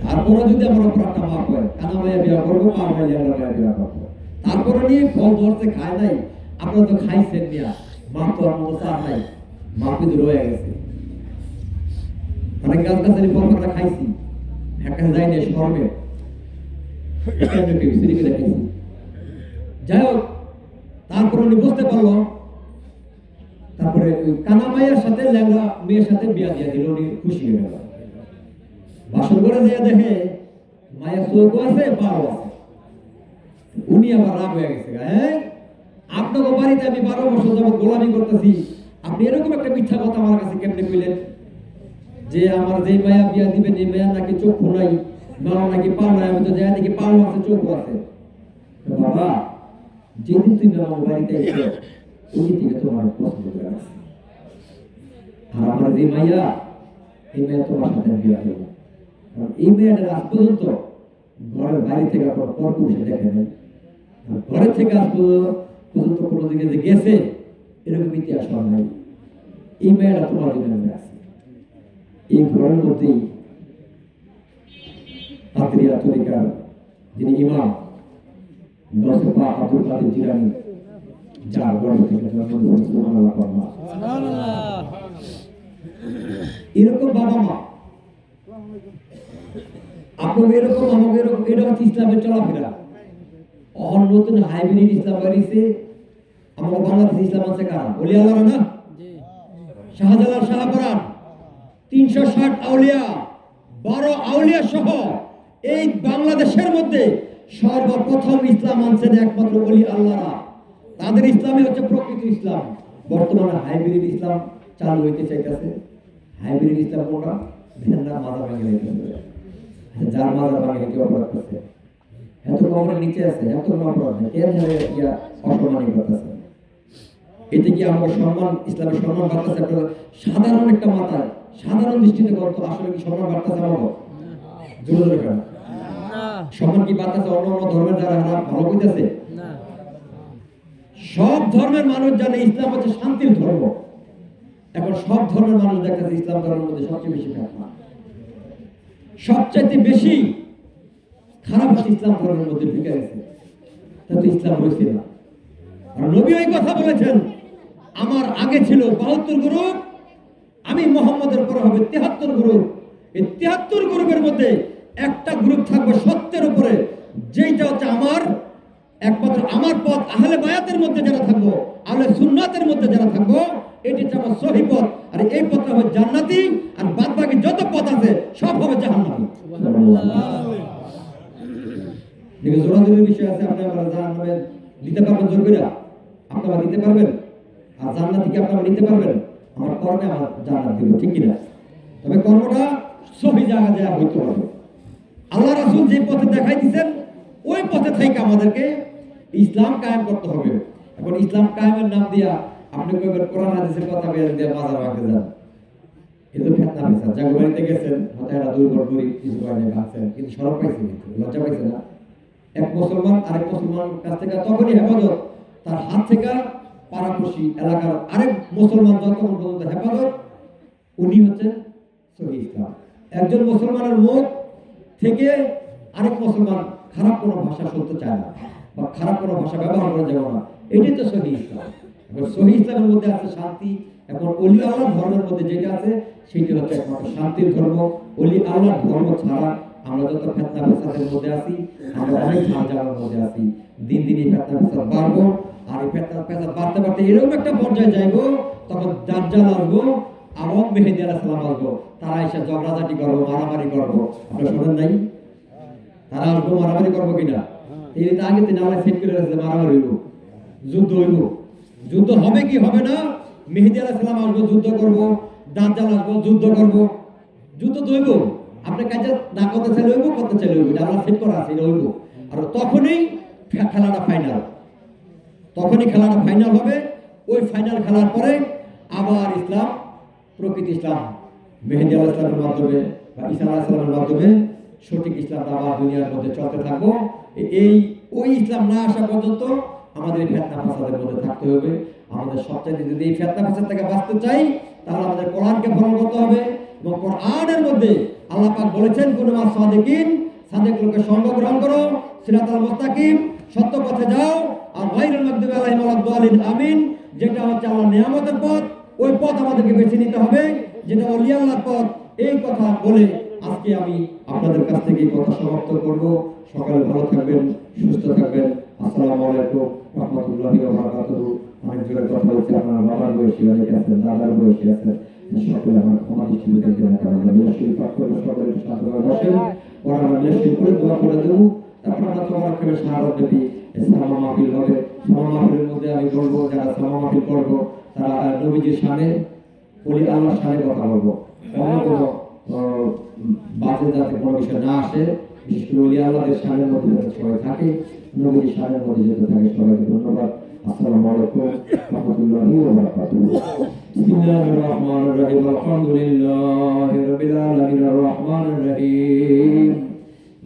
তারপরে যদি আমার অপরাধটা মাফ হয়, কানা মাইয়া বিয়া করবো, পা মাইয়া বিয়া করবো, তারপরে নিয়ে ফল ধরতে খায় নাই, আপনারা তো খাইছেন নিয়া, মাফ তো আর মতো চার নাই, মাফ কিন্তু রয়ে গেছে। অনেক গাছ গাছালি ফল আমরা খাইছি, একটা যাই না শর্মে খাইছি। যাই হোক, তারপরে উনি বুঝতে পারলো, তারপরে ওই কানা মায়ের সাথে ল্যাংড়া মেয়ের সাথে বিয়া দিয়ে দিল, উনি খুশি হয়ে গেল। বাসর করে দিয়ে দেখে মায়ের চোখ আছে, পাও আছে, উনি আবার রাগ হয়ে গেছে, হ্যাঁ আপনাকে বাড়িতে আমি 12 বছর যাবত গোলামি করতেছি, আপনি এরকম একটা মিথ্যা কথা আমার কাছে কেমনে কইলেন যে আমার যে মায়া বিয়া দিবেন এই মায়া নাকি চক্ষু নাই, মাও নাকি পাও নাই, আমি তো যাই নাকি পাও আছে, চক্ষু আছে। বাবা যেদিন তুমি আমার বাড়িতে এসে ওই থেকে তোমার পছন্দ করে আছে, আর আমার যে মাইয়া এই মায়া তোমার সাথে বিয়া দেবো, কারণ এই মেয়েটা আজ পর্যন্ত ঘরের বাইরে থেকে পরপুরুষে দেখে নেই, ঘরের থেকে আজ পর্যন্ত কোনো দিকে যে গেছে এরকম ইতিহাস নাই। এই মেয়েটা তোমার জন্য আমি আছি। এই ঘরের মধ্যেই কাদরিয়া তরিকার যিনি ইমাম গৌসে পাক আব্দুল কাদের জিলানী, যার গর্ভ থেকে জন্ম দিয়েছে, সুবহানাল্লাহ পড়বা। এরকম বাবা মা আপনাদের এরকম, আমাদের এরকম, এটা হচ্ছে ইসলামের চলাফেরা। অহন নতুন হাইব্রিড ইসলাম বাড়িছে, আমরা বাংলাদেশ ইসলাম আছে কারা? ওলি আল্লাহরা না? শাহজালাল শাহপরান 360 আউলিয়া, 12 আউলিয়া সহ এই বাংলাদেশের মধ্যে সর্বপ্রথম ইসলাম আনছেন একমাত্র ওলি আল্লাহরা। তাদের ইসলামই হচ্ছে প্রকৃত ইসলাম। বর্তমানে হাইব্রিড ইসলাম চালু হইতে চাইতেছে। হাইব্রিড ইসলাম কোনটা? ভেন্না মাথা ভেঙে যাইতেছে, যার মাথা ভাঙে কি অপরাধ করছে। এত কবরের নিচে আছে, এত কোনো অপরাধ নেই, এর জন্য ইয়া অসম্মানী করতেছে। এতে কি আমাদের সম্মান, ইসলামের সম্মান বাড়তেছে? সাধারণ একটা মাথায় সাধারণ দৃষ্টিতে করতো, আসলে কি সম্মান বাড়তেছে আমাদের? জোরে জোরে কেন সম্মান কি বাড়তেছে? অন্য অন্য ধর্মের যারা ভালো কইতেছে, সব ধর্মের মানুষ জানে ইসলাম হচ্ছে শান্তির ধর্ম। এখন সব ধর্মের মানুষ দেখতেছে ইসলাম ধর্মের মধ্যে সবচেয়ে বেশি ফেতনা, সবচাইতে বেশি খারাপ হচ্ছে ইসলাম ধর্মের মধ্যে ঢুকে গেছে। তাতে ইসলাম রয়েছে না। আর নবী এই কথা বলেছেন, আমার আগে ছিল 72 গ্রুপ, আমি মুহাম্মদের পরে হবে 73 গ্রুপ। এই 73 গ্রুপের মধ্যে একটা গ্রুপ থাকবে সত্যের উপরে, যেটা হচ্ছে আমার একমাত্র আমার পথ, আহলে বায়াতের মধ্যে যারা থাকবো, আহলে সুন্নাতের মধ্যে যারা থাকবো, এটি হচ্ছে আমার সহি পথ। আর এই পথটা হবে জান্নাতি, আর বাদ বাকি যত পথ আছে সব হবে জাহান্নামী। দেখে জোরাজোরির বিষয় আছে, আপনি আমার জাহান্নামে দিতে পারবেন জোর করে? আপনারা দিতে পারবেন? আর জান্নাত থেকে আপনারা নিতে পারবেন? আমার কর্মে আমার জান্নাত দিব, ঠিক কিনা? তবে কর্মটা সহি জায়গা যায় হইতে হবে। আল্লাহ রাসূল যে পথে দেখাই দিয়েছেন, ওই পথে থেকে আমাদেরকে ইসলাম কায়েম করতে হবে। এখন ইসলাম কায়েমের নাম দিয়া আপনি কইবেন কোরআন হাদিসের কথা বের দিয়ে মাজার ভাঙতে যান, এটা তো ফিতনা পেছার। জাগো বাড়িতে গেছেন, হয়তো এরা দুর্বল গরিব কিছু কয়নি ভাঙছেন, কিন্তু সরব পাইছে, কিন্তু লজ্জা পাইছে না? এক মুসলমান আরেক মুসলমানের কাছ থেকে তখনই হেফাজত, তার হাত থেকে পাড়াপড়শি এলাকার আরেক মুসলমান যতক্ষণ পর্যন্ত হেফাজত, উনি হচ্ছেন সহি ইসলাম। একজন মুসলমানের মুখ থেকে আরেক মুসলমান খারাপ কোনো ভাষা শুনতে চায় না, বা খারাপ কোনো ভাষা ব্যবহার করা যাবে না, এটাই তো সহি ইসলাম। এখন সহি ইসলামের মধ্যে আছে শান্তি। এখন অলি আল্লাহর ধর্মের মধ্যে যেটা আছে সেইটা হচ্ছে একমাত্র শান্তির ধর্ম। অলি আল্লাহর ধর্ম ছাড়া আমরা যত ফিতনা ফেসাদের মধ্যে আছি, আমরা অনেক ঝামেলার মধ্যে আছি। দিন দিন এই ফিতনা ফেসাদ বাড়বো, আর এই ফিতনা ফেসাদ বাড়তে বাড়তে এরকম একটা পর্যায়ে যাইবো, তখন দাজ্জাল আসবো, এবং মেহেদী আলাইহিস সালাম আসবো, তারা এসে ঝগড়াঝাটি করবো, মারামারি করবো। আপনারা শোনেন নাই? তারা আসবো, মারামারি করবো কিনা? এই তো আগে তিনি আল্লাহ সেট করে রাখছে, মারামারি হইব, যুদ্ধ হইব। যুদ্ধ হবে কি হবে না? মেহেদী আলাইহিস সালাম আসবো, যুদ্ধ করবো, দাজ্জাল আসবো, যুদ্ধ করবো। যুদ্ধ তো হইব, আপনি কাজে না করতে চাইলে হইব, করতে চাইলে হইব, এটা আল্লাহ সেট করা আছে, এটা হইব। আর তখনই খেলাটা ফাইনাল, তখনই খেলাটা ফাইনাল হবে। ওই ফাইনাল খেলার পরে আবার ইসলাম, প্রকৃত ইসলাম মেহেদী আলাইহিস সালামের মাধ্যমে বা ঈসা আলাইহিস সালামের মাধ্যমে সঠিক ইসলামটা আবার দুনিয়ার মধ্যে চলতে থাকবো। এই ওই ইসলাম না আসা পর্যন্ত আমাদের ফিতনা ফাসাদের মধ্যে থাকতে হবে। আমাদের সবচেয়ে যদি এই ফিতনা ফাসাদ থেকে বাঁচতে চাই, তাহলে আমাদের কোরআনকে ফলো করতে হবে। এবং কোরআনের মধ্যে আল্লাহ পাক বলেছেন, কুনু সাদিকিন, সাদিক লোকের সঙ্গ গ্রহণ করো, সিরাতাল মুস্তাকিম, সত্য পথে যাও, আর গায়রুল মাগদুবি আলাইহিম ওয়ালাদ-দালিন, আমিন, যেটা হচ্ছে আল্লাহর নিয়ামতের পথ, ওই পথ আমাদেরকে বেছে নিতে হবে, যেটা ওলি আল্লাহর পথ। এই কথা বলে আজকে আমি আপনাদের কাছ থেকে এই কথা সমাপ্ত করব। সকালে ভালো থাকবেন, সুস্থ থাকবেন। আসসালামু আলাইকুম রাহমাতুল্লাহি ওয়া বারাকাতুহু। অনেক জোরে কথা হচ্ছে, আপনার বাবার বয়সী অনেক আছেন, দাদার বয়সী আছেন, সকলে আমার ক্ষমা দৃষ্টিতে দেখবেন। আমরা মিলাশরীফ পাঠ করে সকলে শান্তভাবে বসেন, পরে আমরা মিলাশরীফ করে দোয়া করে দেবো। তারপর আমরা তোমার করে শাহাদাত দেবী সালামা মাহফিল হবে। সালামা মাহফিলের মধ্যে আমি বলবো, যারা সালামা মাহফিল করবো তারা নবীজির শানে, ওলি আল্লাহর শানে কথা বলবো। অন্য কোনো বাজে যাতে কোনো বিষয় না আসে, বিশেষ করে ওলি আল্লাহদের শানের মধ্যে যাতে সবাই থাকে, নবীজির শানের মধ্যে যেতে থাকে। সবাইকে ধন্যবাদ। আসসালামু আলাইকুম রাহমাতুল্লাহি ওয়া বারাকাতুহু। বিসমিল্লাহির রহমানির রহিম। আলহামদুলিল্লাহি রাব্বিল আলামিন, আর রহমানির রহিম,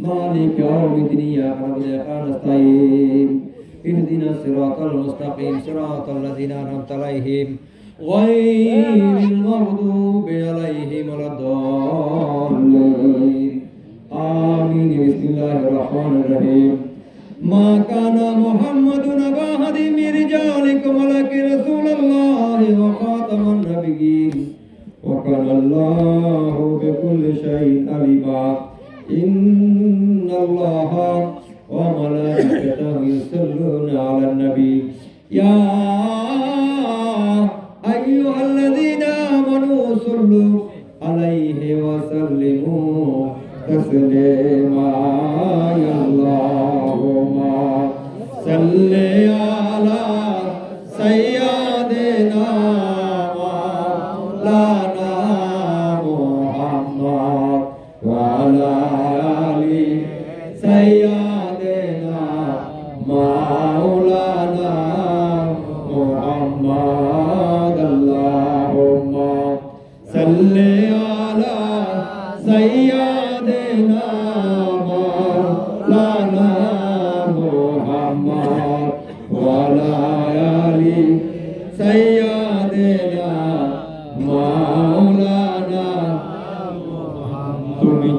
মালিক ইয়াউমিদ্দিন, ইয়্যাকা না'বুদু ওয়া ইয়্যাকা নাস্তাঈন, ইহদিনাস সিরাতাল মুস্তাকিম, সিরাতাল্লাযীনা আন'আমতা আলাইহিম, গায়রিল মাগদুবি আলাইহিম ওয়ালাদ-দাল্লিন, আমিন। বিসমিল্লাহির রহমানির রহিম। মা কানা মুহাম্মাদুন আবা আহাদিম মির রিজালিকুম ওয়ালাকিন রাসূলুল্লাহি ওয়া খাতামান নাবিয়্যিন, ওয়া কানা আল্লাহু বিকুল্লি শাইইন আলিমা। ইন্নাল্লাহা ওয়া মালাইকাতাহু ইউসাল্লুনা আলান নবী, ইয়া আইয়ুহাল্লাযীনা আমানু সাল্লু আলাইহি ওয়া সাল্লিমু তাসলিমা। আল্লাহুম্মা সাল্লি আলা সাইয়্যিদিনা মাওলানা মুহাম্মদ ওয়া আলা আলি সাইয়্যিদিনা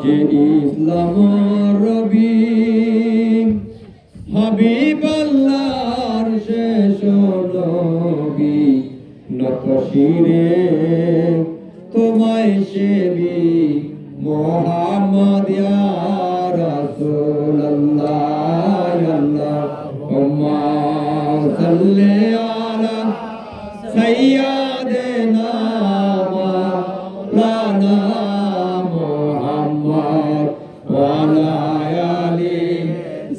যে ইসলাম রবি হাবিব আল্লাহর শেষ নবী নত শিরে তোমায় সেবি মোহাম্মদ ইয়া রাসূলুল্লাহ আল্লাহুম্মা সাল্লি আলা সাইয়্যিদিনা মাওলানা মুহাম্মদ ওয়া আলা আলি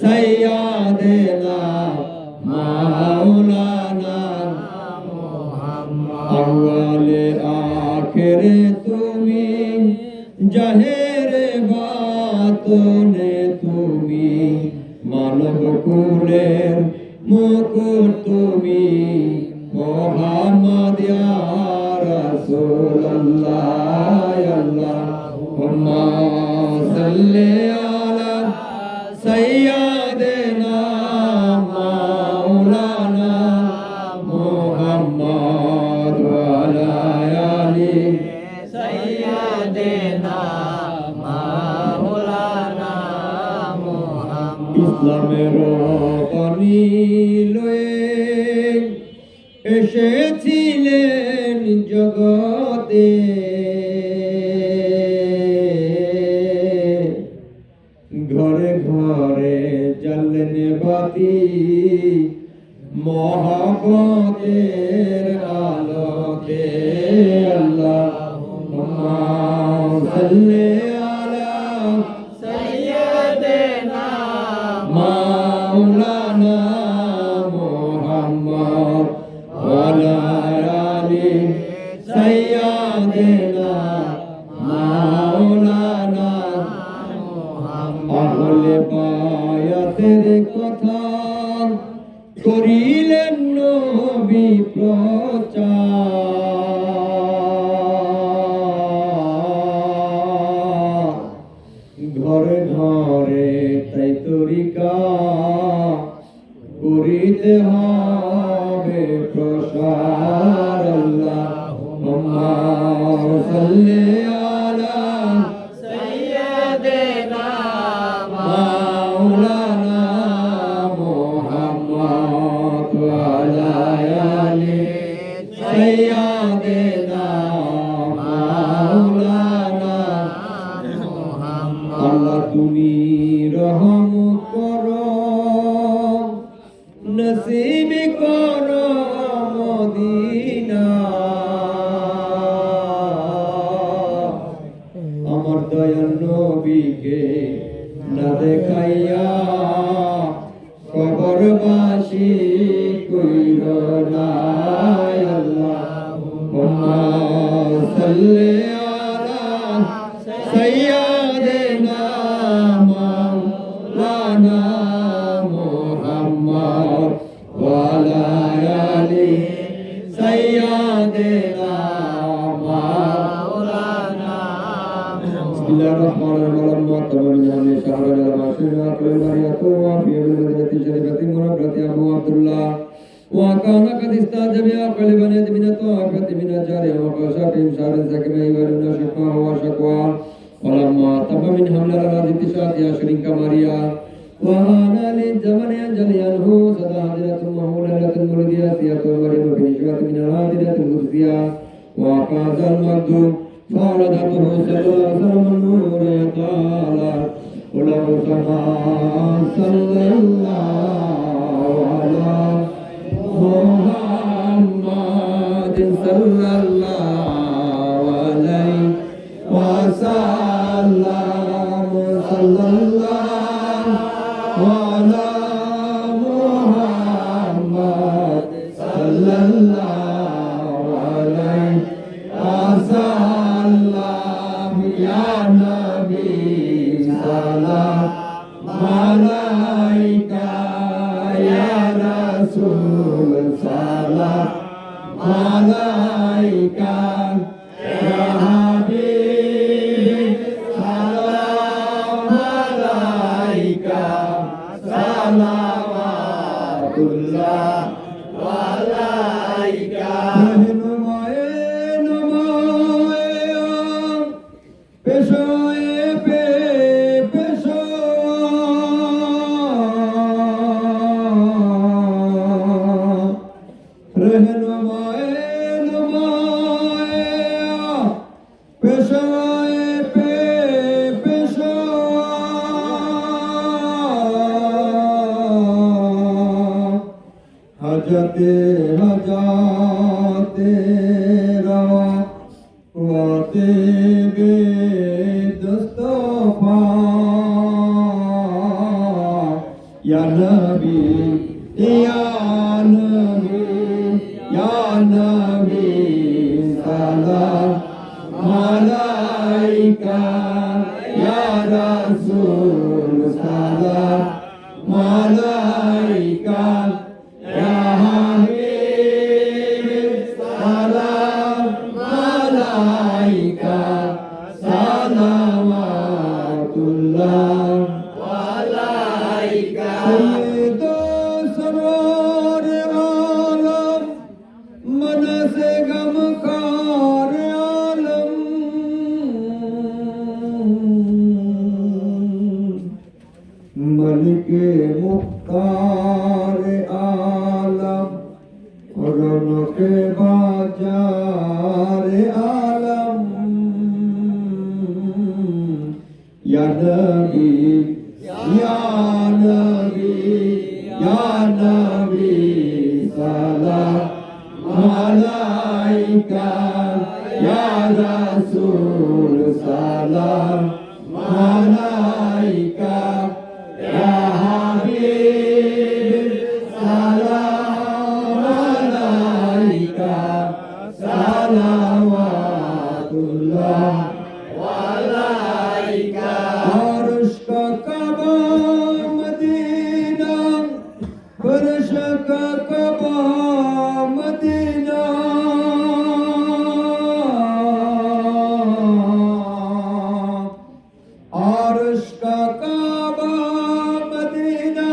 সাইয়্যিদিনা মাওলানা আউয়ালে আখেরে তুমি জাহেরে বাতনে তুমি মানব কুলের মুকুট তুমি মুহাম্মদ ইয়া রাসূলুল্লাহ আল্লাহুম্মা সাল্লি আলা সাইয়্যিদিনা মাওলানা মুহাম্মদ ওয়া আলা আলি সাইয়্যিদিনা মাওলানা মুহাম্মদ ইসলামের বাণী লয়ে এসেছিলেন জগতে ঘরে ঘরে জ্বললেন বাতি মহব্বতের আলোতে আল্লাহুম্মা সাল্লি আলা সাইয়্যিদিনা মাওলানা মুহাম্মদ ওয়া আলা আলি সাইয়্যিদিনা মাওলানা আহলে বায়াতের কথা করিলেন নবী প্রচার ঘরে ঘরে তাই তরিকা করিতে হবে প্রসার আল্লাহুম্মা সাল্লি আলা সাইয়্যিদিনা মাওলানা মুহাম্মদ ওয়া আলা আলি সাইয়্যিদিনা মাওলানা মুহাম্মদ আল্লাহ তুমি রহম করো নসিব করো মদিনা আমার দয়াল নবীকে না দেখাইয়া কবরবাসী কইর না আল্লাহুম্মা সাল্লি আলা সাইয়্যিদিনা মাওলানা মুহাম্মদ ওয়া আলা আলি সাইয়্যিদিনা মাওলানা বিসমিল্লাহির রহমানির রহিম তামান্না শাহরাল মাসুরা কুলমারিয়াতু ওয়া ফি al-madinati sharifati murabbati abu abdullah wa kana qad istajaba qalban yadminatu afati min ajari wa qashatim sharin zakima wa nashqa wa shaqwa walamma tabba min hamla raditi shati ashrin kamaria wa ana li zamani jaliyanhu sada hadiratun mahulalatun muridiyatiyatun wa li finishwat min al-hadiratul qudsiyah wa qazal maghdum فولدته صلى الله عليه وسلم النور تعالى ولو سما صلى الله على محمد صلى الله عليه وسلم صلى الله على محمد صلى الله عليه وسلم يا نبي سلام عليك يا رسول سلام عليك يا حبيب سلام عليك صلوات الله عليك পেশায় हजते हजाते रवा कुआते बे दस्तफा या नबी या नबी या नबी सलाम मलाइका या रसूल सलाम मलाइका या हबीब सलाम मलाइका सलावतुल्लाह मलाइका सैयदो सरवर आलम मन से गमखार आलम मलिक मुख्तार आलम रौनक बाजार आलम या नबी या नबी या नबी सलाम मलाइका या रसूल सलाम मलाइका या हबीब सलाम मलाइका सलावतुल्लाह मलाइका अर्श का कबा मदीना फर्श का कबा मदीना अर्श का कबा मदीना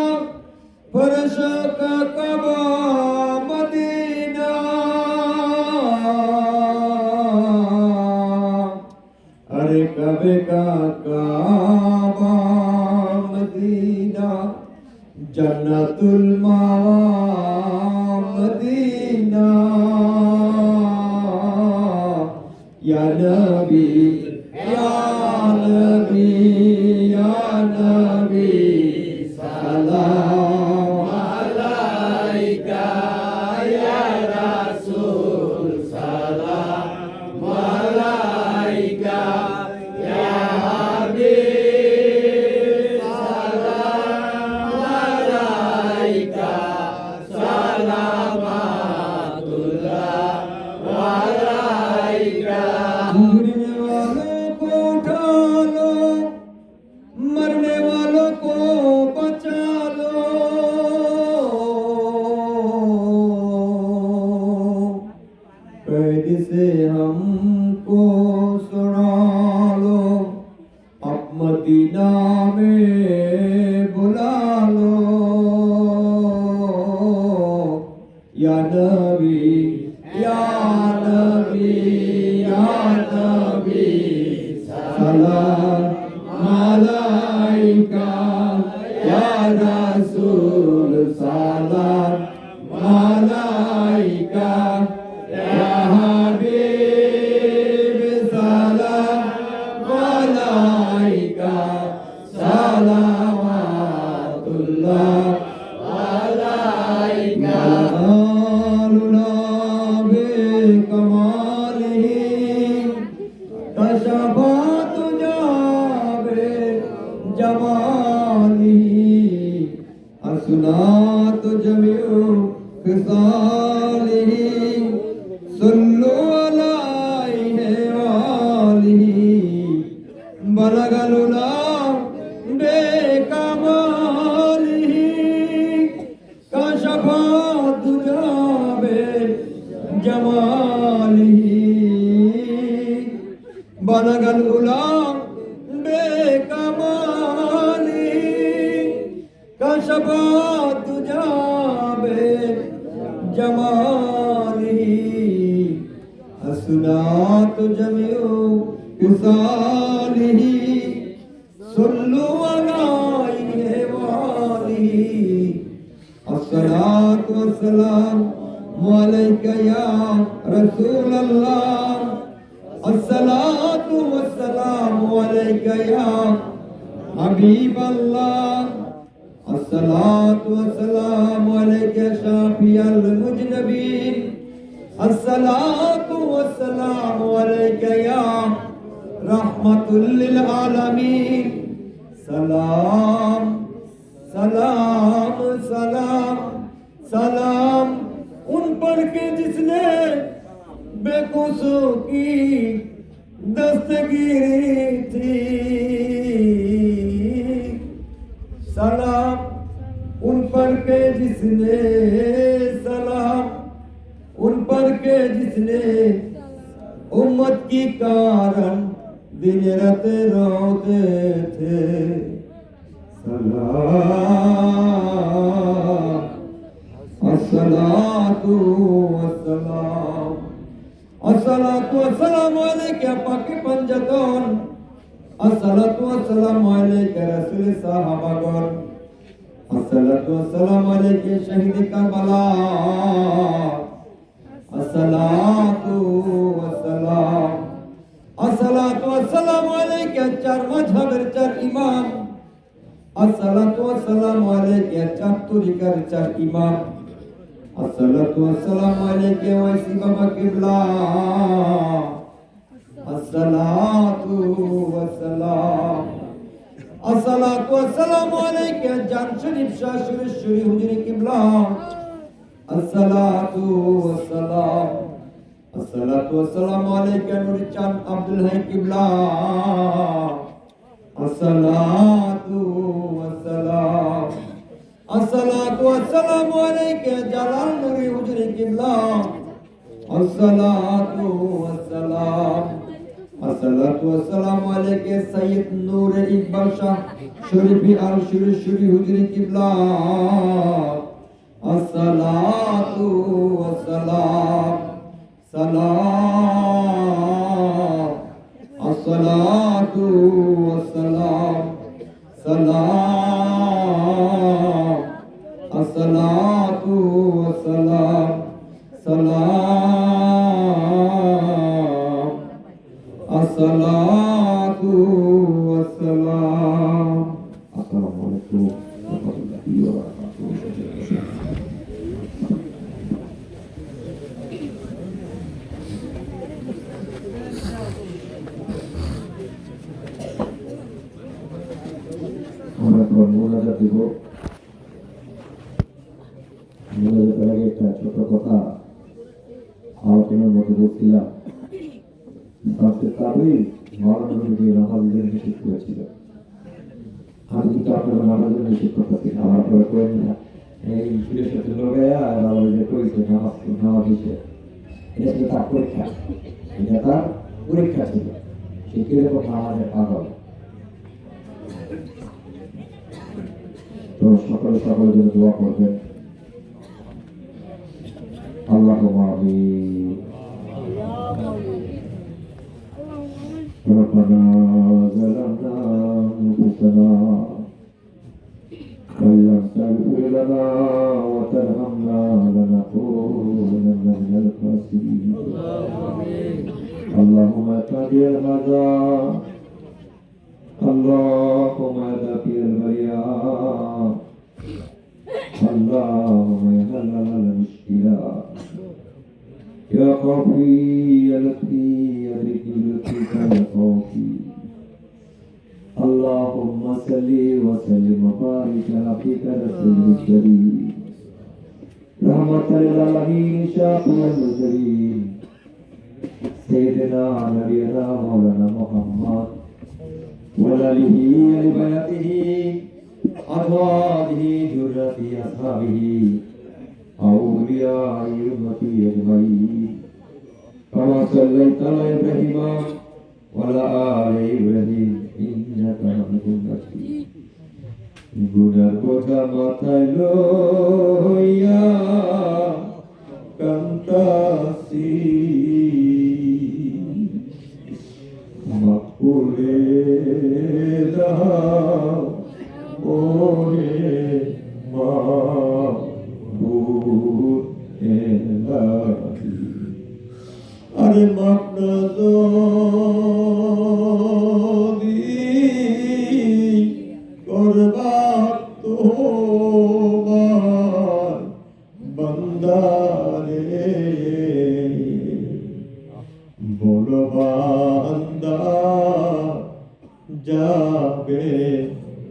फर्श का कबा मदीना अरे कबे का काबा मदीना जन्नतुल मावा मदीना या नबी या नबी या नबी सलाम अलैका या रसूल सलाम अलैका या हबीब सलाम अलैका सलावतुल्लाह अलैका गिरने वालों को उठा लो मरने वालों को बचा लो कैद से हमको सुना लो अब मदीना में बुला लो या नबी या नबी या नबी सलाम मलाइका या रसूल सलाम मलाइका या हबीब सलाम मलाइका सलावतुल्लाह मलाइका मलालुना बेकमालिही तशबहत जाबे जमालिही असनात जमीउ खिसालिही सल्लु अलैहि वालिही बलगलुना बेकमालिही कशफत जाबे जमालिही बलगल गुलाम बेकमाली कशफत जाबे जमाली असनात जमियो किसाली सुल्लु अलैहि वालिही अस्सलातु वस्सलामु अलैका या रसूल अल्लाह अस्सलातु वस्सलामु अलैका या हबीब अल्लाह الصلاة والسلام عليك يا شافي المذنبين الصلاة والسلام عليك يا رحمة للعالمين سلام सलाम सलाम सलाम उन पर के जिसने बेकसूं की दस्तगीरी थी सलाम उन पर के जिसने सलाम उन पर के जिसने उम्मत की कारण दिन रात रोते थे अस्सलातु वस्सलामु अलैका पाके पंजतन अस्सलातु वस्सलामु अलैका रसूल साहबागण अस्सलातु वस्सलामु अलैका शहीद करबला अस्सलातु वस्सलामु अलैका चार मजहबेर चार इमाम अस्सलातु वस्सलामु अलैका चार तरीकार चार इमाम अस्सलातु वस्सलामु अलैका वैसी बाबा किबला अस्सलातु वस्सलामु अलैका जान शरीफ शाह सुरेश्वरी हुजूर किबला अस्सलातु वस्सलामु अलैका नूर चांद अब्दुल है किबला अस्सलातु वस्सलामु अलैका जलाल नूरी हुजूर किबला अस्सलातु वस्सलामु अलैका सैयद नूर इकबाल शाह शरीफ आल सुरेश्वरी हुजूर किबला अस्सलातु वस्सलाम अस्सलातु वस्सलाम अस्सलातु वस्सलाम अस्सलातु वस्सलाम अस्सलामु अलैकुम व रहमतुल्लाहि व बरकातुहू আমরা তো মোনাজাত দিব মোনাজাতের আগে একটা ছোট কথা আলোচনার মধ্যে বলছিলাম তাফসীর তাবির মাওলানা নবী নামাজের নিষেধ করেছিল আমি কিন্তু আপনারা নামাজের নিষেধ করতেছি আমার পরে করেন না এই সুরের সাথে লগাইয়া আর আমার যে করেছে নামাজ হিসেবে এটা ছিল তার পরীক্ষা এটা তার পরীক্ষা ছিল সে কিরকম নামাজের পাগল তো সকলের জন্য দোয়া করবেন আল্লাহুম্মা আমিন ربنا ظلمنا أنفسنا وإن لم تغفر لنا وترحمنا لنكونن من الخاسرين اللهم اهد هذا اللهم دافع البرياء اللهم يا حلال المشكلات يا قوي يا لطيف يا لطيف يا قوي اللهم صل وسلم وبارك على عبدك رسولك الكريم رحمة للعالمين شافع المرسلين سيدنا نبينا مولانا محمد وآله وبيته أزواجه ذريته أصحابه أولياء أمته أجمعين كما صليت على إبراهيم وعلى آل إبراهيم إنك حميد مجيد গুনার বোঝা মাথায় লইয়া কান্তাসি মাফ করে দাও ওরে মাহবুব ইলাহি আরে মাফ না যদি করবা তো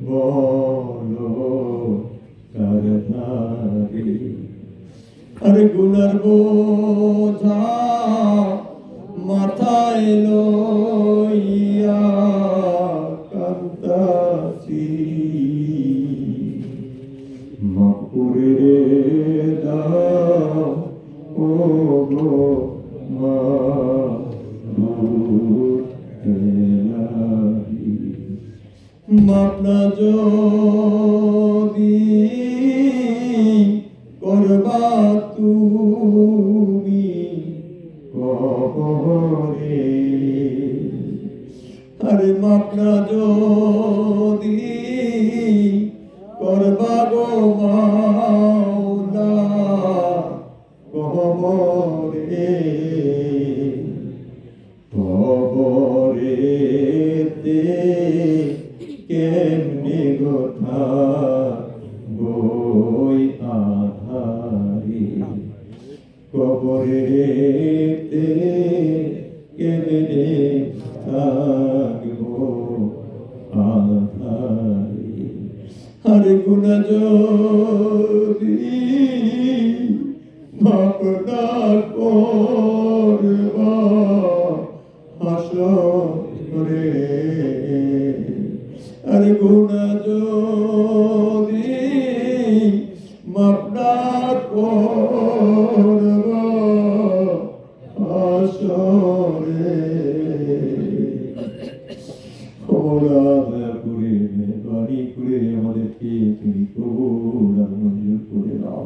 বলো কারধারি আরে গুনার বোঝা মাথায় লইয়া কান্তাছি মাফ করে দাও ও গো মাবুদ ইলাহি মাফ না যদি করবা তুমি কবরে আরে মাফ না যদি করবা গো মাওলা কবরে কবরেতে কেমনে গোথা বই আধারি কবরেতে কেমনে থাকবো আধারি আরে গুনাহ যদি মাফ না করবা হাসরে আরে গুনাহ যদি মাফ না করবা হাসরে মেহরবানি করে আমাদেরকে তুমি কবুল আর মঞ্জুর করে নাও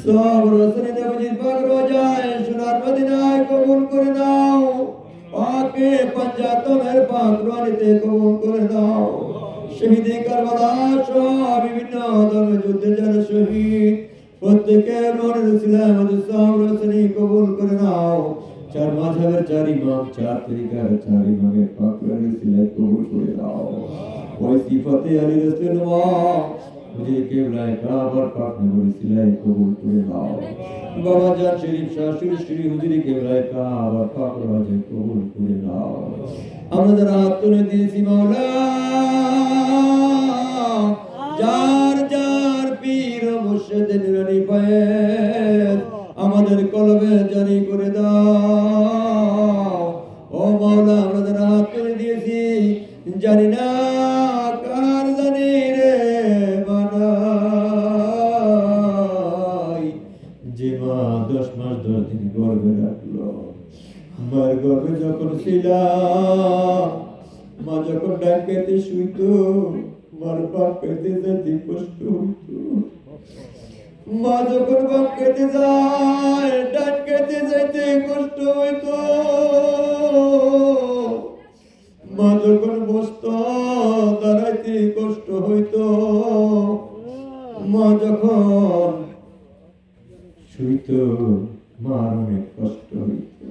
সব রসুল নবীর পাক রোজায় সোনার মদিনায় কবুল করে নাও পাকে পঞ্জাতনের পাক রানিতে কবুল করে নাও শহীদে কারবালা সহ বিভিন্ন ধর্মের যুদ্ধে যারা শহীদ প্রত্যেকের মনের উসিলায় আমাদের সব রসুল কবুল করে নাও চার মাযহাবের চার ইমাম চার তরিকার চার ইমামের পাক রানি উসিলায় কবুল করে নাও ওই সিফাতে আলী রাসূলুল্লাহ मुझे केवलाए काबर पाक नगर सिलाए कबूल करे नाओ बाबा जान शरीफ शाह श्री हुजूरी केवलाए काबर पाक राजे कबूल करे नाओ আমরা যারা হাত তুলে দিয়েছি মাওলা যার যার পীর মুর্শিদ নুরানি পায়ে আমাদের কলবে জারি করে দাও ও মাওলা আমরা যারা হাত তুলে দিয়েছি জানি না কার জানি রে বানাই যে মা 10 মাস 10 দিন গর্ভে রাখলো মার গর্ভে যখন ছিলাম মা যখন ডাক পেতে শুইতো মার বাপ পেতে যেতে কষ্ট হইতো মা যখন বাপ পেতে যায় ডাক পেতে যেতে কষ্ট হইতো মা যখন বসত দাঁড়াইতে কষ্ট হইতো মা যখন শুইতো মার অনেক কষ্ট হইতো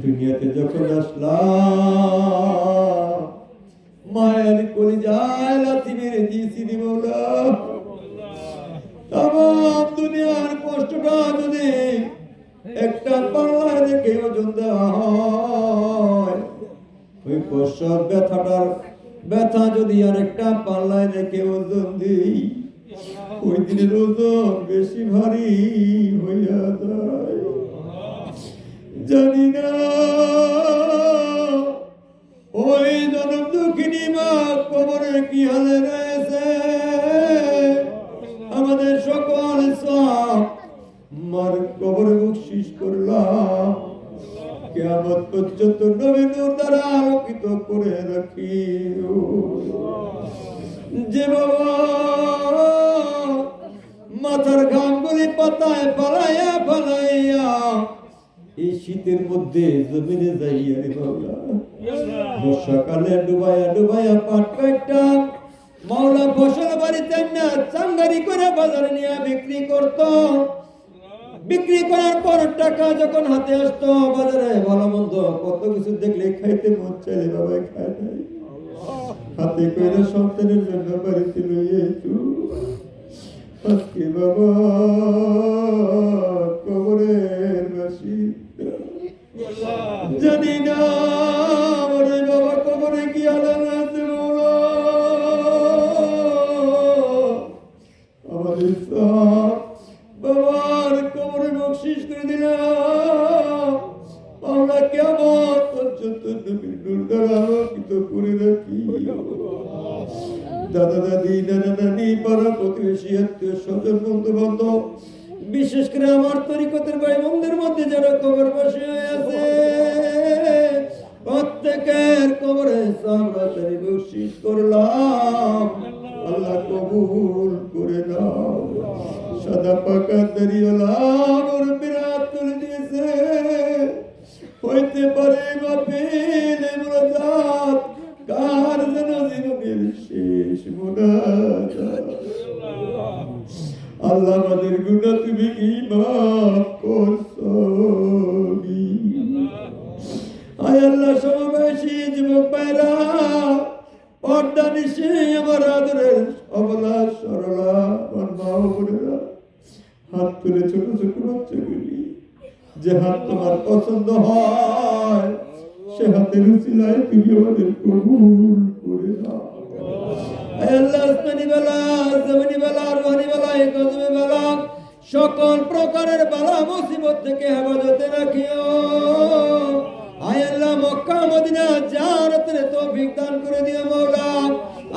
দুনিয়াতে যখন আসলাম মায়ের কলিজায় লাথি মেরে দিয়েছি রে মাওলা তামাম দুনিয়ার কষ্টটা যদি একটা পাল্লায় রেখে ওজন দেওয়া হয় ওই প্রসব ব্যথা যদি আরেকটা পাল্লায় রেখে ওজন দিই ওই দিনের ওজন বেশি ভারী হইয়া যায় জানি না ওই জনম দুঃখিনী মা কবরে কি হালে রয়েছে আমাদের সকল সব মার কবরে বকশিশ করলাম কিয়ামত পর্যন্ত নবী নূর দ্বারা আলোকিত করে রাখিও যে বাবা মাথার ঘামগুলি পাতায় পালাইয়া এই শীতের মধ্যে জমিনে যাইয়া রে বাবা বর্ষাকালে ডুবাইয়া পাট কাটটা মাওলা ফসল বাড়িতে না চাঙ্গারি করে বাজারে নিয়ে বিক্রি করত বিক্রি করার পর টাকা যখন হাতে আসতো বাজারে ভালো মন্দ কত কিছু দেখলে খাইতে মন চাইলে বাবা খায় নাই হাতে করে সন্তানের জন্য বাড়িতে লইয়া আজকে বাবা কবরের বাসি জানি না আমার বাবা কবরে কি আলাদা আছে দাদা দাদি নানা নানি পাড়া প্রতিবেশী আত্মীয় স্বজন বন্ধু বান্ধব, বিশেষ করে আমার তরিকতের ভাই বোনদের মধ্যে যারা কবরবাসী হয়ে আছে, প্রত্যেকের কবরে সামরাতারি বকশিশ করলাম, আল্লাহ কবুল করে নাও। সাদা পাকা দাড়িওয়ালা ওর বিরাট তুলে দিয়েছে, হইতে পারে মাহফিল মুনাজাত কার যেন জীবনের শেষ মুনাজাত। আল্লাহ আমাদের গুনাহ তুমি কি মাফ করছো? আয় আল্লাহ, সমাবেশী যুবক ভাইরা, পর্দা নিশে আমার আদরের অবলা সরলা আমার মা বোনেরা, হাত তুলে ছোট ছোট বাচ্চাগুলি, যে হাত তোমার পছন্দ হয় সে হাতের উসিলায় তুমি আমাদের কবুল করে দাও। আয় আল্লাহ, আসমানি বালা, জমিনি বালা, রুহানি বালা, এই গজবে বালা, সকল প্রকারের বালা মুসিবত থেকে হেফাজতে রাখিও। আয় আল্লাহ, মক্কা মদিনা জিয়ারতের তৌফিক দান করে দিও মাওলা।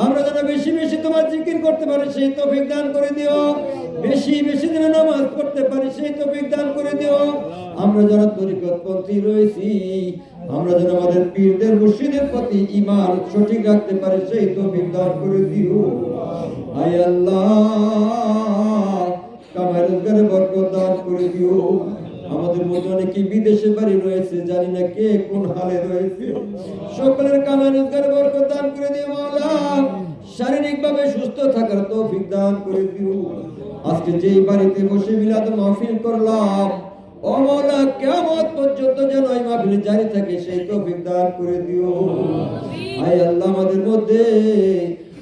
আমরা যেন বেশি বেশি তোমার জিকির করতে পারি সেই তৌফিক দান করে দিও। বেশি বেশি যেন নামাজ পড়তে পারি সেই তৌফিক দান করে দিও। আমরা যারা তরিকতপন্থী রয়েছি, আমরা যেন আমাদের পীরদের মুর্শিদের প্রতি ঈমান সঠিক রাখতে পারি সেই তৌফিক দান করে দিও। আয় আল্লাহ, কামাই রোজগারে বরকত দান করে দিও। আমাদের মধ্যে অনেকে বিদেশে বাড়ি রয়েছে, জানি না কে কোন হালে রয়েছে, সকলের কামাই রোজগারে বরকত দান করে দিও মাওলা। শারীরিকভাবে সুস্থ থাকার তৌফিক দান করে দিও। আজকে যেই বাড়িতে বসে মিলাদ মাহফিল করলাম, ও মাওলা, কিয়ামত পর্যন্ত যেন এই মাহফিল জারি থাকে সেই তৌফিক দান করে দিও। আয় আল্লাহ, আমাদের মধ্যে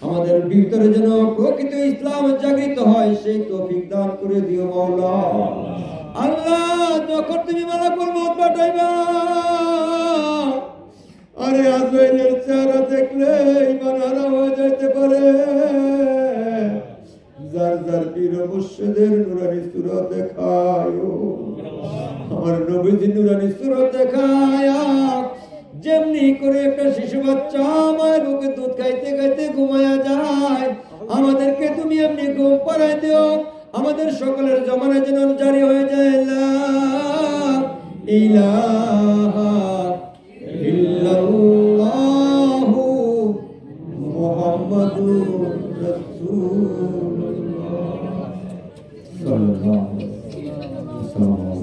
আমাদের ভিতরে যেন প্রকৃত ইসলাম জাগৃত হয় সেই তৌফিক দান করে দিও মাওলা। আল্লাহ, যখন তুমি মালাকুল মউত পাঠাইবা, আরে আজরাইলের চেহারা দেখলে ঈমান হারা হয়ে যাইতে পারে। যার যার পীর মুর্শিদের নূরানি সূরত দেখায়ো, আমার নবীজি নূরানি সূরত দেখায়া যেমনি করে একটা শিশু বাচ্চা মায়ের বুকে দুধ খাইতে খাইতে ঘুমায়া যায়, আমাদেরকে তুমি এমনি ঘুম পাড়াই দিও। আমাদের সকলের জমানা যেন জারি হয়ে যায় লা ইলাহা ইল্লাল্লাহু মুহাম্মাদুর রাসূলুল্লাহ সাল্লাল্লাহু আলাইহি ওয়াসাল্লাম।